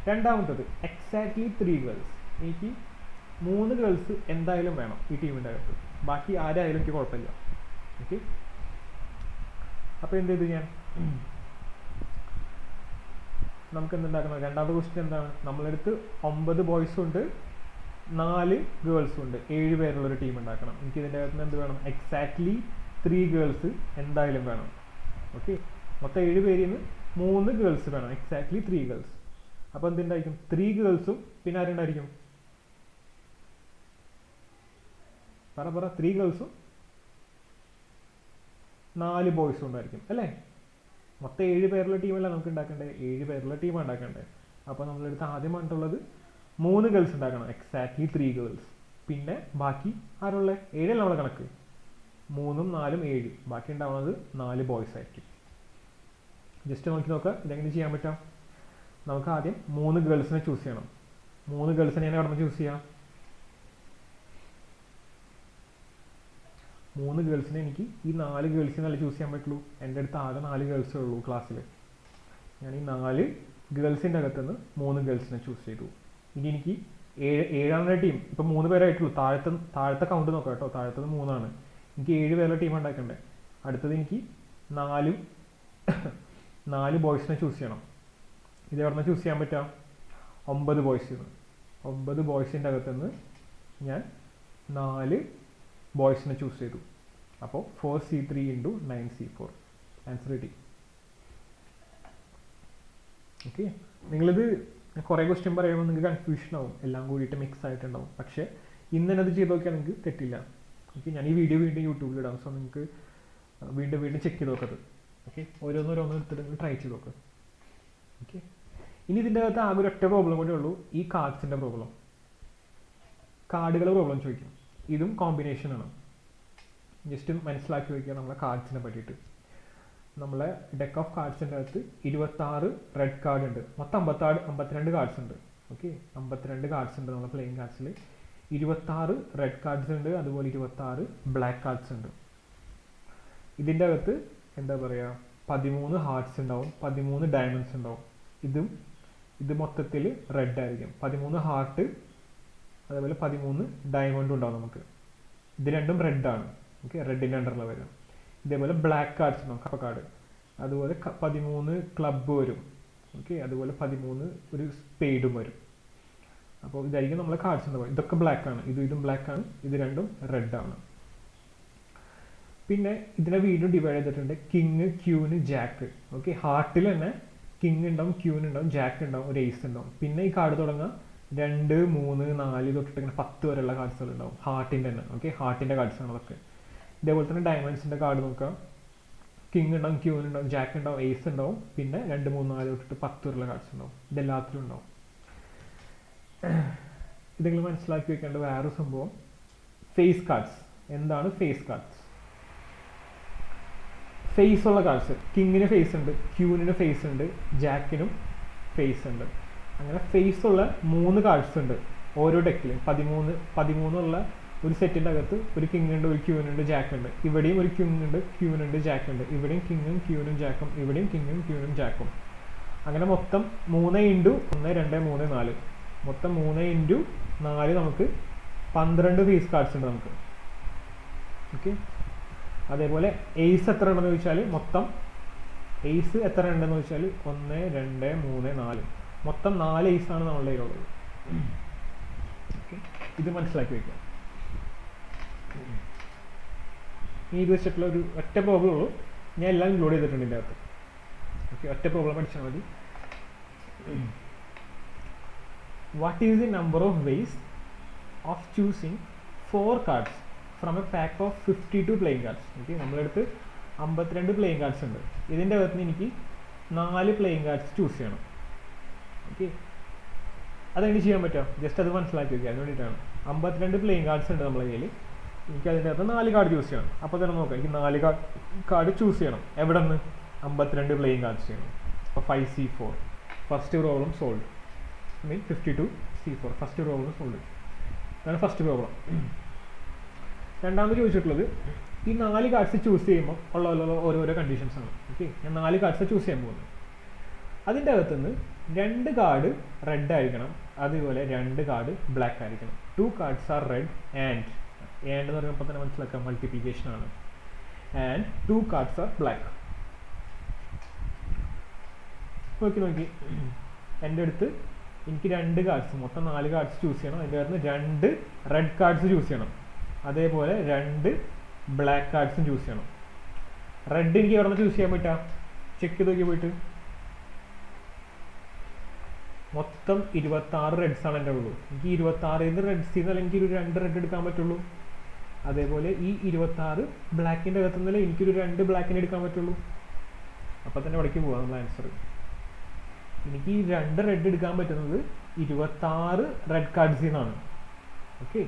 രണ്ടാമത്തത് എക്സാക്ട്ലി 3 ഗേൾസ്. എനിക്ക് 3 ഗേൾസ് എന്തായാലും വേണം ഈ ടീമിൻ്റെ അകത്ത്. ബാക്കി ആരായാലും എനിക്ക് കുഴപ്പമില്ല. ഓക്കെ, അപ്പോൾ എന്ത് ചെയ്തു ഞാൻ? നമുക്ക് എന്തുണ്ടാക്കണം? രണ്ടാമത്തെ ക്വസ്റ്റ്യൻ എന്താണ്? നമ്മളെടുത്ത് 9 ബോയ്സും ഉണ്ട്, 4 ഗേൾസും ഉണ്ട്. 7 പേരുള്ളൊരു ടീം ഉണ്ടാക്കണം. എനിക്ക് ഇതിൻ്റെ അകത്ത് നിന്ന് എന്ത് വേണം? എക്സാക്ട്ലി 3 ഗേൾസ് എന്തായാലും വേണം. ഓക്കെ, മൊത്തം 7 പേരിൽ നിന്ന് 3 ഗേൾസ് വേണം, എക്സാക്ട്ലി 3 ഗേൾസ്. അപ്പോൾ എന്തുണ്ടായിരിക്കും? 3 ഗേൾസും പിന്നെ ആരുണ്ടായിരിക്കും? പറ 3 ഗേൾസും 4 ബോയ്സും ഉണ്ടായിരിക്കും അല്ലേ? മൊത്തം 7 പേരുള്ള ടീമല്ല നമുക്ക് ഉണ്ടാക്കേണ്ടത്, 7 പേരുള്ള ടീമാണ് ഉണ്ടാക്കേണ്ടത്. അപ്പോൾ നമ്മളെടുത്ത് ആദ്യം പറഞ്ഞിട്ടുള്ളത് 3 ഗേൾസ് ഉണ്ടാക്കണം, എക്സാക്ട്ലി 3 ഗേൾസ്. പിന്നെ ബാക്കി ആരുള്ള 7 നമ്മളെ കണക്ക്, 3ഉം 4ഉം 7, ബാക്കി ഉണ്ടാവുന്നത് 4 ബോയ്സ് ആയിരിക്കും. ജസ്റ്റ് നോക്കി നോക്കുക ഇതെങ്ങനെ ചെയ്യാൻ പറ്റാം. നമുക്ക് ആദ്യം 3 ഗേൾസിനെ ചൂസ് ചെയ്യണം. 3 ഗേൾസിനെ ഞാൻ എവിടെ നിന്ന് ചൂസ് ചെയ്യാം? 3 ഗേൾസിനെ എനിക്ക് ഈ 4 ഗേൾസിനെ നല്ല ചൂസ് ചെയ്യാൻ പറ്റുള്ളൂ. എൻ്റെ അടുത്ത് ആകെ 4 ഗേൾസേ ഉള്ളൂ ക്ലാസ്സിൽ. ഞാൻ ഈ 4 ഗേൾസിൻ്റെ അകത്തുനിന്ന് 3 ഗേൾസിനെ ചൂസ് ചെയ്തു. ഇനി എനിക്ക് 7 ടീം, ഇപ്പം 3 പേരായിട്ടുള്ളൂ. താഴത്തെ കൗണ്ട് നോക്കാം കേട്ടോ, താഴത്തത് 3 ആണ്. എനിക്ക് 7 പേരുടെ ടീം ഉണ്ടാക്കണ്ടേ. അടുത്തത് എനിക്ക് 4 ബോയ്സിനെ ചൂസ് ചെയ്യണം. ഇത് എവിടെ നിന്ന് ചൂസ് ചെയ്യാൻ പറ്റാം? 9 ബോയ്സിൽ നിന്ന്. 9 ബോയ്സിൻ്റെ അകത്തുനിന്ന് ഞാൻ 4 ബോയ്സിനെ ചൂസ് ചെയ്തു. അപ്പോൾ 4C3 × 9C4 ആൻസർ കിട്ടി. ഓക്കെ, നിങ്ങളിത് കുറേ ക്വസ്റ്റ്യൻ പറയുമ്പോൾ നിങ്ങൾക്ക് കൺഫ്യൂഷൻ ആവും, എല്ലാം കൂടിയിട്ട് മിക്സ് ആയിട്ടുണ്ടാവും. പക്ഷേ ഇന്ന് തന്നെ അത് ചെയ്ത് നോക്കിയാൽ നിങ്ങൾക്ക് തെറ്റില്ല. ഓക്കെ, ഞാൻ ഈ വീഡിയോ വീണ്ടും യൂട്യൂബിൽ ഇടാം. സോ നിങ്ങൾക്ക് വീണ്ടും ചെക്ക് ചെയ്ത് നോക്കത്. ഓക്കെ, ഓരോന്നോരോന്ന് എടുത്തിട്ട് നിങ്ങൾ ട്രൈ ചെയ്ത് നോക്കുക. ഓക്കെ, ഇനി ഇതിൻ്റെ അകത്ത് ആകെ ഒരു ഒറ്റ പ്രോബ്ലം കൂടെ ഉള്ളൂ, ഈ കാർഡ്സിൻ്റെ പ്രോബ്ലം. കാർഡുകളുടെ പ്രോബ്ലം ചോദിക്കും. ഇതും കോമ്പിനേഷനാണ്. ജസ്റ്റ് മനസ്സിലാക്കി വയ്ക്കുക നമ്മളെ കാർഡ്സിനെ പറ്റിയിട്ട്. നമ്മളെ ഡെക്ക് ഓഫ് കാർഡ്സിൻ്റെ അകത്ത് 26 റെഡ് കാർഡ് ഉണ്ട്. മൊത്തം 52 കാർഡ്സ് ഉണ്ട്. ഓക്കെ, 52 കാർഡ്സ് ഉണ്ട് നമ്മളെ പ്ലേയിങ് കാർഡ്സിൽ. 26 റെഡ് കാർഡ്സ് ഉണ്ട്, അതുപോലെ 26 ബ്ലാക്ക് കാർഡ്സ് ഉണ്ട്. ഇതിൻ്റെ അകത്ത് എന്താ പറയുക, 13 ഹാർട്ട്സ് ഉണ്ടാവും, 13 ഡയമണ്ട്സ് ഉണ്ടാവും. ഇത് മൊത്തത്തിൽ റെഡ് ആയിരിക്കും. 13 ഹാർട്ട് അതേപോലെ 13 ഡയമണ്ടും ഉണ്ടാവും നമുക്ക്. ഇത് രണ്ടും റെഡാണ്. ഓക്കെ, റെഡിൻ്റെ അണ്ടറിൽ വരും. ഇതേപോലെ ബ്ലാക്ക് കാർഡ്സ് ഉണ്ടാവും, കപ്പ കാർഡ്. അതുപോലെ 13 ക്ലബ്ബ് വരും. ഓക്കെ, അതുപോലെ 13 ഒരു സ്പേഡും വരും. അപ്പോൾ ഇതായിരിക്കും നമ്മളെ കാർഡ്സ് ഉണ്ടാവുക. ഇതൊക്കെ ബ്ലാക്ക് ആണ്, ഇതും ബ്ലാക്ക് ആണ്, ഇത് രണ്ടും റെഡ് ആണ്. പിന്നെ ഇതിനെ വീണ്ടും ഡിവൈഡ് ചെയ്തിട്ടുണ്ട് കിങ്, ക്യൂന്, ജാക്ക്. ഓക്കെ, ഹാർട്ടിൽ തന്നെ കിങ് ഉണ്ടാവും, ക്യൂൻ ഉണ്ടാവും, ജാക്ക് ഉണ്ടാവും, ഒരു ഏസ് ഉണ്ടാവും. പിന്നെ ഈ കാർഡ് തുടങ്ങാൻ 2, 3, 4 തൊട്ടിട്ട് ഇങ്ങനെ 10 വരെയുള്ള കാർഡ്സുകൾ ഉണ്ടാവും ഹാർട്ടിൻ്റെ തന്നെ. ഓക്കെ, ഹാർട്ടിൻ്റെ കാർഡ്സ് ആണ് അതൊക്കെ. ഇതേപോലെ തന്നെ ഡയമണ്ട്സിൻ്റെ കാർഡ് നോക്കാം. കിങ് ഉണ്ടാവും, ക്യൂൻ ഉണ്ടാവും, ജാക്ക് ഉണ്ടാവും, ഏസ് ഉണ്ടാവും, പിന്നെ 2, 3, 4 തൊട്ടിട്ട് 10 വരെയുള്ള കാർഡ്സ് ഉണ്ടാവും. ഇതെല്ലാത്തിലും ഉണ്ടാവും. ഇതെങ്കിലും മനസ്സിലാക്കി വെക്കേണ്ട വേറൊരു സംഭവം, ഫേസ് കാർഡ്സ്. എന്താണ് ഫേസ് കാർഡ്സ്? ഫേസ് ഉള്ള കാർഡ്സ്, കിങ്ങിന് ഫേസ് ഉണ്ട്, ക്യൂനിന് ഫേസ് ഉണ്ട്, ജാക്കിനും ഫേസ് ഉണ്ട്. അങ്ങനെ ഫേസ് ഉള്ള 3 കാർഡ്സ് ഉണ്ട് ഓരോ ഡെക്കിലും. 13 ഉള്ള ഒരു സെറ്റിൻ്റെ അകത്ത് ഒരു കിങ് ഉണ്ട്, ഒരു ക്യൂൻ ഉണ്ട്, ജാക്ക് ഉണ്ട്. ഇവിടെയും ഒരു കിങ് ഉണ്ട്, ക്യൂൻ ഉണ്ട്, ജാക്ക് ഉണ്ട്. ഇവിടെയും കിങ്ങും ക്യൂനും ജാക്കും, ഇവിടെയും കിങ്ങും ക്യൂനും ജാക്കും. അങ്ങനെ മൊത്തം 3 × 1, 2, 3, 4, മൊത്തം 3 × 4 നമുക്ക് 12 ഫേസ് കാർഡ്സ് ഉണ്ട് നമുക്ക്. ഓക്കെ, അതേപോലെ എയ്സ് എത്ര ഉണ്ടെന്ന് ചോദിച്ചാൽ മൊത്തം എയ്സ് എത്ര ഉണ്ടെന്ന് ചോദിച്ചാൽ 1, 2, 3, 4, മൊത്തം 4 എയ്സ് ആണ് നമ്മളുടെ കയ്യിലുള്ളത്. ഓക്കെ, ഇത് മനസ്സിലാക്കി വയ്ക്കുക. ഇനി ഇത് വെച്ചിട്ടുള്ള ഒരു ഒറ്റ പ്രോബ്ലം ഉള്ളൂ, ഞാൻ എല്ലാം ഇൻക്ലൂഡ് ചെയ്തിട്ടുണ്ട് ഇതിൻ്റെ അകത്ത്. ഓക്കെ, ഒറ്റ പ്രോബ്ലം പഠിച്ചാൽ മതി. What is the number of ways of choosing 4 cards from a pack of 52 playing cards? Okay, നമ്മളെടുത്ത് 52 പ്ലേയിങ് കാർഡ്സ് ഉണ്ട്. ഇതിൻ്റെ അകത്ത് നിന്ന് എനിക്ക് 4 പ്ലേയിങ് കാർഡ്സ് ചൂസ് ചെയ്യണം. ഓക്കെ, അതെങ്ങനെ ചെയ്യാൻ പറ്റുക? ജസ്റ്റ് അത് മനസ്സിലാക്കി വയ്ക്കുക. അതിന് വേണ്ടിയിട്ടാണ്. 52 പ്ലേയിങ് കാർഡ്സ് ഉണ്ട് നമ്മളെ കയ്യിൽ. എനിക്ക് അതിൻ്റെ അകത്ത് 4 കാർഡ് ചൂസ് ചെയ്യണം. അപ്പോൾ തന്നെ നോക്കാം, എനിക്ക് 4 കാർഡ് ചൂസ് ചെയ്യണം. എവിടെ നിന്ന്? 52 പ്ലേയിങ് കാർഡ്സ് ചെയ്യണം. അപ്പോൾ 5C4, first problem solve. I mean 52C4, first problem solve. അതാണ് ഫസ്റ്റ് പ്രോബ്ലം. രണ്ടാമത് ചോദിച്ചിട്ടുള്ളത്, ഈ 4 കാർഡ്സ് ചൂസ് ചെയ്യുമ്പോൾ ഉള്ള ഓരോരോ കണ്ടീഷൻസ് ആണ്. ഓക്കെ, ഞാൻ 4 കാർഡ്സ് ചൂസ് ചെയ്യാൻ പോകുന്നത്. അതിൻ്റെ അകത്തുനിന്ന് 2 കാർഡ് റെഡ് ആയിരിക്കണം, അതുപോലെ 2 കാർഡ് ബ്ലാക്ക് ആയിരിക്കണം. 2 cards ആർ റെഡ് ആൻഡ് എന്ന് പറയുമ്പോൾ തന്നെ മനസ്സിലാക്കാം മൾട്ടിപ്ലിക്കേഷൻ ആണ്. And 2 cards are black. നോക്കി എൻ്റെ അടുത്ത് എനിക്ക് 2 കാർഡ്സ്, മൊത്തം 4 കാർഡ്സ് ചൂസ് ചെയ്യണം. അതിൻ്റെ അകത്ത് 2 റെഡ് കാർഡ്സ് ചൂസ് ചെയ്യണം, അതേപോലെ 2 ബ്ലാക്ക് കാർഡ്സും ചൂസ് ചെയ്യണം. റെഡ് എനിക്ക് എവിടെ നിന്ന് ചൂസ് ചെയ്യാൻ പറ്റുക? ചെക്ക് ചെയ്ത് നോക്കി പോയിട്ട്. മൊത്തം 26 റെഡ്സ് ആണ് എൻ്റെ ഉള്ളൂ. എനിക്ക് 26 റെഡ്സിൽ നിന്ന് എനിക്ക് ഒരു 2 റെഡ് എടുക്കാൻ പറ്റുള്ളൂ. അതേപോലെ ഈ 26 ബ്ലാക്കിൻ്റെ അകത്തു നിന്നല്ലേ എനിക്കൊരു 2 ബ്ലാക്കിന് എടുക്കാൻ പറ്റുള്ളൂ. അപ്പം തന്നെ ഇവിടേക്ക് പോകാം നമ്മൾ ആൻസർ. എനിക്ക് ഈ 2 റെഡ് എടുക്കാൻ പറ്റുന്നത് 26 റെഡ് കാർഡ്സിൽ നിന്നാണ്. ഓക്കെ,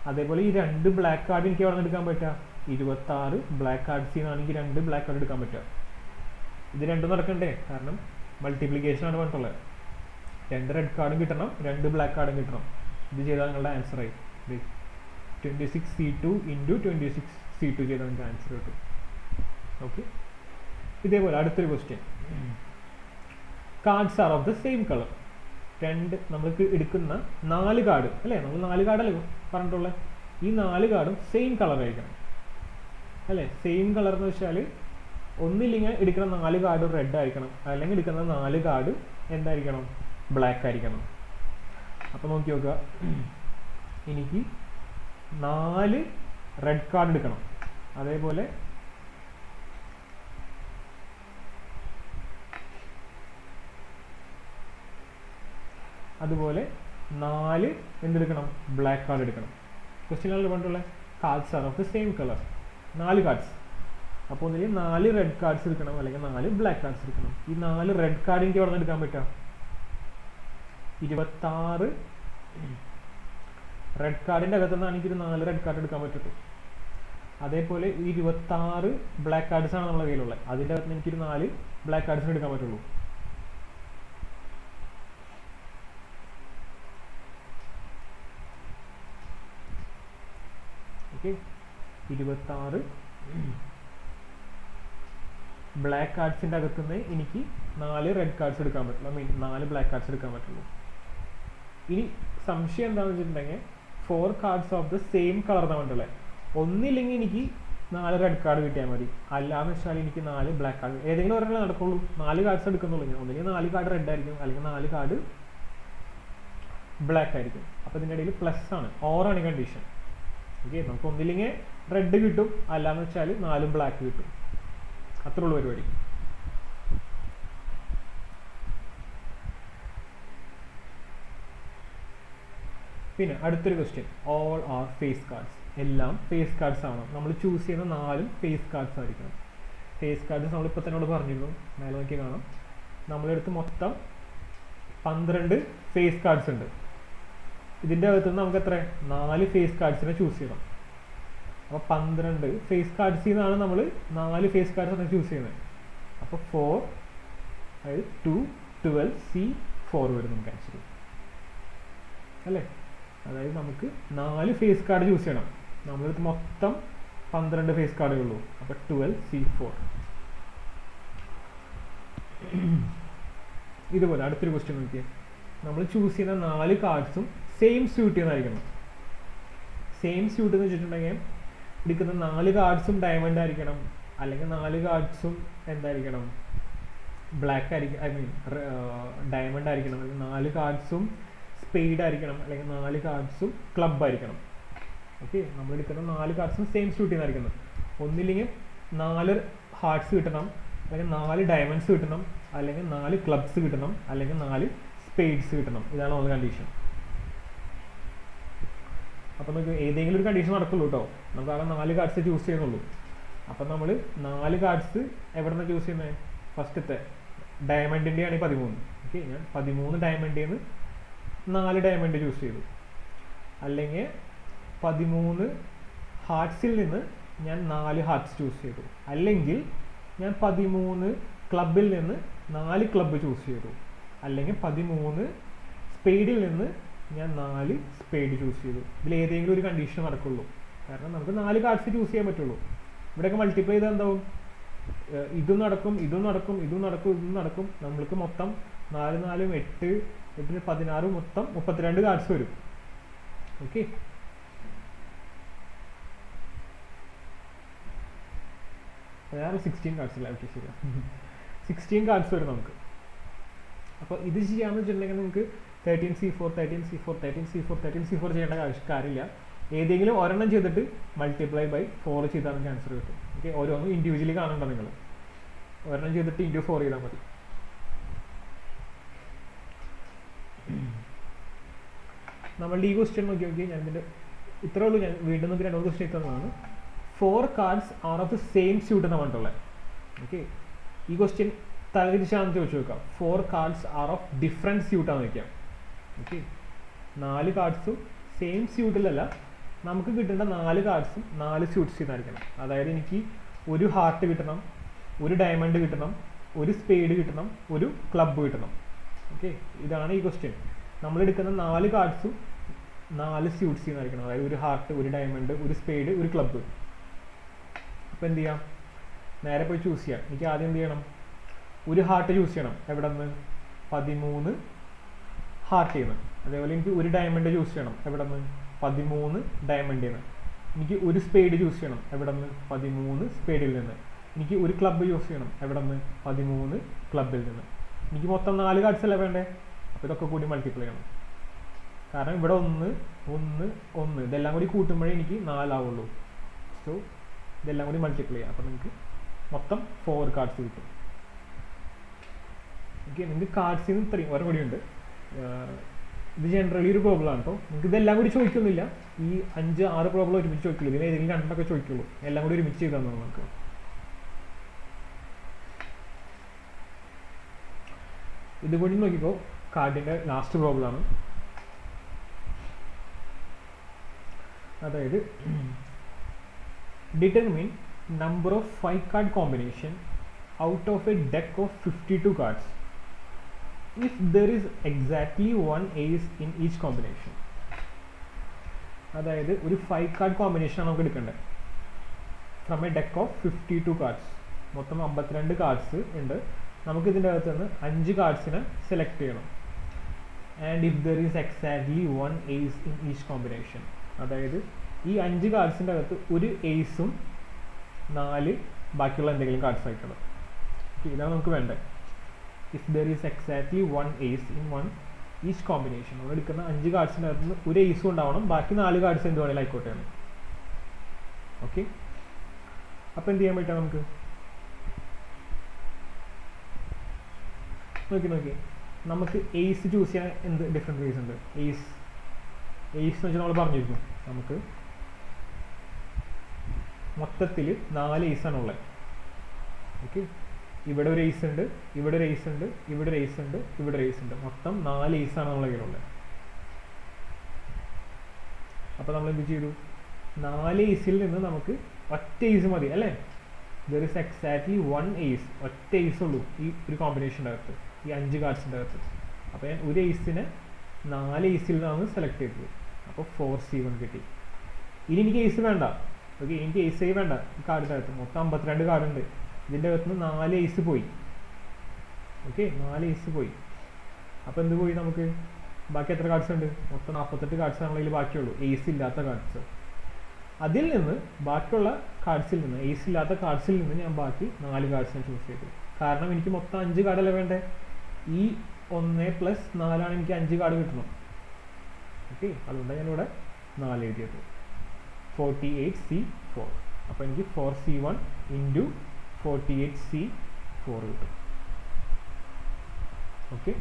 അതേപോലെ ഈ 2 ബ്ലാക്ക് കാർഡ് എനിക്ക് എവിടെ നിന്ന് എടുക്കാൻ പറ്റുക? 26 ബ്ലാക്ക് കാർഡ്സിൽ നിന്നാണ് എനിക്ക് 2 ബ്ലാക്ക് കാർഡ് എടുക്കാൻ പറ്റുക. ഇത് രണ്ടും നടക്കണ്ടേ? കാരണം മൾട്ടിപ്ലിക്കേഷൻ ആണ് പറഞ്ഞിട്ടുള്ളത്. 2 റെഡ് കാർഡും കിട്ടണം, 2 ബ്ലാക്ക് കാർഡും കിട്ടണം. ഇത് ചെയ്താൽ നിങ്ങളുടെ ആൻസറായി. 26C2 × 26C2 ചെയ്താൽ നിങ്ങൾക്ക് ആൻസർ കിട്ടും. ഓക്കെ, ഇതേപോലെ അടുത്തൊരു question. Cards are of the same colour. നമ്മൾക്ക് എടുക്കുന്ന 4 കാർഡ് അല്ലേ, നമ്മൾ 4 കാർഡല്ലേ പറഞ്ഞിട്ടുള്ളത്. ഈ 4 കാർഡും സെയിം കളർ ആയിരിക്കണം അല്ലേ. സെയിം കളർ എന്ന് വെച്ചാൽ ഒന്നില്ലെങ്കിൽ എടുക്കുന്ന 4 കാർഡ് റെഡ് ആയിരിക്കണം, അല്ലെങ്കിൽ എടുക്കുന്ന 4 കാർഡ് എന്തായിരിക്കണം? ബ്ലാക്ക് ആയിരിക്കണം. അപ്പോൾ നോക്കി നോക്കുക, എനിക്ക് 4 റെഡ് കാർഡ് എടുക്കണം, അതേപോലെ അതുപോലെ 4 എന്തെടുക്കണം? ബ്ലാക്ക് കാർഡ് എടുക്കണം. ക്വസ്റ്റ്യനിൽ പറഞ്ഞിട്ടുള്ള cards are of the same colour, 4 cards. അപ്പോൾ ഒന്നില്ലെങ്കിൽ 4 റെഡ് കാർഡ്സ് എടുക്കണം, അല്ലെങ്കിൽ 4 ബ്ലാക്ക് കാർഡ്സ് എടുക്കണം. ഈ 4 റെഡ് കാർഡ് എനിക്ക് എവിടെ നിന്ന് എടുക്കാൻ പറ്റുക? 26 റെഡ് കാർഡിൻ്റെ അകത്തു നിന്നാണ് എനിക്കൊരു 4 റെഡ് കാർഡ് എടുക്കാൻ പറ്റുള്ളൂ. അതേപോലെ ഈ 26 ബ്ലാക്ക് കാർഡ്സ് ആണ് നമ്മുടെ കയ്യിലുള്ളത്. അതിൻ്റെ അകത്ത് നിന്ന് എനിക്കൊരു 4 ബ്ലാക്ക് കാർഡ്സിന് എടുക്കാൻ പറ്റുള്ളൂ. ഓക്കെ, 26 ബ്ലാക്ക് കാർഡ്സിൻ്റെ അകത്തുനിന്ന് എനിക്ക് 4 റെഡ് കാർഡ്സ് എടുക്കാൻ പറ്റുള്ളൂ, ഐ മീൻ 4 ബ്ലാക്ക് കാർഡ്സ് എടുക്കാൻ പറ്റുള്ളൂ. ഇനി സംശയം എന്താണെന്ന് വെച്ചിട്ടുണ്ടെങ്കിൽ 4 cards of the same colour എന്നാണ് പറഞ്ഞിട്ടുള്ളത്. ഒന്നില്ലെങ്കിൽ എനിക്ക് 4 റെഡ് കാർഡ് കിട്ടിയാൽ മതി, അല്ലാന്ന് വെച്ചാൽ എനിക്ക് 4 ബ്ലാക്ക് കാർഡ്. ഏതെങ്കിലും ഒരെണ്ണം നടക്കുള്ളൂ. 4 കാർഡ്സ് എടുക്കുന്നുള്ളൂ ഞാൻ. ഒന്നില്ലെങ്കിൽ 4 കാർഡ് റെഡ് ആയിരിക്കും, അല്ലെങ്കിൽ 4 കാർഡ് ബ്ലാക്ക് ആയിരിക്കും. അപ്പോൾ ഇതിൻ്റെ ഇടയിൽ പ്ലസ് ആണ്, ഓറാണ് കണ്ടീഷൻ. ഓക്കെ, നമുക്ക് ഒന്നില്ലെങ്കിൽ റെഡ് കിട്ടും, അല്ലാന്ന് വെച്ചാൽ 4 ബ്ലാക്ക് കിട്ടും. അത്രേ ഉള്ളൂ പരിപാടി. പിന്നെ അടുത്തൊരു question, all are face cards. എല്ലാം ഫേസ് കാർഡ്സ് ആണ്. നമ്മൾ ചൂസ് ചെയ്യുന്ന 4 ഫേസ് കാർഡ്സ് ആയിരിക്കണം. ഫേസ് കാർഡ്സ് നമ്മളിപ്പോൾ തന്നെ പറഞ്ഞിരുന്നു, മേലെ നോക്കി കാണാം. നമ്മളെടുത്ത് മൊത്തം 12 ഫേസ് കാർഡ്സ് ഉണ്ട്. ഇതിൻ്റെ അകത്തുനിന്ന് നമുക്ക് എത്ര 4 ഫേസ് കാർഡ്സിനെ ചൂസ് ചെയ്യണം. അപ്പോൾ 12 ഫേസ് കാർഡ്സിൽ നിന്നാണ് നമ്മൾ 4 ഫേസ് കാർഡ്സ് ചൂസ് ചെയ്യുന്നത്. അപ്പോൾ 4 അതായത് 2 12 C4 വരും നമുക്ക് ആക്ച്വലി, അല്ലേ? അതായത് നമുക്ക് 4 ഫേസ് കാർഡ് ചൂസ് ചെയ്യണം. നമ്മളടുത്ത് മൊത്തം 12 ഫേസ് കാർഡേ ഉള്ളൂ. അപ്പോൾ 12 C4. ഇതുപോലെ അടുത്തൊരു ക്വസ്റ്റ്യൻ നോക്കിയാൽ, നമ്മൾ ചൂസ് ചെയ്യുന്ന 4 കാർഡ്സും സെയിം സ്യൂട്ട് ചെയ്യുന്നതായിരിക്കണം. സെയിം സ്യൂട്ട് എന്ന് വെച്ചിട്ടുണ്ടെങ്കിൽ എടുക്കുന്ന 4 കാർഡ്സും ഡയമണ്ട് ആയിരിക്കണം, അല്ലെങ്കിൽ 4 കാർഡ്സും എന്തായിരിക്കണം, ബ്ലാക്ക് ആയിരിക്കും, ഐ മീൻ ഡയമണ്ട് ആയിരിക്കണം, അല്ലെങ്കിൽ 4 കാർഡ്സും സ്പെയ്ഡ് ആയിരിക്കണം, അല്ലെങ്കിൽ 4 കാർഡ്സും ക്ലബ് ആയിരിക്കണം. ഓക്കെ, നമ്മൾ എടുക്കുന്ന 4 കാർഡ്സും സെയിം സ്യൂട്ട് ചെയ്യുന്നതായിരിക്കണം. ഒന്നില്ലെങ്കിൽ 4 ഹാർട്ട്സ് കിട്ടണം, അല്ലെങ്കിൽ 4 ഡയമണ്ട്സ് കിട്ടണം, അല്ലെങ്കിൽ 4 ക്ലബ്സ് കിട്ടണം, അല്ലെങ്കിൽ 4 സ്പെയ്ഡ്സ് കിട്ടണം. ഇതാണ് നമ്മൾ കണ്ടീഷൻ. അപ്പോൾ നമുക്ക് ഏതെങ്കിലും ഒരു കണ്ടീഷൻ നടക്കുള്ളൂ കേട്ടോ. നമുക്ക് ആകെ 4 കാർഡ്സ് ചൂസ് ചെയ്യുന്നുള്ളൂ. അപ്പം നമ്മൾ 4 കാർഡ്സ് എവിടെ നിന്നാണ് ചൂസ് ചെയ്യുന്നത്? ഫസ്റ്റത്തെ ഡയമണ്ടിൻ്റെ ആണ് 13. ഓക്കെ, ഞാൻ 13 ഡയമണ്ടിൽ നിന്ന് 4 ഡയമണ്ട് ചൂസ് ചെയ്തു. അല്ലെങ്കിൽ 13 ഹാർട്ട്സിൽ നിന്ന് ഞാൻ 4 ഹാർട്ട്സ് ചൂസ് ചെയ്തു. അല്ലെങ്കിൽ ഞാൻ 13 ക്ലബിൽ നിന്ന് 4 ക്ലബ്ബ് ചൂസ് ചെയ്തു. അല്ലെങ്കിൽ 13 സ്പെയ്ഡിൽ നിന്ന് ഞാൻ 4 സ്പെയ്ഡ് ചൂസ് ചെയ്തു. ഇതിലേതെങ്കിലും ഒരു കണ്ടീഷൻ നടക്കുള്ളൂ. കാരണം നമുക്ക് 4 കാർഡ്സ് ചൂസ് ചെയ്യാൻ പറ്റുള്ളൂ. ഇവിടെയൊക്കെ മൾട്ടിപ്ലൈ ചെയ്താൽ എന്താവും? ഇതും നടക്കും, ഇതും നടക്കും, ഇതും നടക്കും, ഇതും നടക്കും. നമ്മൾക്ക് മൊത്തം 4 4 8 8 16 മൊത്തം 32 കാർഡ്സ് വരും. ഓക്കെ, വേറെ 16 കാർഡ്സ് ഇല്ല. ഓക്കെ, ശരിയാ, 16 കാർഡ്സ് വരും നമുക്ക്. അപ്പോൾ ഇത് ചെയ്യാമെന്ന് വെച്ചിട്ടുണ്ടെങ്കിൽ നിങ്ങൾക്ക് 13 C4 13 C4 13 C4 13 C4 ചെയ്യേണ്ട കാര്യമില്ല. ഏതെങ്കിലും ഒരെണ്ണം ചെയ്തിട്ട് മൾട്ടിപ്ലൈ ബൈ 4 ചെയ്താണ് ക്യാൻസർ കിട്ടും. ഓക്കെ, ഓരോന്നും ഇൻഡിവിജ്വലി കാണണ്ട. നിങ്ങൾ ഒരെണ്ണം ചെയ്തിട്ട് ഇൻറ്റു 4 ചെയ്താൽ മതി. നമ്മളുടെ ഈ ക്വസ്റ്റ്യൻ നോക്കി ഞാൻ ഇതിൻ്റെ ഇത്രേ ഉള്ളൂ. ഞാൻ വീണ്ടും നമുക്ക് 2 ക്വസ്റ്റ്യൻ ഇത്തന്നതാണ്. 4 cards are of the same suit എന്നാണ് പറഞ്ഞിട്ടുള്ളത്. ഓക്കെ, ഈ ക്വസ്റ്റ്യൻ തലതിരിച്ചാണെന്ന് ചോദിച്ചു നോക്കാം. 4 കാർഡ്സ് ആർ ഓഫ് ഡിഫറെൻറ്റ് സ്യൂട്ടാന്ന് വയ്ക്കാം. ഓക്കെ, 4 കാർഡ്സും സെയിം സ്യൂട്ടിലല്ല, നമുക്ക് കിട്ടേണ്ട 4 കാർഡ്സും 4 സ്യൂട്ട്സ് ചെയ്തായിരിക്കണം. അതായത് എനിക്ക് ഒരു ഹാർട്ട് കിട്ടണം, ഒരു ഡയമണ്ട് കിട്ടണം, ഒരു സ്പെയ്ഡ് കിട്ടണം, ഒരു ക്ലബ്ബ് കിട്ടണം. ഓക്കെ, ഇതാണ് ഈ ക്വസ്റ്റ്യൻ. നമ്മളെടുക്കുന്ന 4 കാർഡ്സും 4 സ്യൂട്ട്സ് ചെയ്യുന്നതായിരിക്കണം. അതായത് ഒരു ഹാർട്ട്, ഒരു ഡയമണ്ട്, ഒരു സ്പെയ്ഡ്, ഒരു ക്ലബ്ബ്. അപ്പോൾ എന്ത് ചെയ്യാം? നേരെ പോയി ചൂസ് ചെയ്യാം. എനിക്ക് ആദ്യം എന്ത് ചെയ്യണം? ഒരു ഹാർട്ട് ചൂസ് ചെയ്യണം. എവിടെ നിന്ന്? 13 ഹാർട്ടിൽ നിന്ന്. അതേപോലെ എനിക്ക് ഒരു ഡയമണ്ട് ചൂസ് ചെയ്യണം. എവിടെ നിന്ന്? 13 ഡയമണ്ടിൽ നിന്ന്. എനിക്ക് ഒരു സ്പെയ്ഡ് ചൂസ് ചെയ്യണം. എവിടെ നിന്ന്? 13 സ്പെയ്ഡിൽ നിന്ന്. എനിക്ക് ഒരു ക്ലബ്ബ് ചൂസ് ചെയ്യണം. എവിടെ നിന്ന്? 13 ക്ലബ്ബിൽ നിന്ന്. എനിക്ക് മൊത്തം 4 കാർഡ്സ് അല്ലേ വേണ്ടേ? അപ്പോൾ ഇതൊക്കെ കൂടി മൾട്ടിപ്ലൈ ചെയ്യണം. കാരണം ഇവിടെ 1 1 1 ഇതെല്ലാം കൂടി കൂട്ടുമ്പോഴേ എനിക്ക് 4 ആവുള്ളൂ. സോ ഇതെല്ലാം കൂടി മൾട്ടിപ്ലൈ ചെയ്യാം. അപ്പോൾ നിങ്ങൾക്ക് മൊത്തം 4 കാർഡ്സ് കിട്ടും. ഓക്കെ, നിങ്ങൾക്ക് കാർഡ്സിൽ നിന്ന് ഇത്രയും ഓരോ കൂടി ഉണ്ട്. ഇത് ജനറലി ഒരു പ്രോബ്ലം ആണ് കേട്ടോ. നിങ്ങൾക്ക് ഇതെല്ലാം കൂടി ചോദിക്കുന്നില്ല. ഈ 5 6 പ്രോബ്ലം ഒരുമിച്ച് ചോദിക്കില്ല. ഇതിന് ഏതെങ്കിലും 2 ചോദിക്കുള്ളൂ. എല്ലാം കൂടി ഒരുമിച്ച് ചെയ്താൽ നമുക്ക്. ഇതുകൂടി നോക്കിക്കോ. കാർഡിൻ്റെ ലാസ്റ്റ് പ്രോബ്ലമാണ്. അതായത് determine number of 5 card combination out of A deck of 52 cards if there is exactly one ace in each combination. അതായത് ഒരു 5 കാർഡ് കോമ്പിനേഷൻ നമുക്ക് എടുക്കേണ്ടത് from a deck of 52 cards. മൊത്തം 52 കാർഡ്സ് ഉണ്ട്. നമുക്ക് ഇതിൻ്റെ അകത്ത് നിന്ന് 5 കാർഡ്സിനെ സെലക്ട് ചെയ്യണം. And if there is exactly one ace in each combination. അതായത് ഈ 5 കാർഡ്സിൻ്റെ അകത്ത് ഒരു ഏസും 4 ബാക്കിയുള്ള എന്തെങ്കിലും കാർഡ്സ് ആയിക്കണം. ഇതാണ് നമുക്ക് വേണ്ടത്. If there is exactly one ace in one each combination നമ്മൾ എടുക്കുന്ന 5 കാർഡ്സിൻ്റെ അകത്ത് നിന്ന് ഒരു ഏസും ഉണ്ടാവണം, ബാക്കി 4 കാർഡ്സ് എന്ത് വേണമെങ്കിലും ആയിക്കോട്ടെ. ഓക്കെ, അപ്പോൾ എന്ത് ചെയ്യാൻ പറ്റാം നമുക്ക്? നോക്കി നമുക്ക് ഏസ് ചൂസ് ചെയ്യാൻ എന്ത് ഡിഫറെൻറ്റ് വേസ് ഉണ്ട്. ഏസ് എന്ന് വെച്ചാൽ നമ്മൾ പറഞ്ഞിരിക്കും, നമുക്ക് മൊത്തത്തിൽ 4 ഏസാണ് ഉള്ളത്. ഓക്കെ, ഇവിടെ ഒരു ഏസ് ഉണ്ട്, ഇവിടെ ഒരു ഏസ് ഉണ്ട്, ഇവിടെ ഒരു ഏസ് ഉണ്ട്, ഇവിടെ ഒരു ഏസ് ഉണ്ട്. മൊത്തം 4 ഏസാണ് നമ്മളെ കയ്യിലുള്ളത്. അപ്പോൾ നമ്മൾ എന്ത് ചെയ്തു? 4 ഏസിൽ നിന്ന് നമുക്ക് ഒറ്റ ഏസ് മതി അല്ലേ? ദർ ഇസ് എക്സാക്ട്ലി 1 ഏസ്, ഒറ്റ ഏസ് ഉള്ളൂ ഈ ഒരു കോമ്പിനേഷൻ്റെ അകത്ത്, ഈ 5 കാർഡ്സിൻ്റെ അകത്ത്. അപ്പോൾ ഞാൻ ഒരു ഏസിനെ 4 ഏസിൽ നിന്നാണ് സെലക്ട് ചെയ്തത്. അപ്പോൾ 4C1 കിട്ടി. ഇനി എനിക്ക് ഏസ് വേണ്ട. ഓക്കെ, എനിക്ക് ഏസേ വേണ്ട ഈ കാർഡിൻ്റെ അകത്ത്. മൊത്തം 52 കാർഡുണ്ട്, ഇതിൻ്റെ അകത്ത് നിന്ന് 4 ഏസ് പോയി. ഓക്കെ, 4 ഏസ് പോയി. അപ്പോൾ എന്ത് പോയി? നമുക്ക് ബാക്കി എത്ര കാർഡ്സ് ഉണ്ട്? മൊത്തം 48 കാർഡ്സ് നമ്മളതിൽ ബാക്കിയുള്ളൂ, ഏസ് ഇല്ലാത്ത കാർഡ്സ്. അതിൽ നിന്ന് ബാക്കിയുള്ള കാർഡ്സിൽ നിന്ന്, ഏസ് ഇല്ലാത്ത കാർഡ്സിൽ നിന്ന് ഞാൻ ബാക്കി 4 കാർഡ്സിനെ ചൂസ് ചെയ്തു. കാരണം എനിക്ക് മൊത്തം 5 കാർഡല്ലേ വേണ്ടേ? ഈ 1 + 4 എനിക്ക് 5 കാർഡ് കിട്ടണം. ഓക്കെ, അതുകൊണ്ടാണ് ഞാനിവിടെ 4 എഴുതിയത്. 48C4. അപ്പോൾ എനിക്ക് 4C1 × 48C4 കിട്ടും. ഓക്കെ,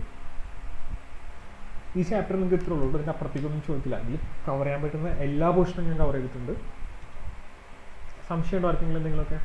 ഈ ചാപ്റ്റർ നിങ്ങൾക്ക് ഇത്രേ ഉള്ളൂ. ഇതിൻ്റെ അപ്പുറത്തേക്കൊന്നും ചോദിക്കില്ല. ഇതിൽ കവർ ചെയ്യാൻ പറ്റുന്ന എല്ലാ പോർഷനും ഞാൻ കവർ ചെയ്തിട്ടുണ്ട്. സംശയമുണ്ടോ ആർക്കെങ്കിലും എന്തെങ്കിലുമൊക്കെ?